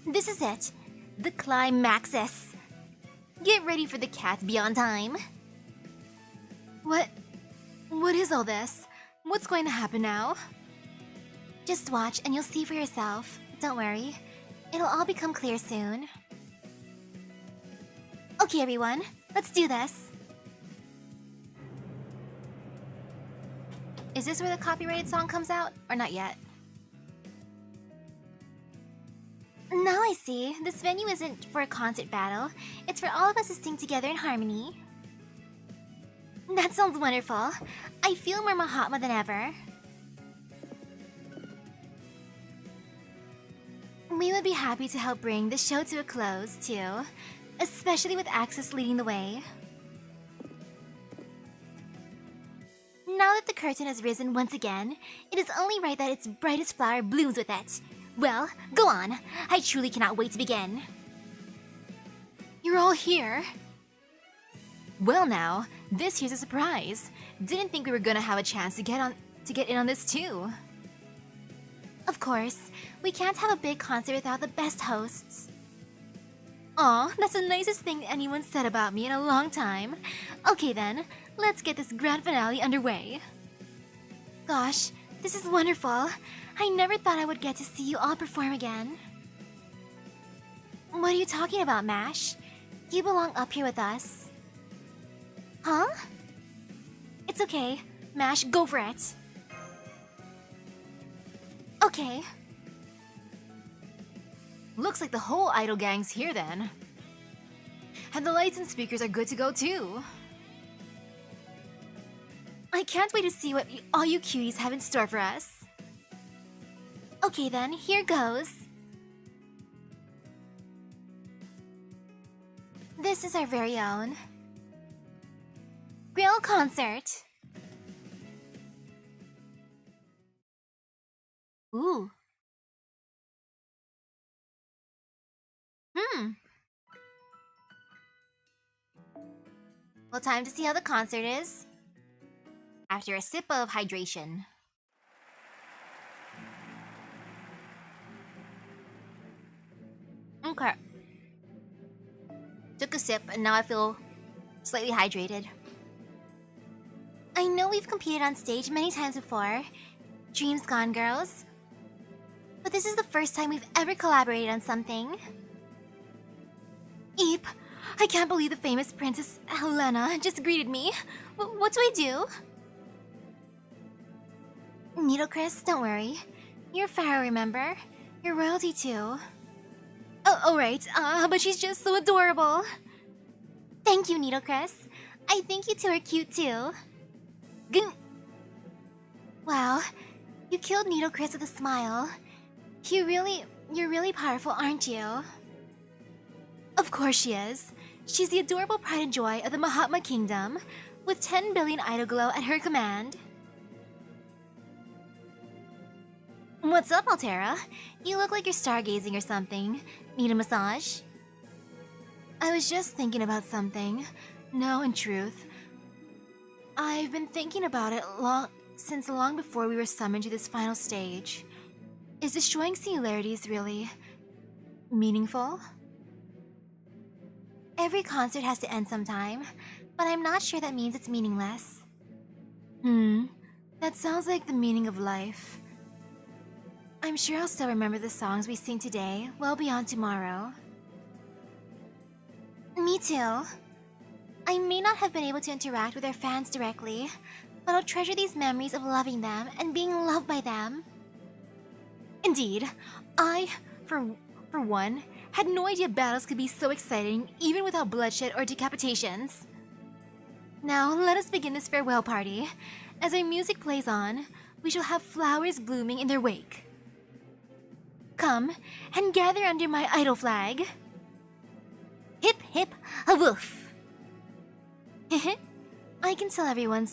This is it, the climaxis. Get ready for the cat beyond time. What is all this? What's going to happen now? Just watch and you'll see for yourself. Don't worry, it'll all become clear soon. Okay, everyone, let's do this. Is this where the copyrighted song comes out, or not yet? Now I see. This venue isn't for a concert battle. It's for all of us to sing together in harmony. That sounds wonderful. I feel more Mahatma than ever. We would be happy to help bring the show to a close, too. Especially with Axis leading the way. Now that the curtain has risen once again, it is only right that its brightest flower blooms with it. Well, go on. I truly cannot wait to begin. You're all here? Well now, this here's a surprise. Didn't think we were gonna have a chance to get in on this too. Of course, we can't have a big concert without the best hosts. Aw, that's the nicest thing anyone said about me in a long time. Okay then, let's get this grand finale underway. Gosh, this is wonderful. I never thought I would get to see you all perform again. What are you talking about, Mash? You belong up here with us. Huh? It's okay. Mash, go for it. Okay. Looks like the whole idol gang's here then. And the lights and speakers are good to go too. I can't wait to see what all you cuties have in store for us. Okay then, here goes. This is our very own Grail concert. Ooh. Well, time to see how the concert is. After a sip of hydration. Okay. Took a sip and now I feel slightly hydrated. I know we've competed on stage many times before. Dreams gone, girls. But this is the first time we've ever collaborated on something. Eep, I can't believe the famous Princess Helena just greeted me. What do I do? Needle Chris, don't worry. You're Pharaoh, remember? You're royalty too. Oh, right. But she's just so adorable. Thank you, Needle Chris. I think you two are cute too. Wow, you killed Needle Chris with a smile. You're really powerful, aren't you? Of course she is. She's the adorable pride and joy of the Mahatma Kingdom, with 10 billion idol glow at her command. What's up, Altera? You look like you're stargazing or something. Need a massage? I was just thinking about something. No, in truth, I've been thinking about it since long before we were summoned to this final stage. Is destroying singularities really meaningful? Every concert has to end sometime, but I'm not sure that means it's meaningless. That sounds like the meaning of life. I'm sure I'll still remember the songs we sing today, well beyond tomorrow. Me too. I may not have been able to interact with our fans directly, but I'll treasure these memories of loving them and being loved by them. Indeed, I, for one, had no idea battles could be so exciting even without bloodshed or decapitations. Now, let us begin this farewell party. As our music plays on, we shall have flowers blooming in their wake. Come and gather under my idol flag. Hip hip a woof. I can tell everyone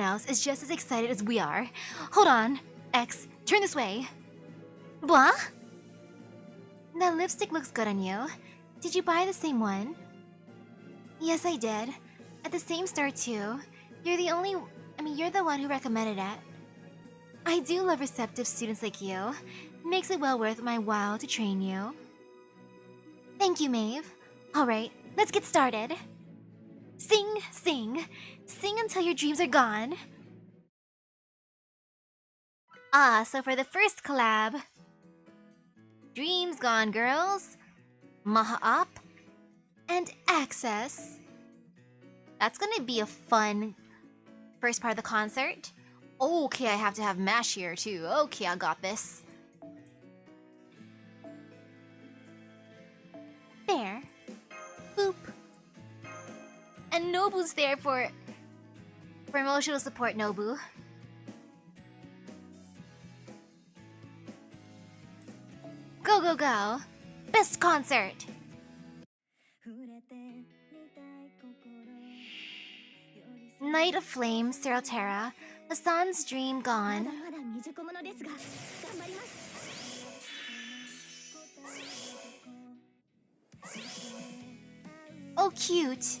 else is just as excited as we are. Hold on, X, turn this way. Blah? That lipstick looks good on you. Did you buy the same one? Yes, I did. At the same store too. You're the one who recommended it. I do love receptive students like you. Makes it well worth my while to train you. Thank you, Maeve. Alright, let's get started. Sing, sing. Sing until your dreams are gone. So for the first collab, Dreams Gone Girls, Maha Up, and Access. That's gonna be a fun first part of the concert. Okay, I have to have MASH here too. Okay, I got this. There. Boop. And Nobu's there for emotional support, Nobu. Go, go, go. Best concert. Night of Flame, Serenity, Hassan's Dream Gone. Oh, cute.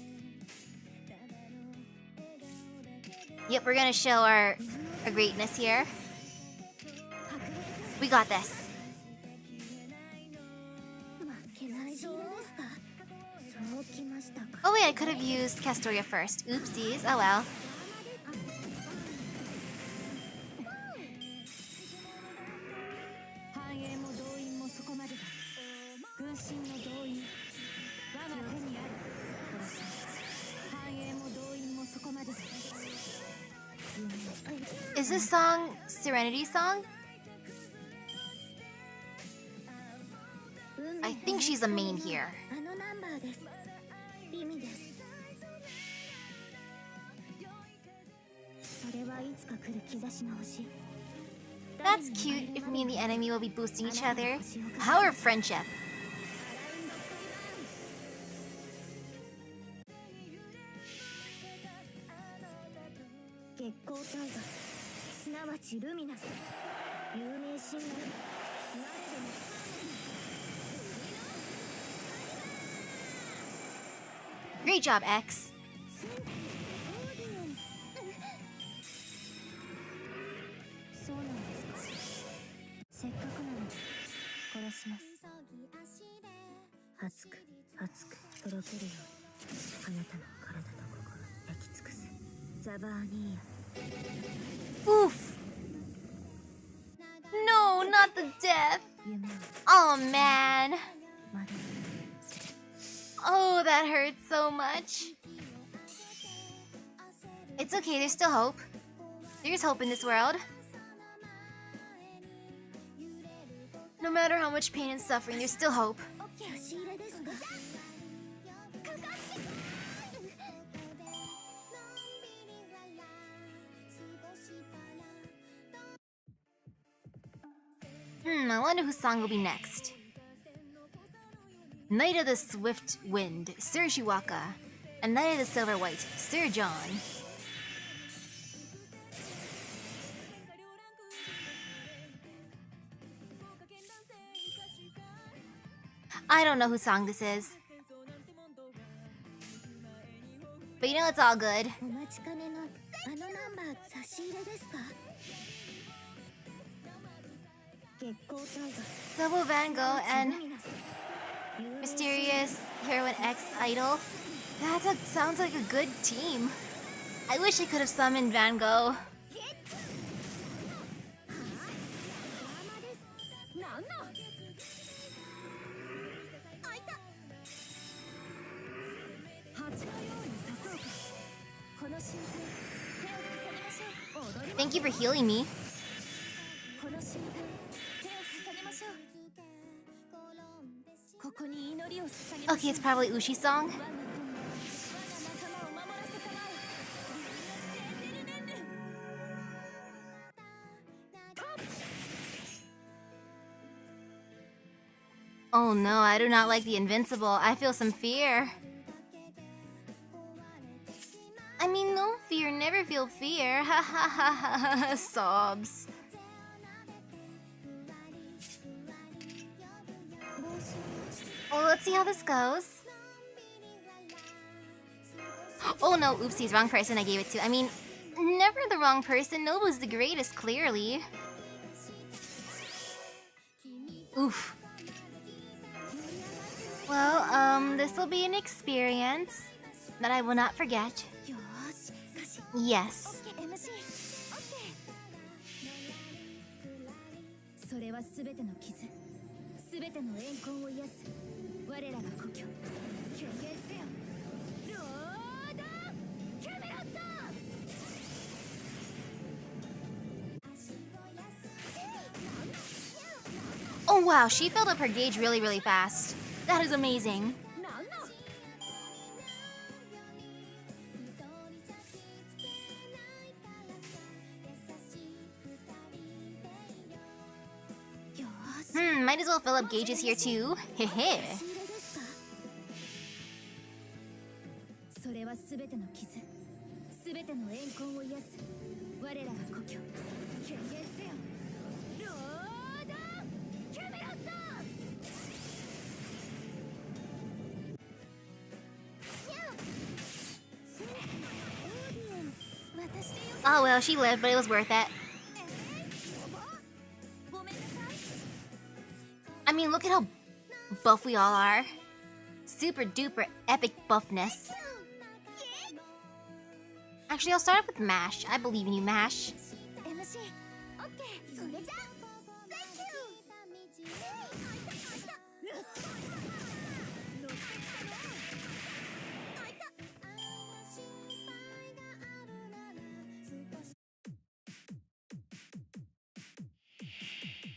Yep, we're gonna show our greatness here. We got this. Oh wait, I could have used Castoria first. Oopsies, oh well. Is this song Serenity's song? I think she's the main here. That's cute if me and the enemy will be boosting each other. Our friendship. Great job, X. Oof! No, not the death! Oh man! Oh, that hurts so much. It's okay, there's still hope. There's hope in this world. No matter how much pain and suffering, there's still hope. I wonder whose song will be next. Knight of the Swift Wind, Sir Shiwaka. And Knight of the Silver White, Sir John. I don't know whose song this is. But you know, it's all good. お待ちかねのあのナンバー差し入れですか？月光タイガー Double Van Gogh and Mysterious Heroine X Idol. Sounds like a good team. I wish I could have summoned Van Gogh. なんだあいた蜂のように刺そうかこの瞬間手を重ねましょう踊りま Thank you for healing me. この瞬間手を重ねましょうここに祈りを捧げましょう Okay, it's probably Ushi's song. 我が友我が仲間を守らせたまえ Oh no, I do not like the invincible. I feel some fear. I mean, no fear, never feel fear. Ha ha ha ha ha. Sobs. Well, let's see how this goes. Oh no, oopsies, wrong person I gave it to. I mean, never the wrong person. Nobu's the greatest, clearly. Oof. Well, this will be an experience that I will not forget. よーし歌詞 Yes. MC それはすべての傷すべての怨恨を癒す我らが故郷権限せよロードキャメロット Oh wow, she filled up her gauge really, really fast. That is amazing. なんだ よーし Might as well fill up gauges here too. Hehe. 差し入れですかそれはすべての傷すべての怨恨を癒す我らが故郷権限せよロードキャメロット Oh well, she lived, but it was worth it. I mean, look at how buff we all are. Super duper epic buffness. Actually, I'll start off with MASH. I believe in you, MASH. MC オッケーそれじゃ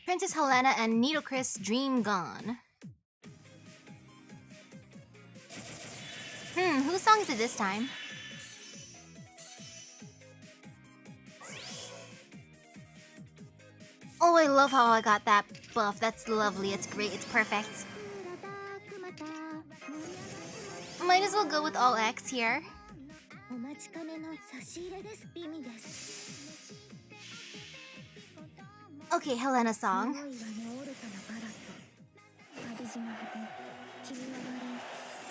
Princess Helena and Nidochris Dream Gone. Whose song is it this time? Oh, I love how I got that buff. That's lovely. It's great. It's perfect. Might as well go with all X here. お待ちかねの差し入れですビミです Okay, Helena's song. 思いはの愚かなバラット旅路の果て君はまれ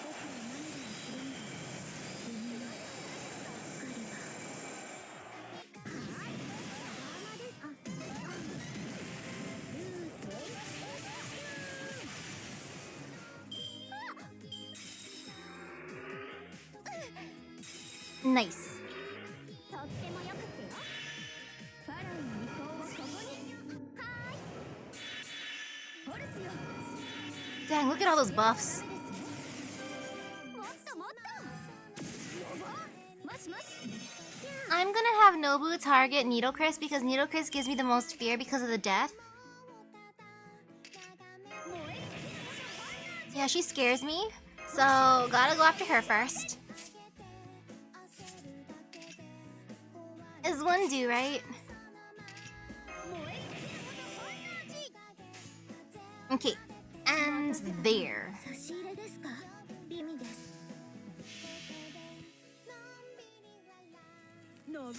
僕の涙をくるんだ君は光は Nice. とってもよくってよファラオの意向をここにはーいホルスよ Dang, look at all those buffs. もっともっとやばもしもし I'm gonna have Nobu target Nidochris because Nidochris gives me the most fear because of the death. Yeah, she scares me. So, gotta go after her first. As one do, right? Okay. And there. 差し入れですか？美味です。信長ぞ。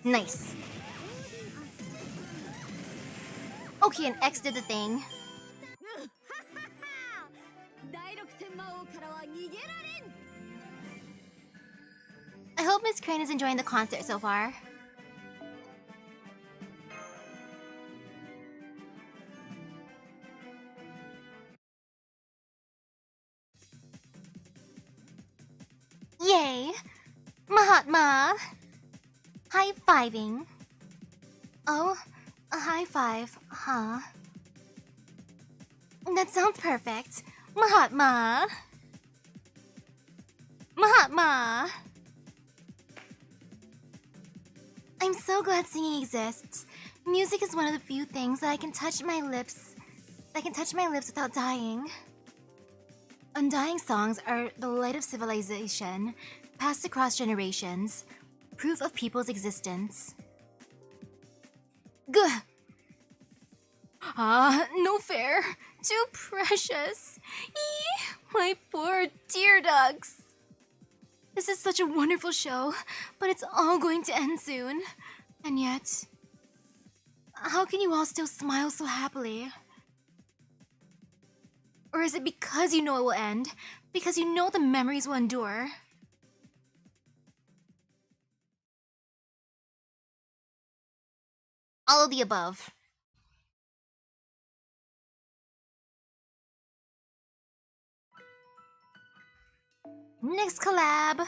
Nice. Okay, and X did the thing. 第六天魔王からは逃げられん。 I hope Miss Crane is enjoying the concert so far. Yay! Mahatma! High-fiving. Oh, a high five, huh? That sounds perfect. Mahatma! Mahatma! I'm so glad singing exists. Music is one of the few things that can touch my lips without dying. Undying songs are the light of civilization, passed across generations, proof of people's existence. Gah! Ah, no fair. Too precious. Eee, my poor dear ducks. This is such a wonderful show, but it's all going to end soon. And yet, how can you all still smile so happily? Or is it because you know it will end? Because you know the memories will endure? All of the above. Next collab!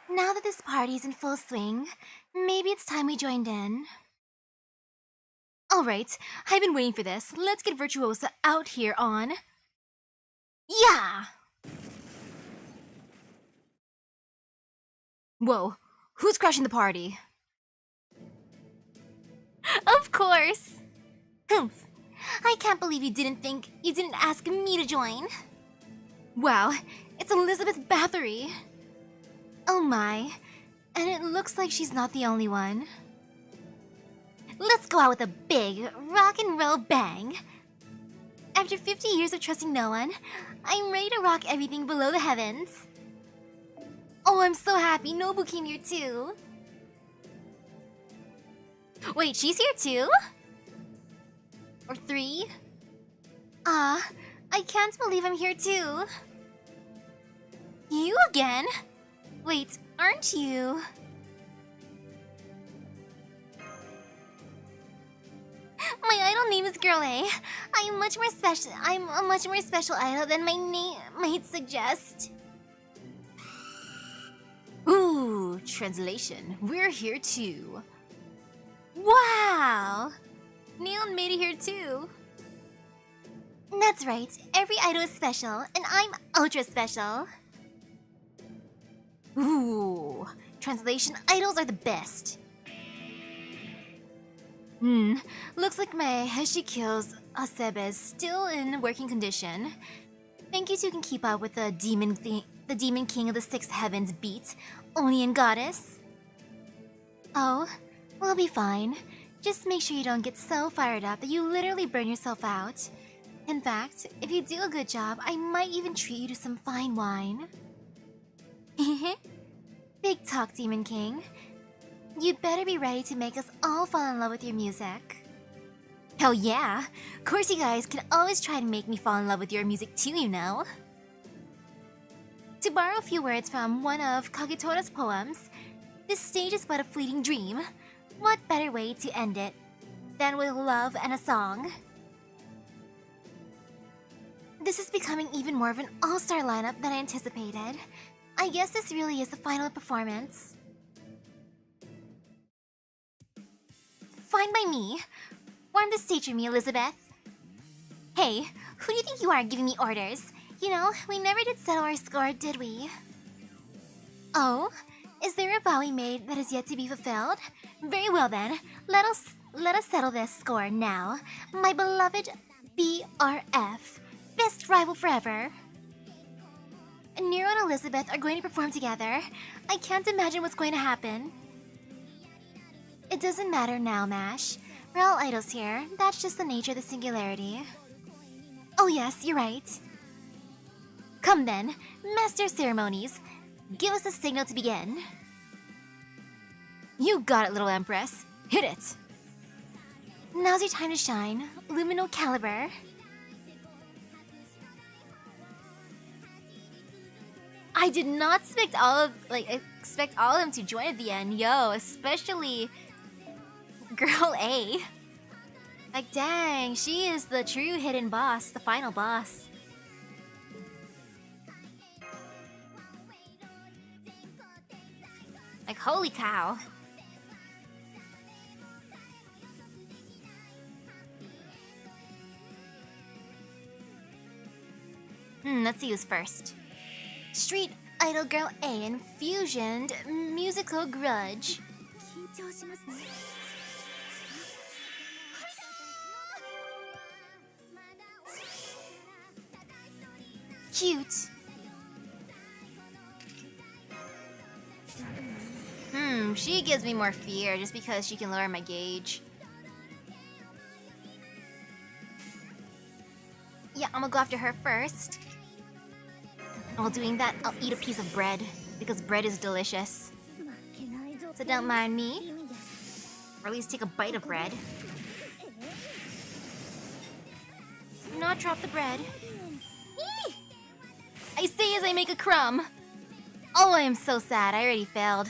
Now that this party's in full swing, maybe it's time we joined in. Alright, I've been waiting for this. Let's get Virtuosa out here on... Yeah! Whoa, who's crashing the party? Of course! Humph! I can't believe you didn't ask me to join. Wow, it's Elizabeth Bathory. Oh my, and it looks like she's not the only one. Let's go out with a big rock and roll bang. After 50 years of trusting no one, I'm ready to rock everything below the heavens. Oh, I'm so happy Nobu came here too. Wait, she's here too? Or 3? I can't believe I'm here too. You again? Wait, aren't you? My idol name is Girl A. I'm a much more special idol than my name might suggest. Ooh, translation. We're here too. Wow! Neon made it here too. That's right. Every idol is special, and I'm ultra special. Ooh, translation, idols are the best. Looks like my Heshi kills Asebe is still in working condition. Thank you two can keep up with the demon king of the six heavens beat, Onion Goddess. Oh, we'll be fine. Just make sure you don't get so fired up that you literally burn yourself out. In fact, if you do a good job, I might even treat you to some fine wine. Big talk, Demon King. You'd better be ready to make us all fall in love with your music. Hell yeah! Of course you guys can always try to make me fall in love with your music too, you know. To borrow a few words from one of Kagetora's poems, this stage is but a fleeting dream. What better way to end it than with love and a song? This is becoming even more of an all-star lineup than I anticipated. I guess this really is the final performance. Fine by me. Warm the stage for me, Elizabeth. Hey, who do you think you are giving me orders? You know, we never did settle our score, did we? Oh, Is there a vow we made that is yet to be fulfilled? Very well then, let us settle this score now. My beloved BRF, best rival forever. Nero and Elizabeth are going to perform together. I can't imagine what's going to happen. It doesn't matter now, Mash. We're all idols here. That's just the nature of the singularity. Oh yes, you're right. Come then, Master of Ceremonies. Give us a signal to begin. You got it, little Empress. Hit it! Now's your time to shine, Lumino Caliber. I did not expect expect all of them to join at the end, yo, especially Girl A. Like, dang, she is the true hidden boss, the final boss. Like, holy cow. Let's see who's first. Street Idol Girl A and Fusioned Musical Grudge. Cute. She gives me more fear just because she can lower my gauge. Yeah, I'm gonna go after her first. While doing that, I'll eat a piece of bread because bread is delicious. So don't mind me. Or at least take a bite of bread. Do not drop the bread. I say as I make a crumb. Oh, I am so sad. I already failed.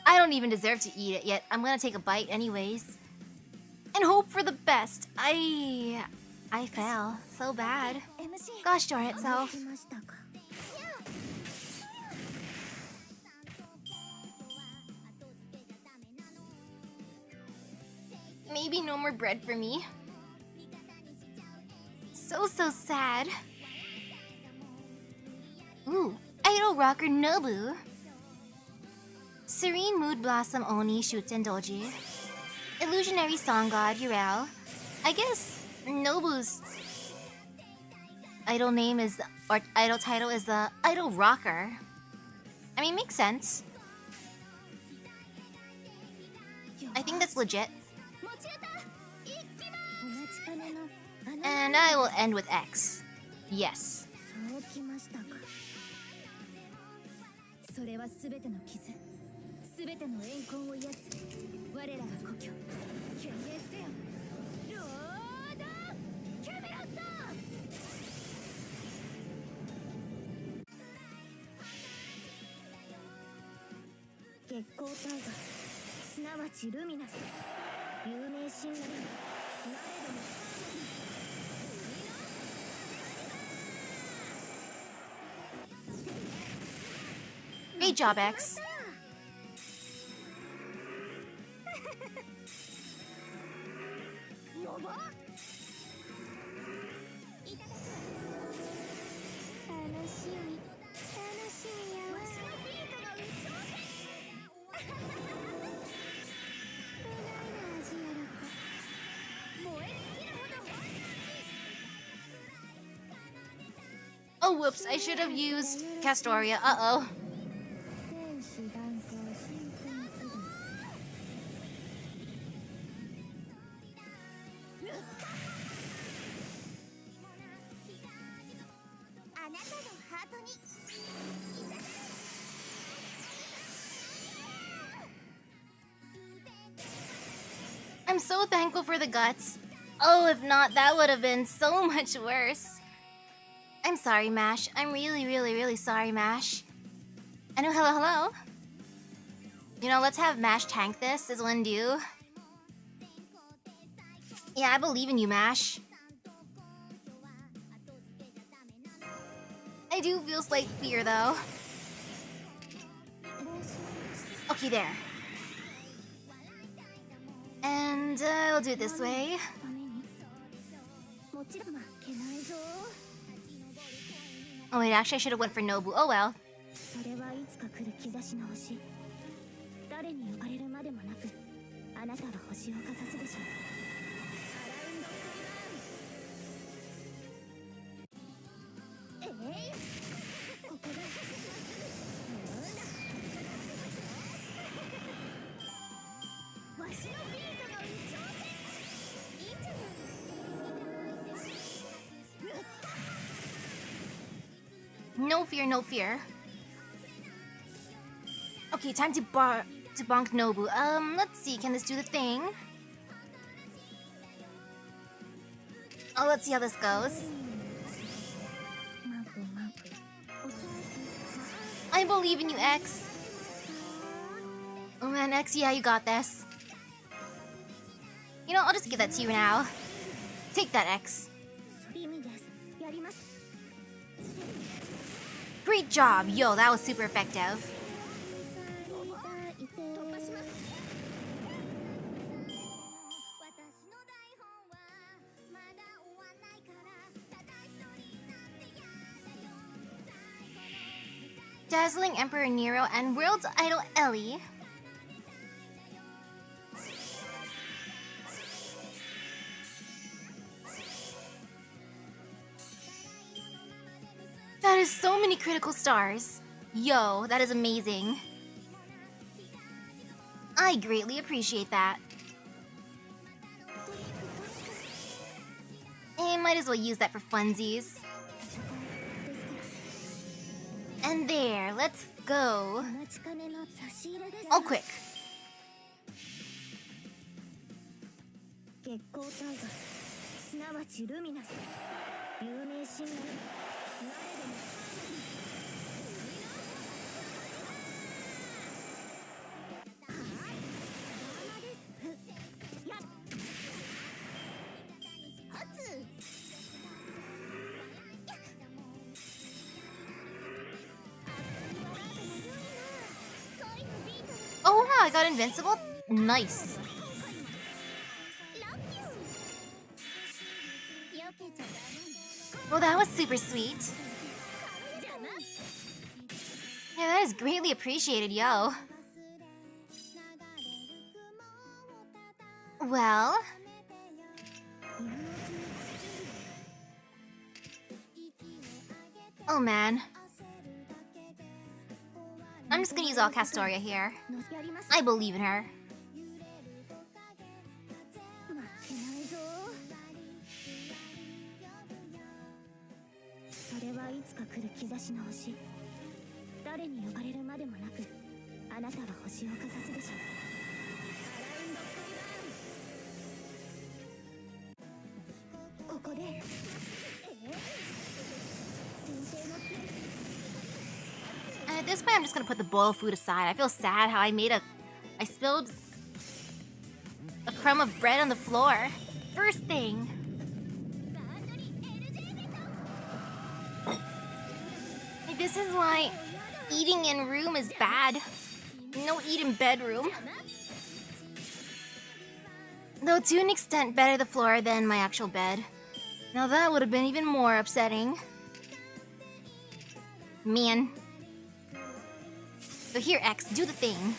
I don't even deserve to eat it yet. I'm gonna take a bite anyways. And hope for the best. I fell. So bad. Gosh darn itself. Maybe no more bread for me. So sad. Ooh, Idol Rocker Nobu. Serene Mood Blossom Oni Shuten Doji. Illusionary Song God Urel. I guess Nobu's idol name is, or idol title is the Idol Rocker. I mean, makes sense. I think that's legit. And I will end with X. Yes. Great job, X. Oh, whoops, I should have used Castoria. Uh-oh. I'm so thankful for the guts. Oh, if not, that would have been so much worse. I'm sorry, Mash. I'm really sorry, Mash. And oh, hello. You know, let's have Mash tank this as one do. Yeah, I believe in you, Mash. I do feel slight fear, though. Okay, there. And I'll do it this way. Oh wait, actually I should have went for Nobu. Oh well. それはいつか来る兆しの星。誰に呼ばれるまでもなく、あなたは星をかざすでしょう。アラウンドクリバーン。ここだ。わしのビートの一挑戦。いいんじゃない。No fear, no fear. Okay, time to bonk Nobu. Let's see, can this do the thing? Oh, let's see how this goes. I believe in you, X. Oh man, X, yeah, you got this. You know, I'll just give that to you now. Take that, X. Great job! Yo, that was super effective. Dazzling Emperor Nero and World's Idol Ellie. That is so many critical stars. Yo, that is amazing. I greatly appreciate that. And might as well use that for funsies. And there, let's go. All quick. Oh wow, I got invincible? Nice. Well, that was super sweet. Yeah, that is greatly appreciated, yo. Well... Oh man. I'm just gonna use all Castoria here. I believe in her. At this point, I'm just gonna put the boiled food aside. I feel sad how I spilled a crumb of bread on the floor. First thing. Like, this is why eating in room is bad. No eat in bedroom. Though to an extent better the floor than my actual bed. Now that would have been even more upsetting. Man. So here, X, do the thing.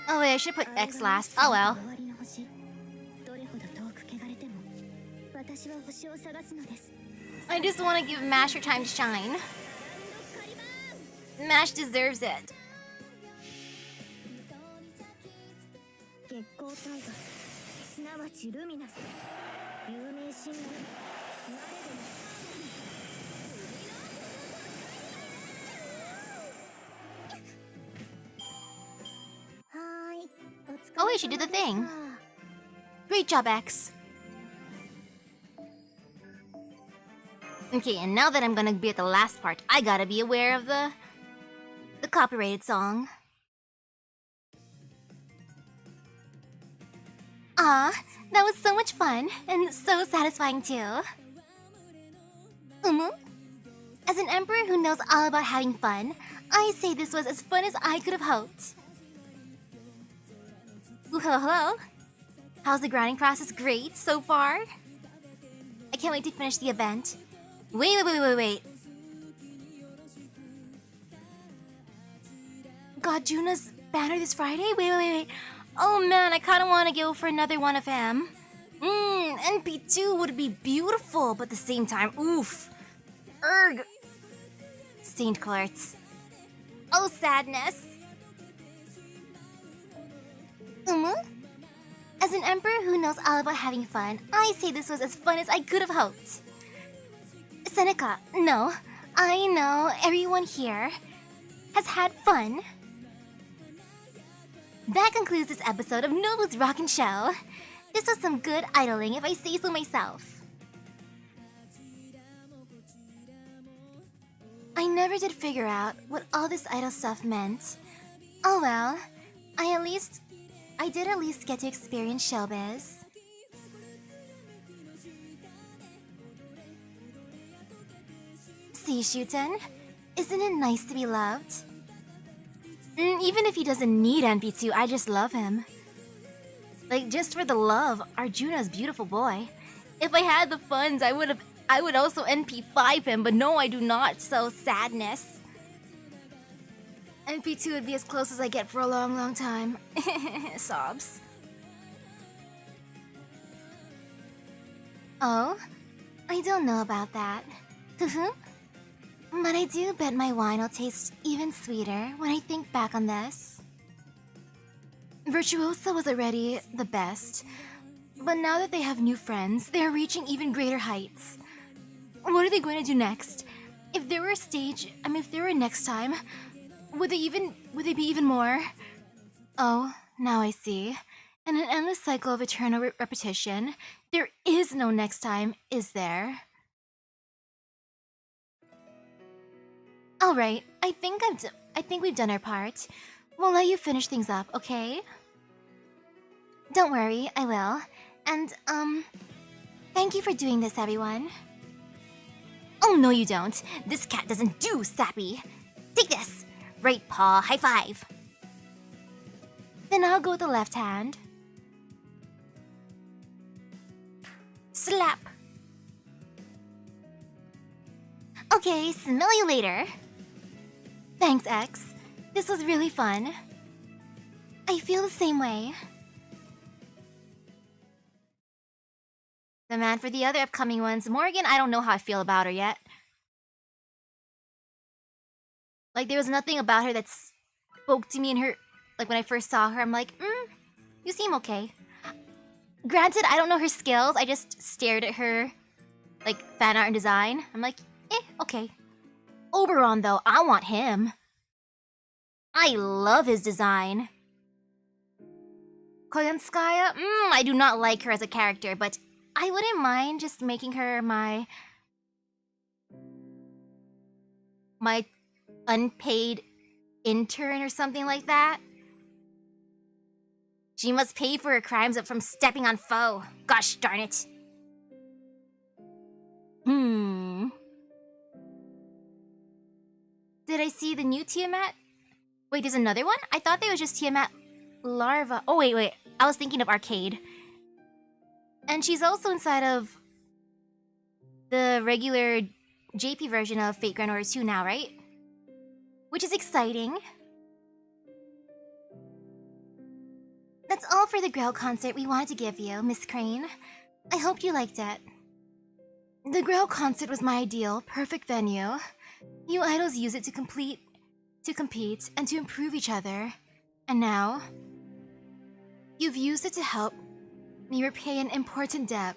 Oh wait, I should put X last. Oh well. I just want to give Mash her time to shine. Mash deserves it. Oh wait, she did the thing. Great job, X. Okay, and now that I'm gonna be at the last part, I gotta be aware of the copyrighted song. Ah, that was so much fun, and so satisfying too. As an emperor who knows all about having fun, I say this was as fun as I could have hoped. Ooh, hello, hello. How's the grinding process? Great so far? I can't wait to finish the event. Wait. Got Juna's banner this Friday? Wait. Oh man, I kinda wanna go for another one of him. NP2 would be beautiful, but at the same time, oof. Erg. Saint Courts. Oh, sadness. As an emperor who knows all about having fun, I say this was as fun as I could have hoped. Seneca, no. I know everyone here has had fun. That concludes this episode of Nobu's Rockin' Show. This was some good idling, if I say so myself. I never did figure out what all this idol stuff meant. Oh well, I did at least get to experience showbiz. See, Shuten, isn't it nice to be loved? Even if he doesn't need NP2, I just love him. Like, just for the love, Arjuna's beautiful boy. If I had the funds, I would also NP5 him, but no, I do not, so sadness. NP2 would be as close as I get for a long time. Sobs. Oh? I don't know about that. But I do bet my wine will taste even sweeter when I think back on this. Virtuosa was already the best, but now that they have new friends, they are reaching even greater heights. What are they going to do next? If there were if there were next time, would they be even more? Oh, now I see. In an endless cycle of eternal repetition, there is no next time, is there? All right, I think we've done our part. We'll let you finish things up, okay? Don't worry, I will. And thank you for doing this, everyone. Oh no, you don't. This cat doesn't do sappy. Take this. Right paw, high five. Then I'll go with the left hand. Slap. Okay, smell you later. Thanks, X. This was really fun. I feel the same way. The man for the other upcoming ones. Morgan, I don't know how I feel about her yet. Like, there was nothing about her that spoke to me in her... Like, when I first saw her, I'm like, you seem okay. Granted, I don't know her skills. I just stared at her, like, fan art and design. I'm like, okay. Oberon, though, I want him. I love his design. Koyanskaya? I do not like her as a character, but I wouldn't mind just making her my unpaid intern or something like that. She must pay for her crimes from stepping on foe. Gosh darn it. Did I see the new Tiamat? Wait, there's another one? I thought they was just Tiamat Larva. Oh, wait. I was thinking of Arcade. And she's also inside of the regular JP version of Fate Grand Order 2 now, right? Which is exciting. That's all for the Grail concert we wanted to give you, Miss Crane. I hope you liked it. The Grail concert was my ideal, perfect venue. You idols use it to compete, and to improve each other. And now, you've used it to help me repay an important debt.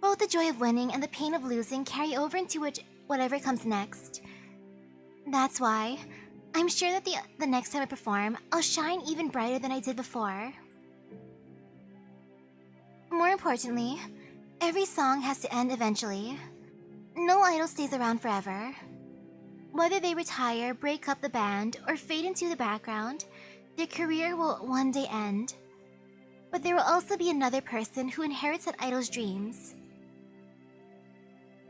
Both the joy of winning and the pain of losing carry over into whatever comes next. That's why I'm sure that the next time I perform, I'll shine even brighter than I did before. More importantly, every song has to end eventually. No idol stays around forever. Whether they retire, break up the band, or fade into the background, their career will one day end. But there will also be another person who inherits that idol's dreams.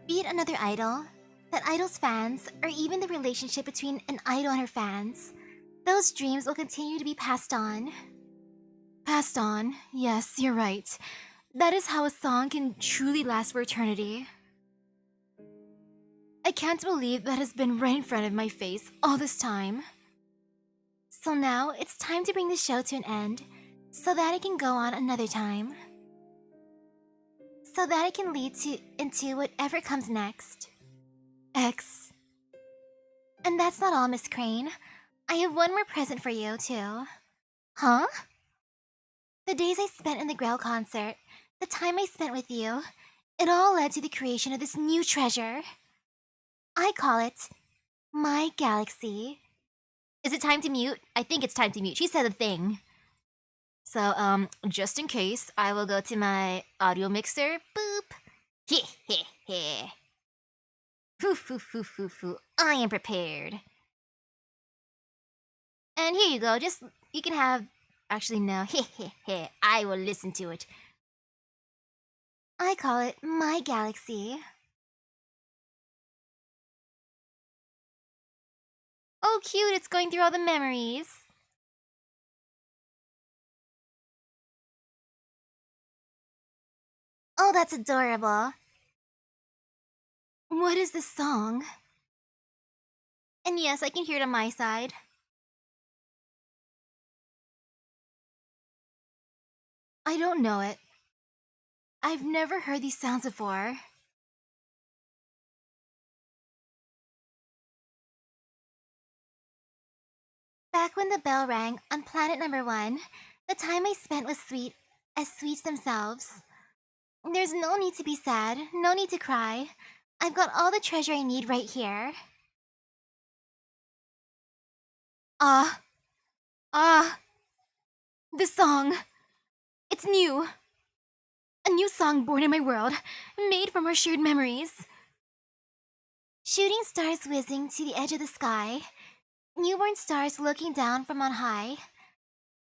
Be it another idol, that idol's fans, or even the relationship between an idol and her fans, those dreams will continue to be passed on. Passed on, yes, you're right. That is how a song can truly last for eternity. I can't believe that has been right in front of my face all this time. So now it's time to bring the show to an end so that it can go on another time. So that it can lead into whatever comes next. X. And that's not all, Miss Crane. I have one more present for you, too. Huh? The days I spent in the Grail concert, the time I spent with you, it all led to the creation of this new treasure. I call it my galaxy. Is it time to mute? I think it's time to mute. She said a thing. So, just in case, I will go to my audio mixer. Boop. Heh heh heh. Foo foo foo foo foo. I am prepared. And here you go. Just, you can have... Actually, no. Heh heh heh. I will listen to it. I call it my galaxy. Oh, cute. It's going through all the memories. Oh, that's adorable. What is this song? And yes, I can hear it on my side. I don't know it. I've never heard these sounds before. Back when the bell rang on planet number 1, the time I spent was sweet as sweets themselves. There's no need to be sad, no need to cry. I've got all the treasure I need right here. This song. It's new. A new song born in my world, made from our shared memories. Shooting stars whizzing to the edge of the sky. Newborn stars looking down from on high.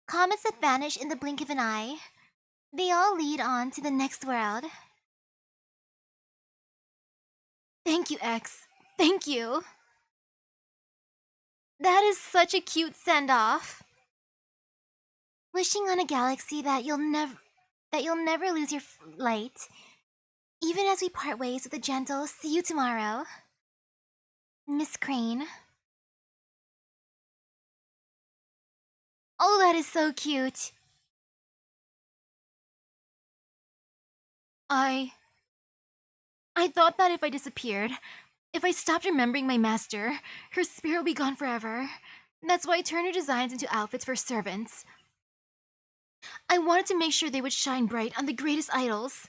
Comets that vanish in the blink of an eye. They all lead on to the next world. Thank you, X. Thank you. That is such a cute send-off. Wishing on a galaxy that you'll never lose your light. Even as we part ways with a gentle see you tomorrow. Miss Crane. Oh, that is so cute. I thought that if I disappeared, if I stopped remembering my master, her spirit would be gone forever. That's why I turned her designs into outfits for servants. I wanted to make sure they would shine bright on the greatest idols.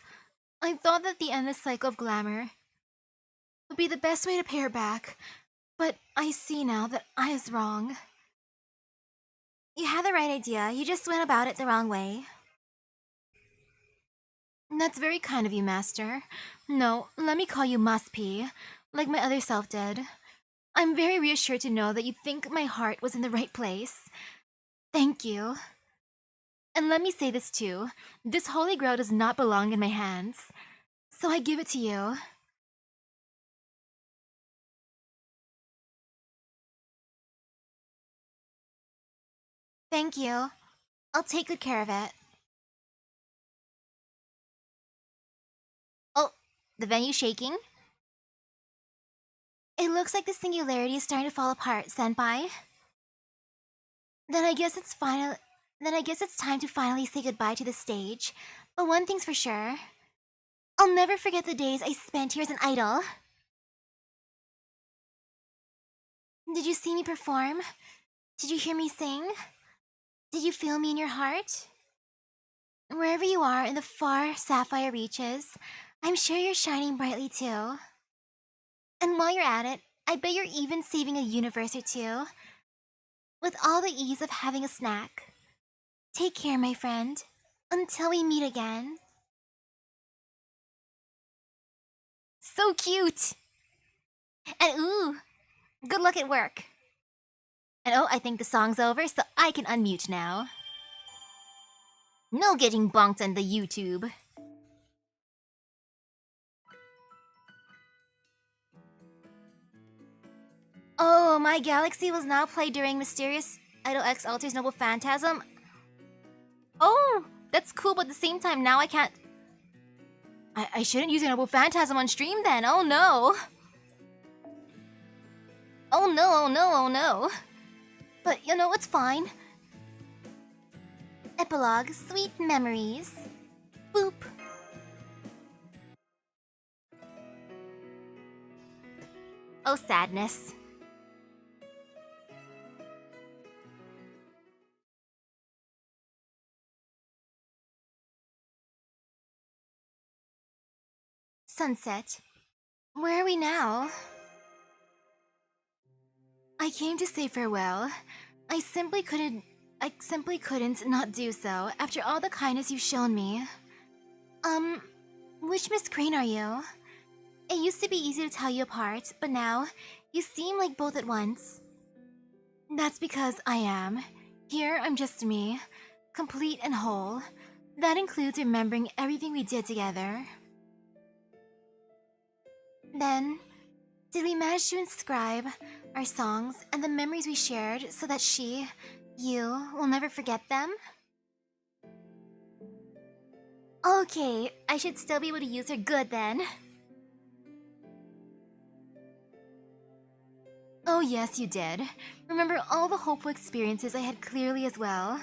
I thought that the endless cycle of glamour would be the best way to pay her back, but I see now that I was wrong. You had the right idea, you just went about it the wrong way. That's very kind of you, Master. No, let me call you Must P, like my other self did. I'm very reassured to know that you think my heart was in the right place. Thank you. And let me say this too, this holy grail does not belong in my hands, so I give it to you. Thank you. I'll take good care of it. Oh, the venue's shaking? It looks like the singularity is starting to fall apart, Senpai. Then I guess it's time to finally say goodbye to the stage. But one thing's for sure. I'll never forget the days I spent here as an idol. Did you see me perform? Did you hear me sing? Did you feel me in your heart? Wherever you are in the far sapphire reaches, I'm sure you're shining brightly too. And while you're at it, I bet you're even saving a universe or two. With all the ease of having a snack. Take care, my friend. Until we meet again. So cute! And ooh, good luck at work. And oh, I think the song's over, so I can unmute now. No getting bonked on the YouTube. Oh, my galaxy was now played during Mysterious Idol X Alter's Noble Phantasm. Oh, that's cool, but at the same time, now I can't... I shouldn't use a noble phantasm on stream then, oh no! Oh no, oh no, oh no. But you know, it's fine. Epilogue, sweet memories. Boop. Oh, sadness. Sunset. Where are we now? I came to say farewell. I simply couldn't not do so after all the kindness you've shown me. Which Miss Crane are you? It used to be easy to tell you apart, but now you seem like both at once. That's because I am. Here, I'm just me, complete and whole. That includes remembering everything we did together. Then, did we manage to inscribe our songs and the memories we shared so that you, will never forget them? Okay, I should still be able to use her good then. Oh yes, you did. Remember all the hopeful experiences I had clearly as well.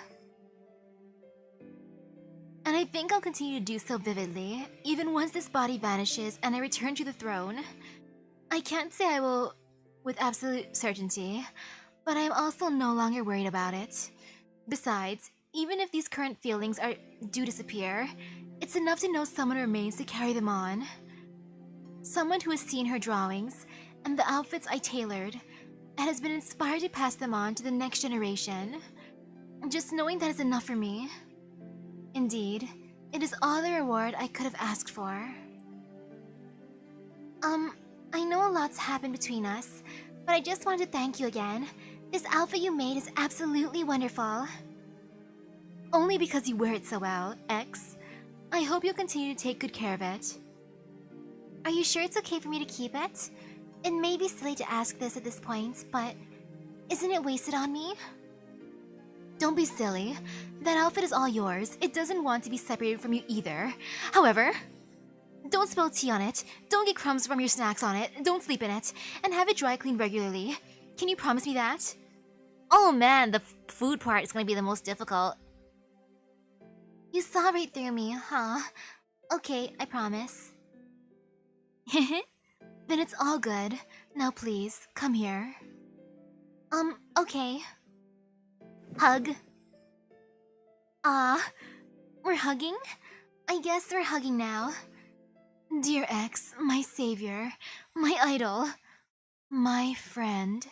And I think I'll continue to do so vividly, even once this body vanishes and I return to the throne. I can't say I will with absolute certainty, but I'm also no longer worried about it. Besides, even if these current feelings do disappear, it's enough to know someone remains to carry them on. Someone who has seen her drawings and the outfits I tailored and has been inspired to pass them on to the next generation. Just knowing that is enough for me. Indeed, it is all the reward I could have asked for. I know a lot's happened between us, but I just wanted to thank you again. This outfit you made is absolutely wonderful. Only because you wear it so well, X. I hope you'll continue to take good care of it. Are you sure it's okay for me to keep it? It may be silly to ask this at this point, but isn't it wasted on me? Don't be silly. That outfit is all yours. It doesn't want to be separated from you either. However, don't spill tea on it, don't get crumbs from your snacks on it, don't sleep in it, and have it dry cleaned regularly. Can you promise me that? Oh man, the food part is gonna be the most difficult. You saw right through me, huh? Okay, I promise. Then it's all good. Now please, come here. Okay. Hug. We're hugging? I guess we're hugging now. Dear X, my savior, my idol, my friend.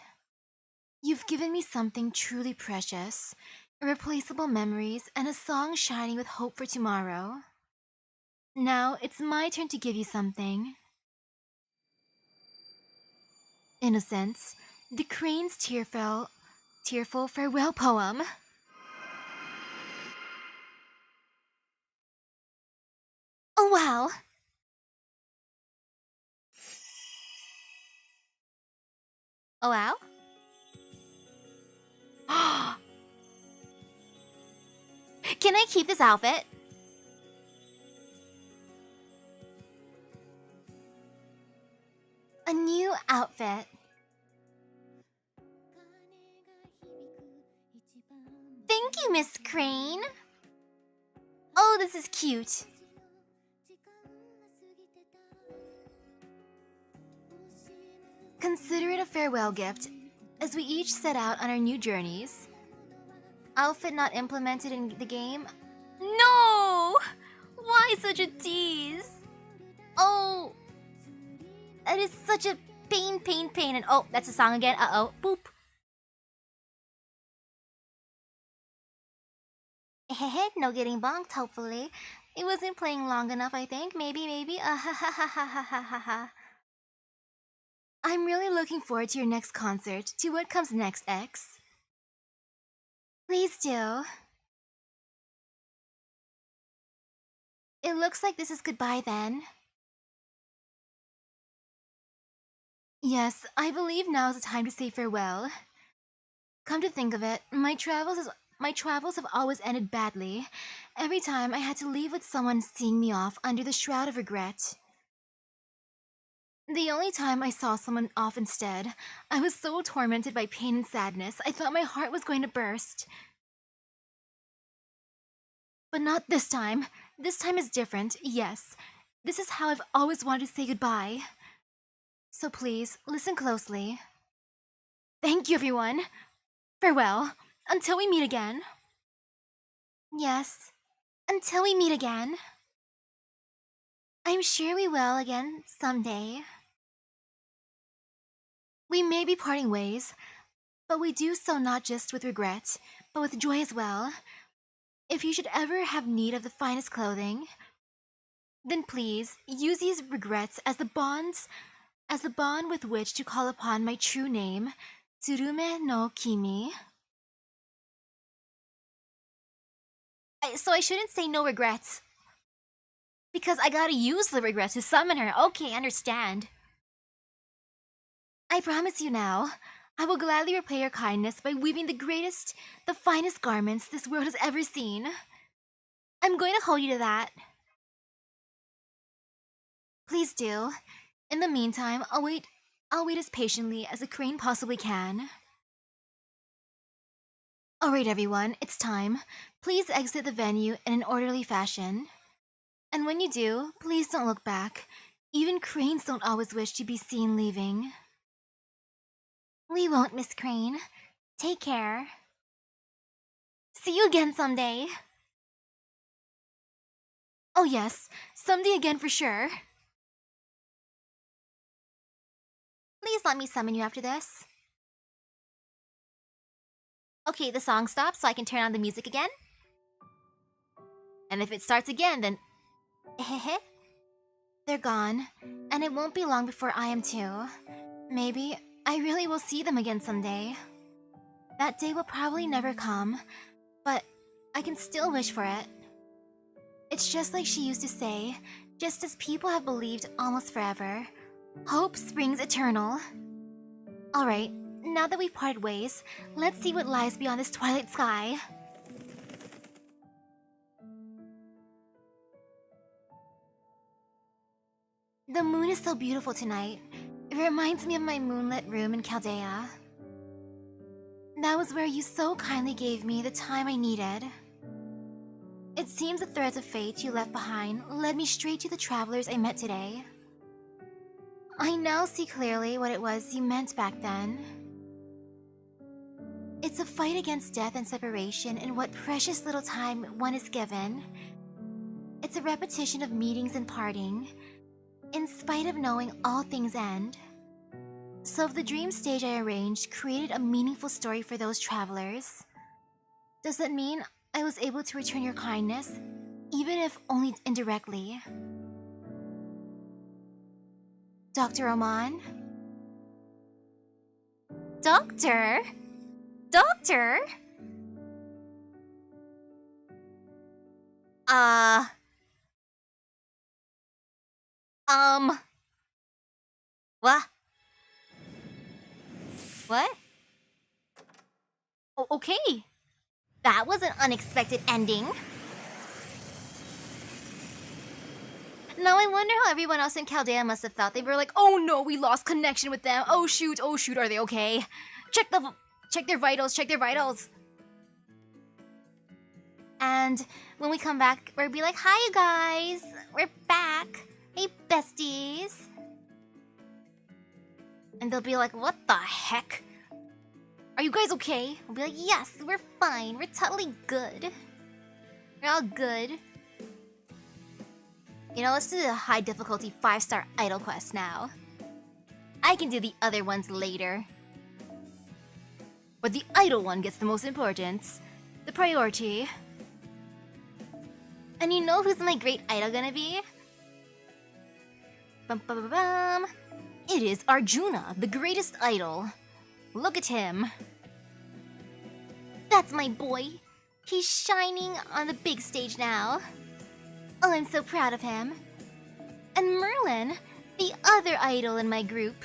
You've given me something truly precious, irreplaceable memories, and a song shining with hope for tomorrow. Now it's my turn to give you something. Innocence, the Crane's tearful farewell poem. Oh wow! Oh wow? Can I keep this outfit? A new outfit. Thank you, Miss Crane. Oh, this is cute. Consider it a farewell gift as we each set out on our new journeys. Outfit not implemented in the game? No! Why such a tease? Oh! That is such a pain. And oh, that's a song again. Uh-oh. Boop. Hehe, no getting bonked, hopefully. It wasn't playing long enough, I think. Maybe. Ha ha ha ha ha ha ha. I'm really looking forward to your next concert, to what comes next, X. Please do. It looks like this is goodbye then. Yes, I believe now is the time to say farewell. Come to think of it, my my travels have always ended badly. Every time I had to leave with someone seeing me off under the shroud of regret. The only time I saw someone off instead, I was so tormented by pain and sadness, I thought my heart was going to burst. But not this time. This time is different, yes. This is how I've always wanted to say goodbye. So please, listen closely. Thank you, everyone. Farewell, until we meet again. Yes, until we meet again. I'm sure we will again someday. We may be parting ways, but we do so not just with regret, but with joy as well. If you should ever have need of the finest clothing, then please use these regrets as the bond with which to call upon my true name, Tsurume no Kimi. So I shouldn't say no regrets. Because I gotta use the regrets to summon her. Okay, understand. I promise you now, I will gladly repay your kindness by weaving the finest garments this world has ever seen. I'm going to hold you to that. Please do. In the meantime, I'll wait as patiently as a crane possibly can. Alright everyone, it's time. Please exit the venue in an orderly fashion. And when you do, please don't look back. Even cranes don't always wish to be seen leaving. We won't, Miss Crane. Take care. See you again someday. Oh yes, someday again for sure. Please let me summon you after this. Okay, the song stops so I can turn on the music again. And if it starts again, then... They're gone, and it won't be long before I am too. Maybe I really will see them again someday. That day will probably never come, but I can still wish for it. It's just like she used to say, just as people have believed almost forever. Hope springs eternal. Alright, now that we've parted ways, let's see what lies beyond this twilight sky. The moon is so beautiful tonight. It reminds me of my moonlit room in Chaldea. That was where you so kindly gave me the time I needed. It seems the threads of fate you left behind led me straight to the travelers I met today. I now see clearly what it was you meant back then. It's a fight against death and separation in what precious little time one is given. It's a repetition of meetings and parting, in spite of knowing all things end. So if the dream stage I arranged created a meaningful story for those travelers, does that mean I was able to return your kindness, even if only indirectly? Dr. Oman? Doctor? Doctor? What? What? Oh, okay. That was an unexpected ending. Now I wonder how everyone else in Chaldea must have felt. They were like, oh no, we lost connection with them. Oh shoot, are they okay? Check their vitals. And when we come back, we'll be like, hi you guys, we're back. Hey besties. And they'll be like, what the heck? Are you guys okay? We'll be like, yes, we're fine. We're totally good. We're all good. You know, let's do the high difficulty 5-star idol quest now. I can do the other ones later. But the idol one gets the most importance. The priority. And you know who's my great idol gonna be? Bum bum bum bum. It is Arjuna, the greatest idol. Look at him. That's my boy. He's shining on the big stage now. Oh, I'm so proud of him. And Merlin, the other idol in my group.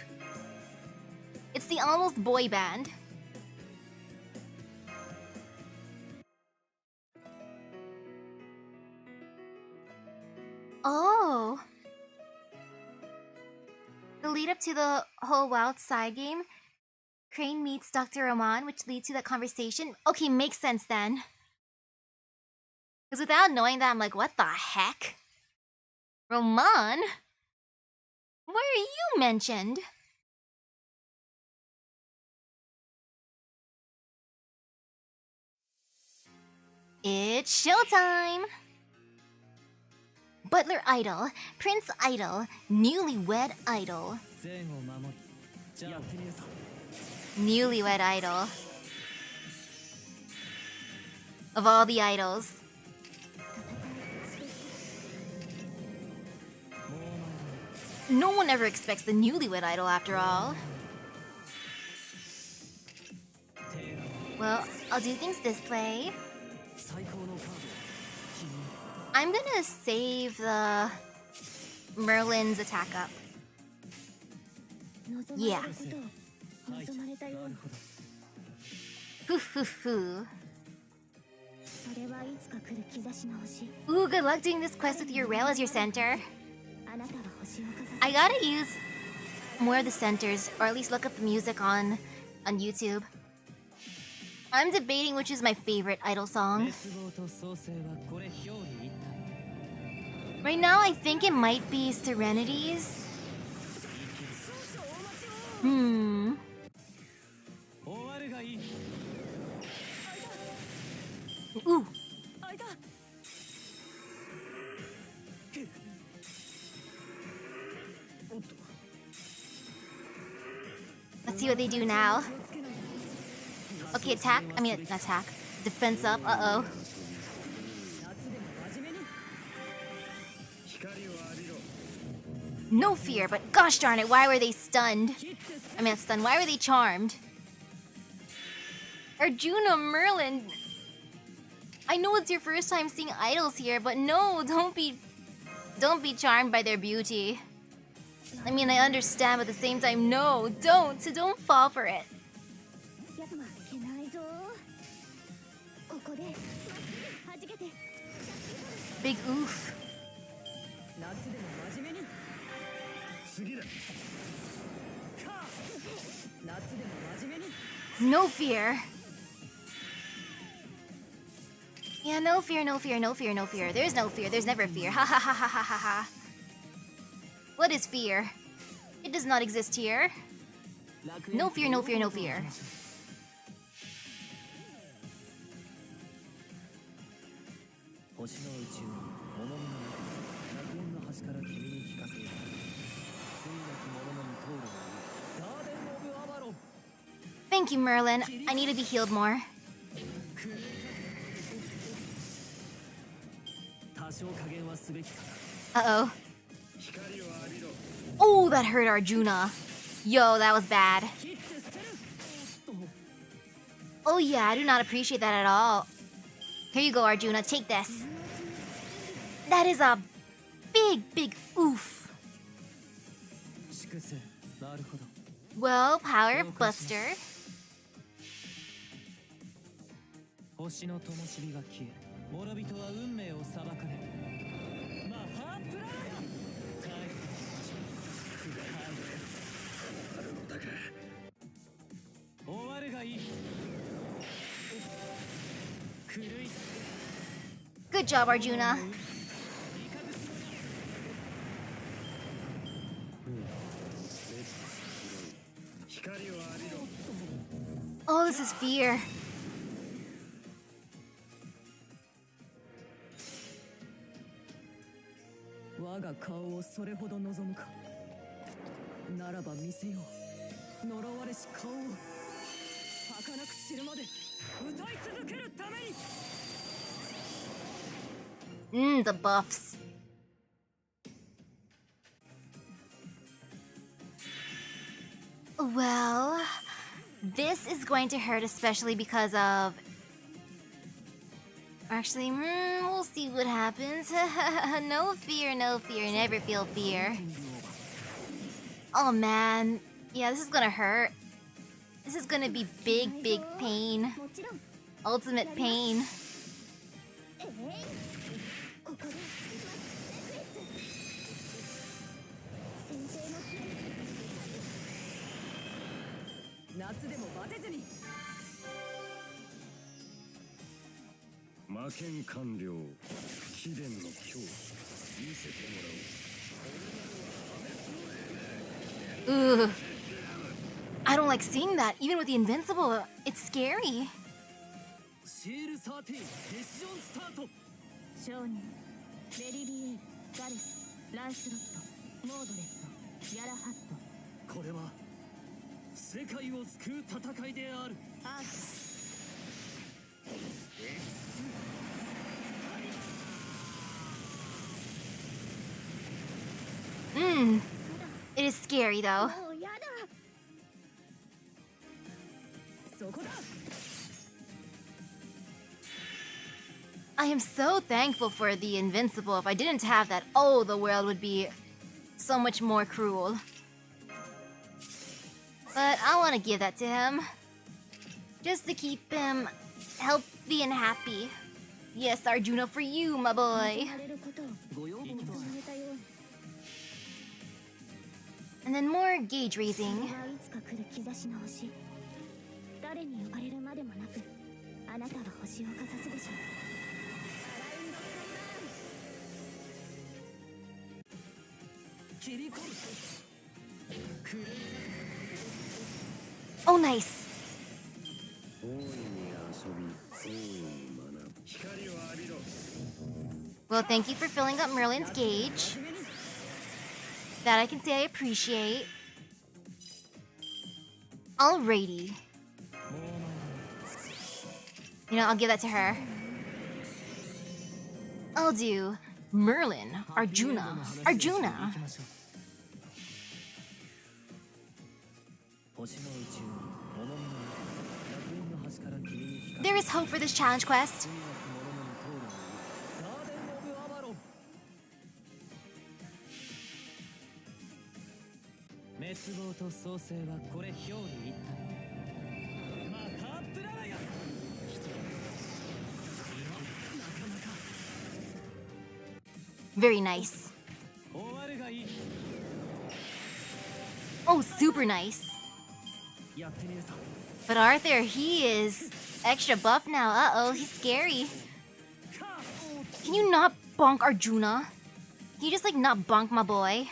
It's the almost boy band. Oh. The lead up to the whole Wild Side game, Crane meets Dr. Roman, which leads to that conversation. Okay, makes sense then. Because without knowing that, I'm like, what the heck? Roman? Where are you mentioned? It's showtime! Butler idol, Prince idol, newlywed idol. Newlywed idol. Of all the idols. No one ever expects the newlywed idol after all. Well, I'll do things this way. I'm gonna save the Merlin's attack up. Yeah. Hoo. Ooh, good luck doing this quest with your rail as your center. I gotta use more of the centers, or at least look up the music on YouTube. I'm debating which is my favorite idol song. Right now, I think it might be Serenity's. Ooh. Let's see what they do now. Okay, attack. I mean, attack. Defense up. Uh-oh. No fear, but gosh darn it, why were they stunned? I mean, stunned. Why were they charmed? Arjuna, Merlin. I know it's your first time seeing idols here, but no, don't be charmed by their beauty. I mean, I understand, but at the same time, no, don't fall for it. Big oof. No fear. Yeah, no fear. There's no fear. There's never fear. Ha ha ha ha ha ha ha. What is fear? It does not exist here. No fear. Thank you, Merlin. I need to be healed more. Uh-oh. Oh, that hurt Arjuna. Yo, that was bad. Oh yeah, I do not appreciate that at all. Here you go, Arjuna. Take this. That is a big oof. Well, Power Buster. Good job, Arjuna. Oh, this is fear. The buffs. Well, this is going to hurt, especially because of... Actually, we'll see what happens. No fear, never feel fear. Oh man, yeah, this is gonna hurt. This is gonna be big pain. Ultimate pain. 夏でもバテずに魔剣完了貴殿の今日見せてもらおう Ooh. I don't like seeing that. Even with the invincible, it's scary. シール13デシジョンスタート商人レリビエールガレスランスロットモードレットヤラハットこれは世界を救う戦いであるアーサ It is scary though. もうやだそこだ I am so thankful for the invincible. If I didn't have that, oh, the world would be so much more cruel. But I want to give that to him. Just to keep him healthy and happy. Yes, Arjuna, for you, my boy. 望まれることをご要望とは望めたように And then more gauge それ raising. はいつか来る兆しの星誰に呼ばれるまでもなくあなたは星をかざすでしょう 切り込むクレイ Oh, nice. 大いに遊び大いに学ぶ光を浴びろ Well, thank you for filling up Merlin's gauge. That I can say I appreciate. Alrighty. You know, I'll give that to her. I'll do Merlin, Arjuna, Arjuna. 星の宇宙物見の楽園の端から君に光 There is hope for this challenge quest. るガーデン・オブ・アバロン滅亡と創生はこれ表裏一体マハプララヤ人仲間か Very nice. 終わるがいい Oh, super nice. やってみるさ But Arthur, he is extra buff now. Uh-oh, he's scary. Can you not bonk Arjuna? Can you just like not bonk my boy?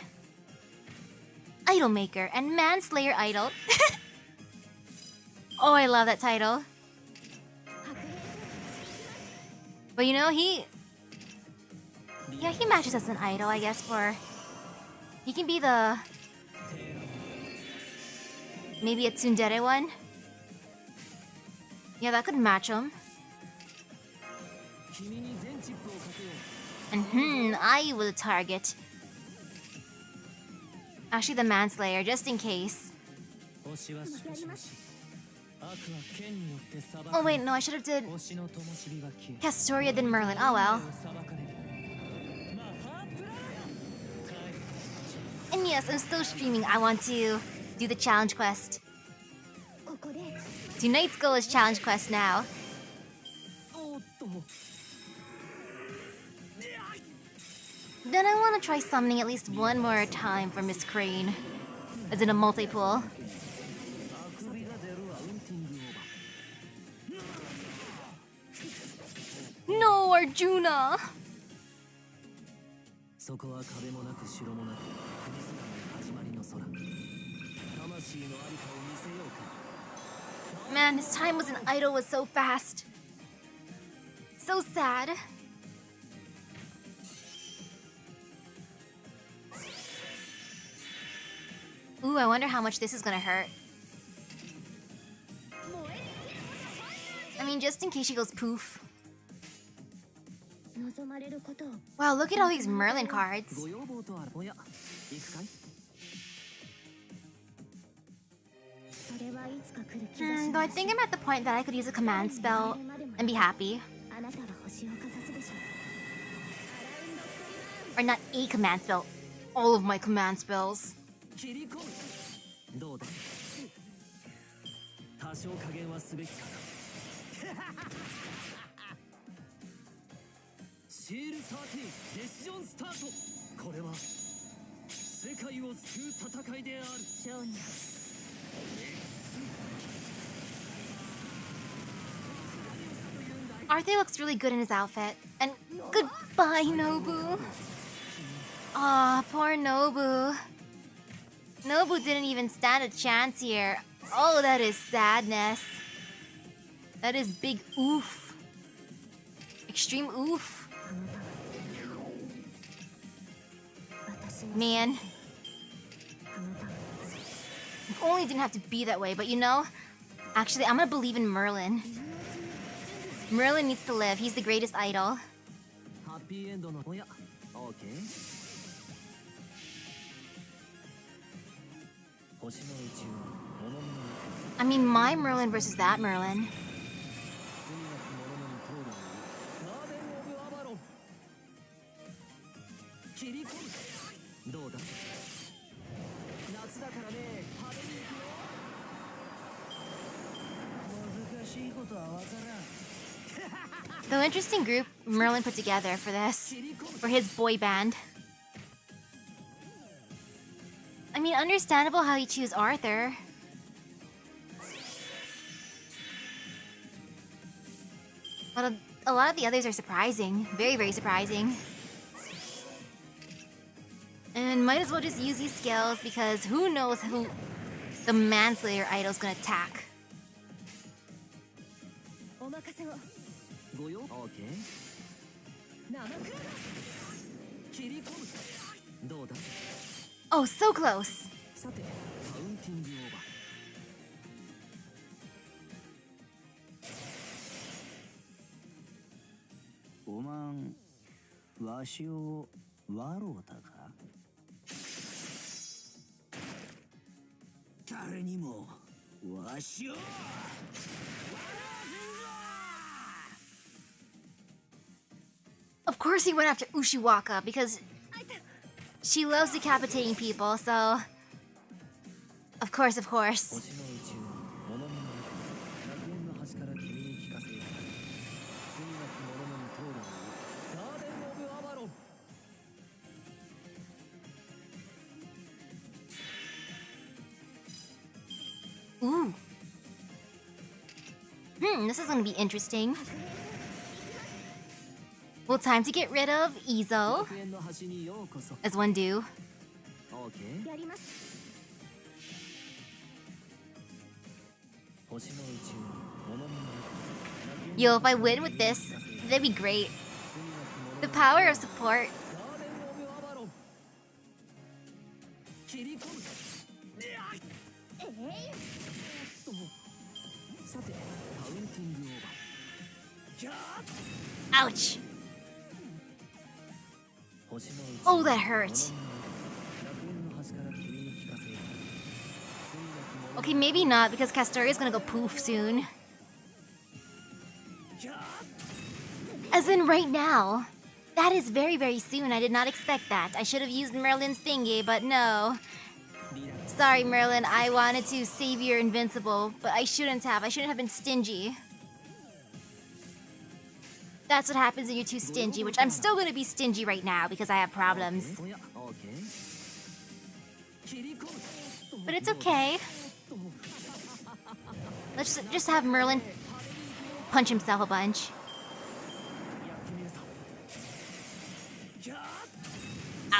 Idol Maker and Manslayer Idol. Oh, I love that title. But you know, yeah, he matches as an idol, I guess, for... He can be the... Maybe a tsundere one? Yeah, that could match him. 君に全チップをかけよう And I will target. Actually, the Manslayer, just in case. 星はしかし悪は剣によって裁か Oh れ wait, no, I should have did 星の灯火は消え Castoria then Merlin. Oh well. 裁かれるマハプララヤ帰る And yes, I'm still streaming. I want to do the challenge quest. ここで Tonight's goal is challenge quest now. おっと Then I want to try summoning at least one more time for Miss Crane. As in a multi-pool. あくびが出るアウンティングオーバー No, Arjuna! そこは壁もなく城もなく国空の始まりの空魂のありかを見せようか Man, his time as an idol was so fast. So sad. Ooh, I wonder how much this is gonna hurt. I mean, just in case she goes poof. 望まれることを Wow, look at all these Merlin cards. ご要望とあるおや行くかいそれはいつか来る兆し Though の I think I'm at the point that I could use a command spell and be happy. あなたは星をかざすでしょう Or not a command spell. All of my command spells. 切り込むどうだ多少加減はすべきかなシール13デシジョンスタートこれは世世界を救う戦いである。少年 Arthur looks really good in his outfit. And goodbye, Nobu. Aw, poor Nobu. Nobu didn't even stand a chance here. Oh, that is sadness. That is big oof. Extreme oof. Man. If only it didn't have to be that way, but you know, actually, I'm gonna believe in Merlin. Merlin needs to live. He's the greatest idol. ハッピーエンドのおや、オーケー。星の宇宙、物々の I mean, my Merlin versus that Merlin. 罪なき者のに通るガーデン・オブ・アバロン。切り込む。どうだ。夏だからね、派手に行くよ。難しいことはわからん。 Though interesting group Merlin put together for this, for his boy band. I mean, understandable how he chose Arthur. But a lot of the others are surprising. Very, very surprising. And might as well just use these skills because who knows who the Manslayer idol's gonna attack. お任せをご用、オーケー。生クラ切り込む。どうだ。 Oh, so close. さて、カウンティングオーバー。おまん、わしを笑うたか。誰にもわしを。 Of course he went after Ushiwaka because she loves decapitating people, so... Of course, of course. 星の宇宙、物々の楽園の端から君に聞かせよう。罪なき者のに通るガーデン・オブ・アバロン。 Ooh. This is gonna be interesting. Well, time to get rid of Izo, 楽園の端にようこそ。 as one do. オーケー。やります。星の宇宙、物々の楽園 Yo, if I win with this, that'd be great. The power of support. ガーデン・オブ・アバロン。切り込む。さて、カウンティングオーバー。キャー。 Ouch. 星の宇宙、 Oh, that hurt. 楽園の端から君に聞かせよう。罪なき者 Okay, maybe not, because Castoria's gonna go poof soon. As in right now. That is very, very soon. I did not expect that. I should have used Merlin's thingy, but no. Sorry, Merlin. I wanted to save your invincible, but I shouldn't have. I shouldn't have been stingy. That's what happens when you're too stingy, which I'm still gonna be stingy right now because I have problems. おや、オーケー。切り込む。 But it's okay. Let's just have Merlin punch himself a bunch. やってみるぞ。キャー。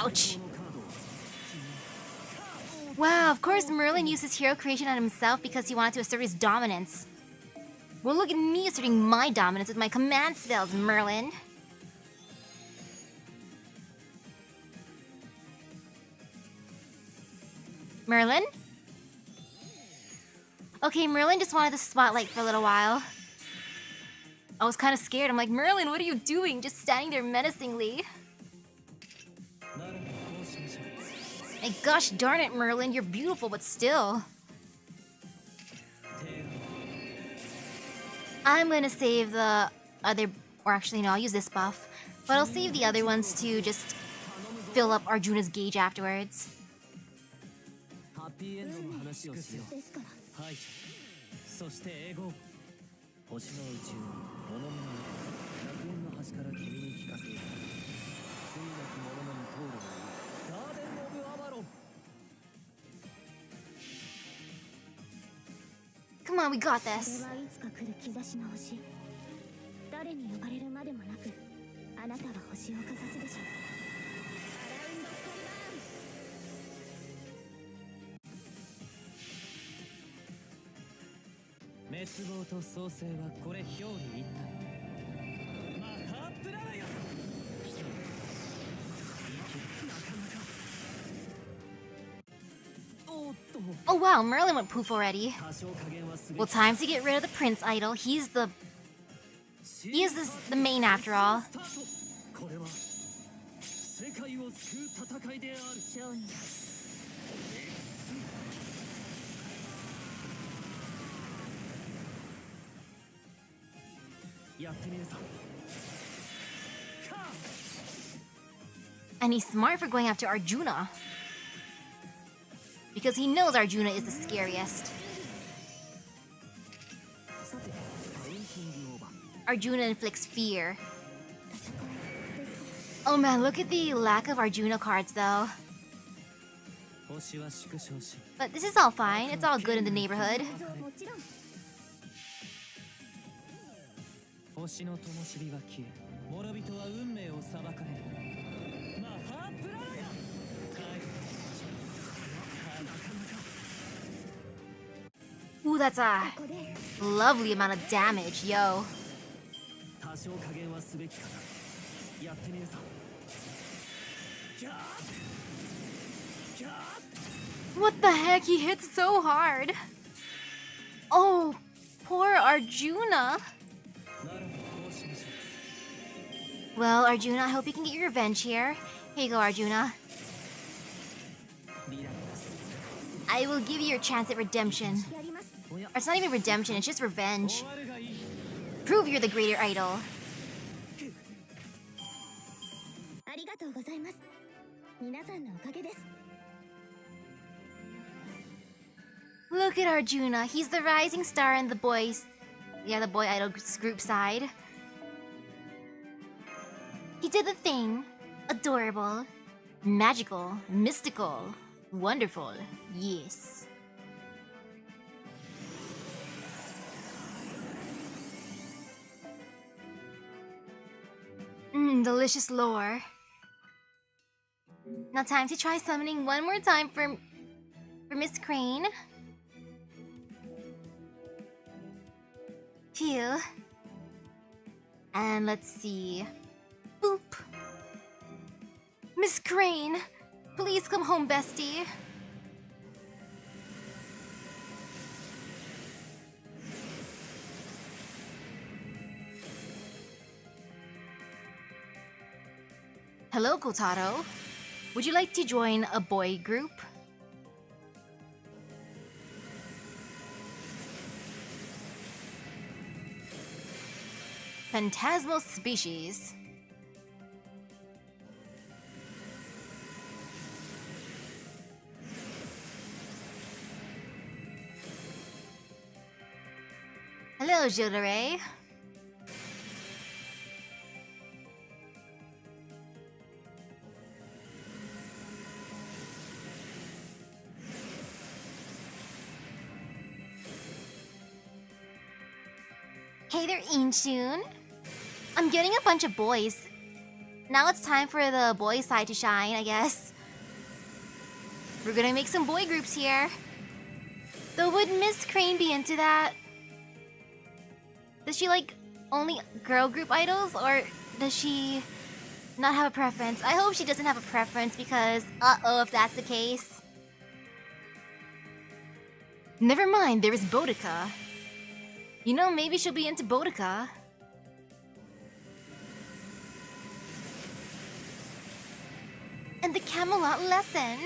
Ouch. このカードを Wow, of course Merlin used his hero creation on himself because he wanted to assert his dominance. Well, look at me asserting my dominance with my command spells, Merlin. Merlin? Okay, Merlin just wanted the spotlight for a little while. I was kind of scared. I'm like, Merlin, what are you doing? Just standing there menacingly. ならばこうしましょう。 And gosh darn it, Merlin, you're beautiful, but still. I'm gonna save the other, or actually no, I'll use this buff. But I'll save the other ones to just fill up Arjuna's gauge afterwards. ハッピーエンドの話をしよう。ですからはい。そして英語。星の宇宙、物々の楽園の端から君に聞かせよう。罪なき者のに通るがいい。ガーデン・オブ・アバロン。on, we got それ this. はいつか来る兆しの星。誰に呼ばれるまでもなく、あなたは星をかざすでしょう。アラウンドスカイバーン。滅亡と創生はこれ表裏一体。マハプララヤ。一人生きるなかなか。おっと。 Oh wow, Merlin went poof already. 多少加減はすべ Well, き。 time to get rid of the prince idol. He is the main after all. これは世界を救う戦いである。商人。やってみるさ。 And he's smart for going after Arjuna. Because he knows Arjuna is the scariest. さて、カウンティングオーバー。 Arjuna inflicts fear. Oh man, look at the lack of Arjuna cards though. 星は縮小し。 But this is all fine. It's all good in the neighborhood. もちろん。星の灯火が消え、諸人は運命を裁かれる。マハプララヤ。Ooh, that's a ここで lovely amount of damage, yo. 多少加減はすべきかな。やってみるさ。キャー。キャー。 What the heck? He hits so hard. Oh, poor Arjuna. ならばこうしましょ Well, Arjuna, I hope you can get your revenge here. Here you go, Arjuna. う。リラックス。 I will give you your chance at redemption. やります。おや。 Or it's not even redemption, it's just revenge. 終わるがいい。 Prove you're the greater idol. ありがとうございます。皆さんのおかげです。 Look at Arjuna. He's the rising star in the boys. Yeah, the boy idol group side. He did the thing. Adorable. Magical. Mystical. Wonderful. Yes. Delicious lore. Now time to try summoning one more time for Miss Crane. Phew. And let's see. Boop. Miss Crane, please come home, bestie. Hello, Kotaro. Would you like to join a boy group? Phantasmal species. Hello, Jodare. Hey there, Inchun. I'm getting a bunch of boys. Now it's time for the boy side to shine, I guess. We're gonna make some boy groups here. Though would Miss Crane be into that? Does she like only girl group idols, or does she not have a preference? I hope she doesn't have a preference because, uh-oh, if that's the case. Never mind, there is Boudica. You know, maybe she'll be into Boudica. And the Camelot lesson.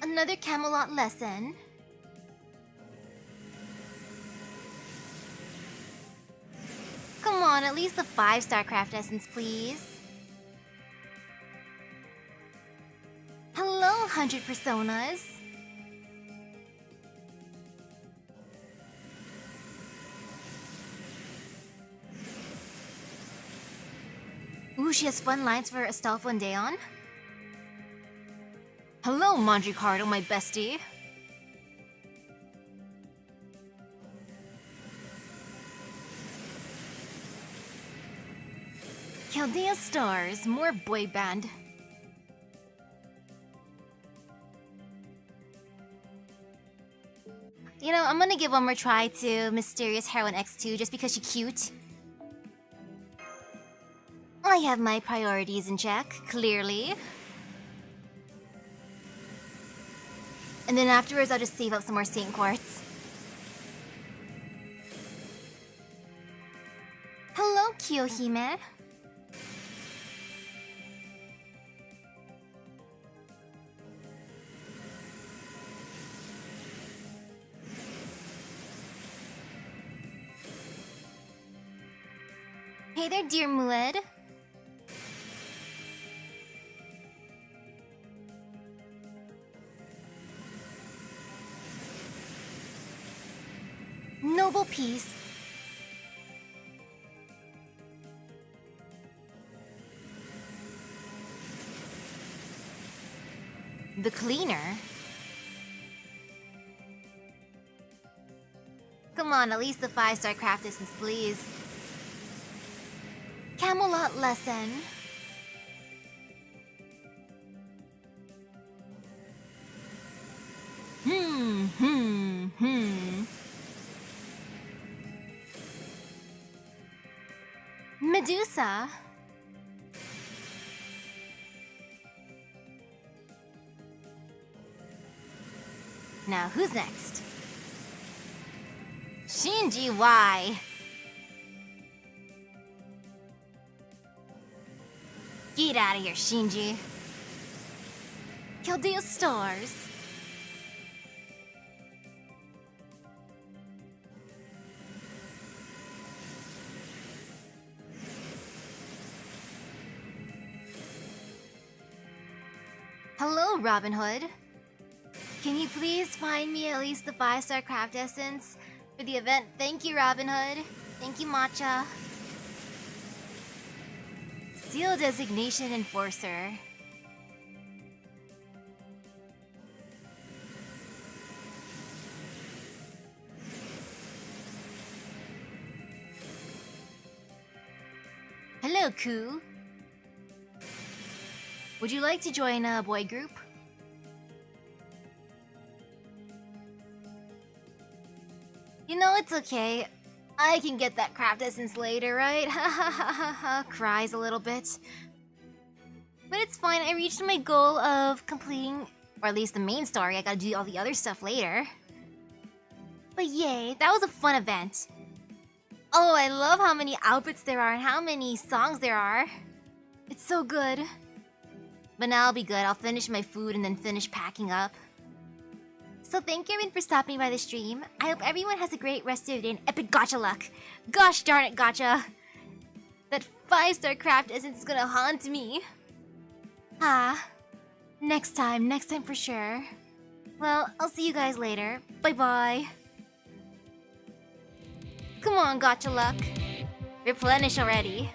Another Camelot lesson. Come on, at least the 5-star craft essence, please. Hello, 100 personas. Ooh, she has fun lines for Astolfo and Dayon. Hello, Mondricardo, my bestie. Chaldea Stars, more boy band. You know, I'm gonna give one more try to Mysterious Heroine X2 just because she's cute. I have my priorities in check, clearly. And then afterwards, I'll just save up some more Saint Quartz. Hello, Kiyohime. Hey there, dear Mued. Noble peace. The cleaner. Come on, at least the 5-star craft distance, please. Camelot lesson. Medusa. Now, who's next? Shinji, why? Get out of here, Shinji. Chaldea Stars. Hello, Robin Hood. Can you please find me at least the 5-star craft essence for the event? Thank you, Robin Hood. Thank you, Matcha. Seal Designation Enforcer. Hello, Ku. Would you like to join a boy group? You know, it's okay. I can get that craft essence later, right? Ha ha ha ha ha. Cries a little bit. But it's fine, I reached my goal of completing, or at least the main story. I gotta do all the other stuff later. But yay, that was a fun event. Oh, I love how many outfits there are and how many songs there are. It's so good. But now I'll be good. I'll finish my food and then finish packing up. So thank you everyone for stopping by the stream. I hope everyone has a great rest of their day and epic gacha luck. Gosh darn it, gacha. That 5-star craft essence is gonna haunt me. Ah. Next time for sure. Well, I'll see you guys later. Bye-bye. Come on, gacha luck. Replenish already.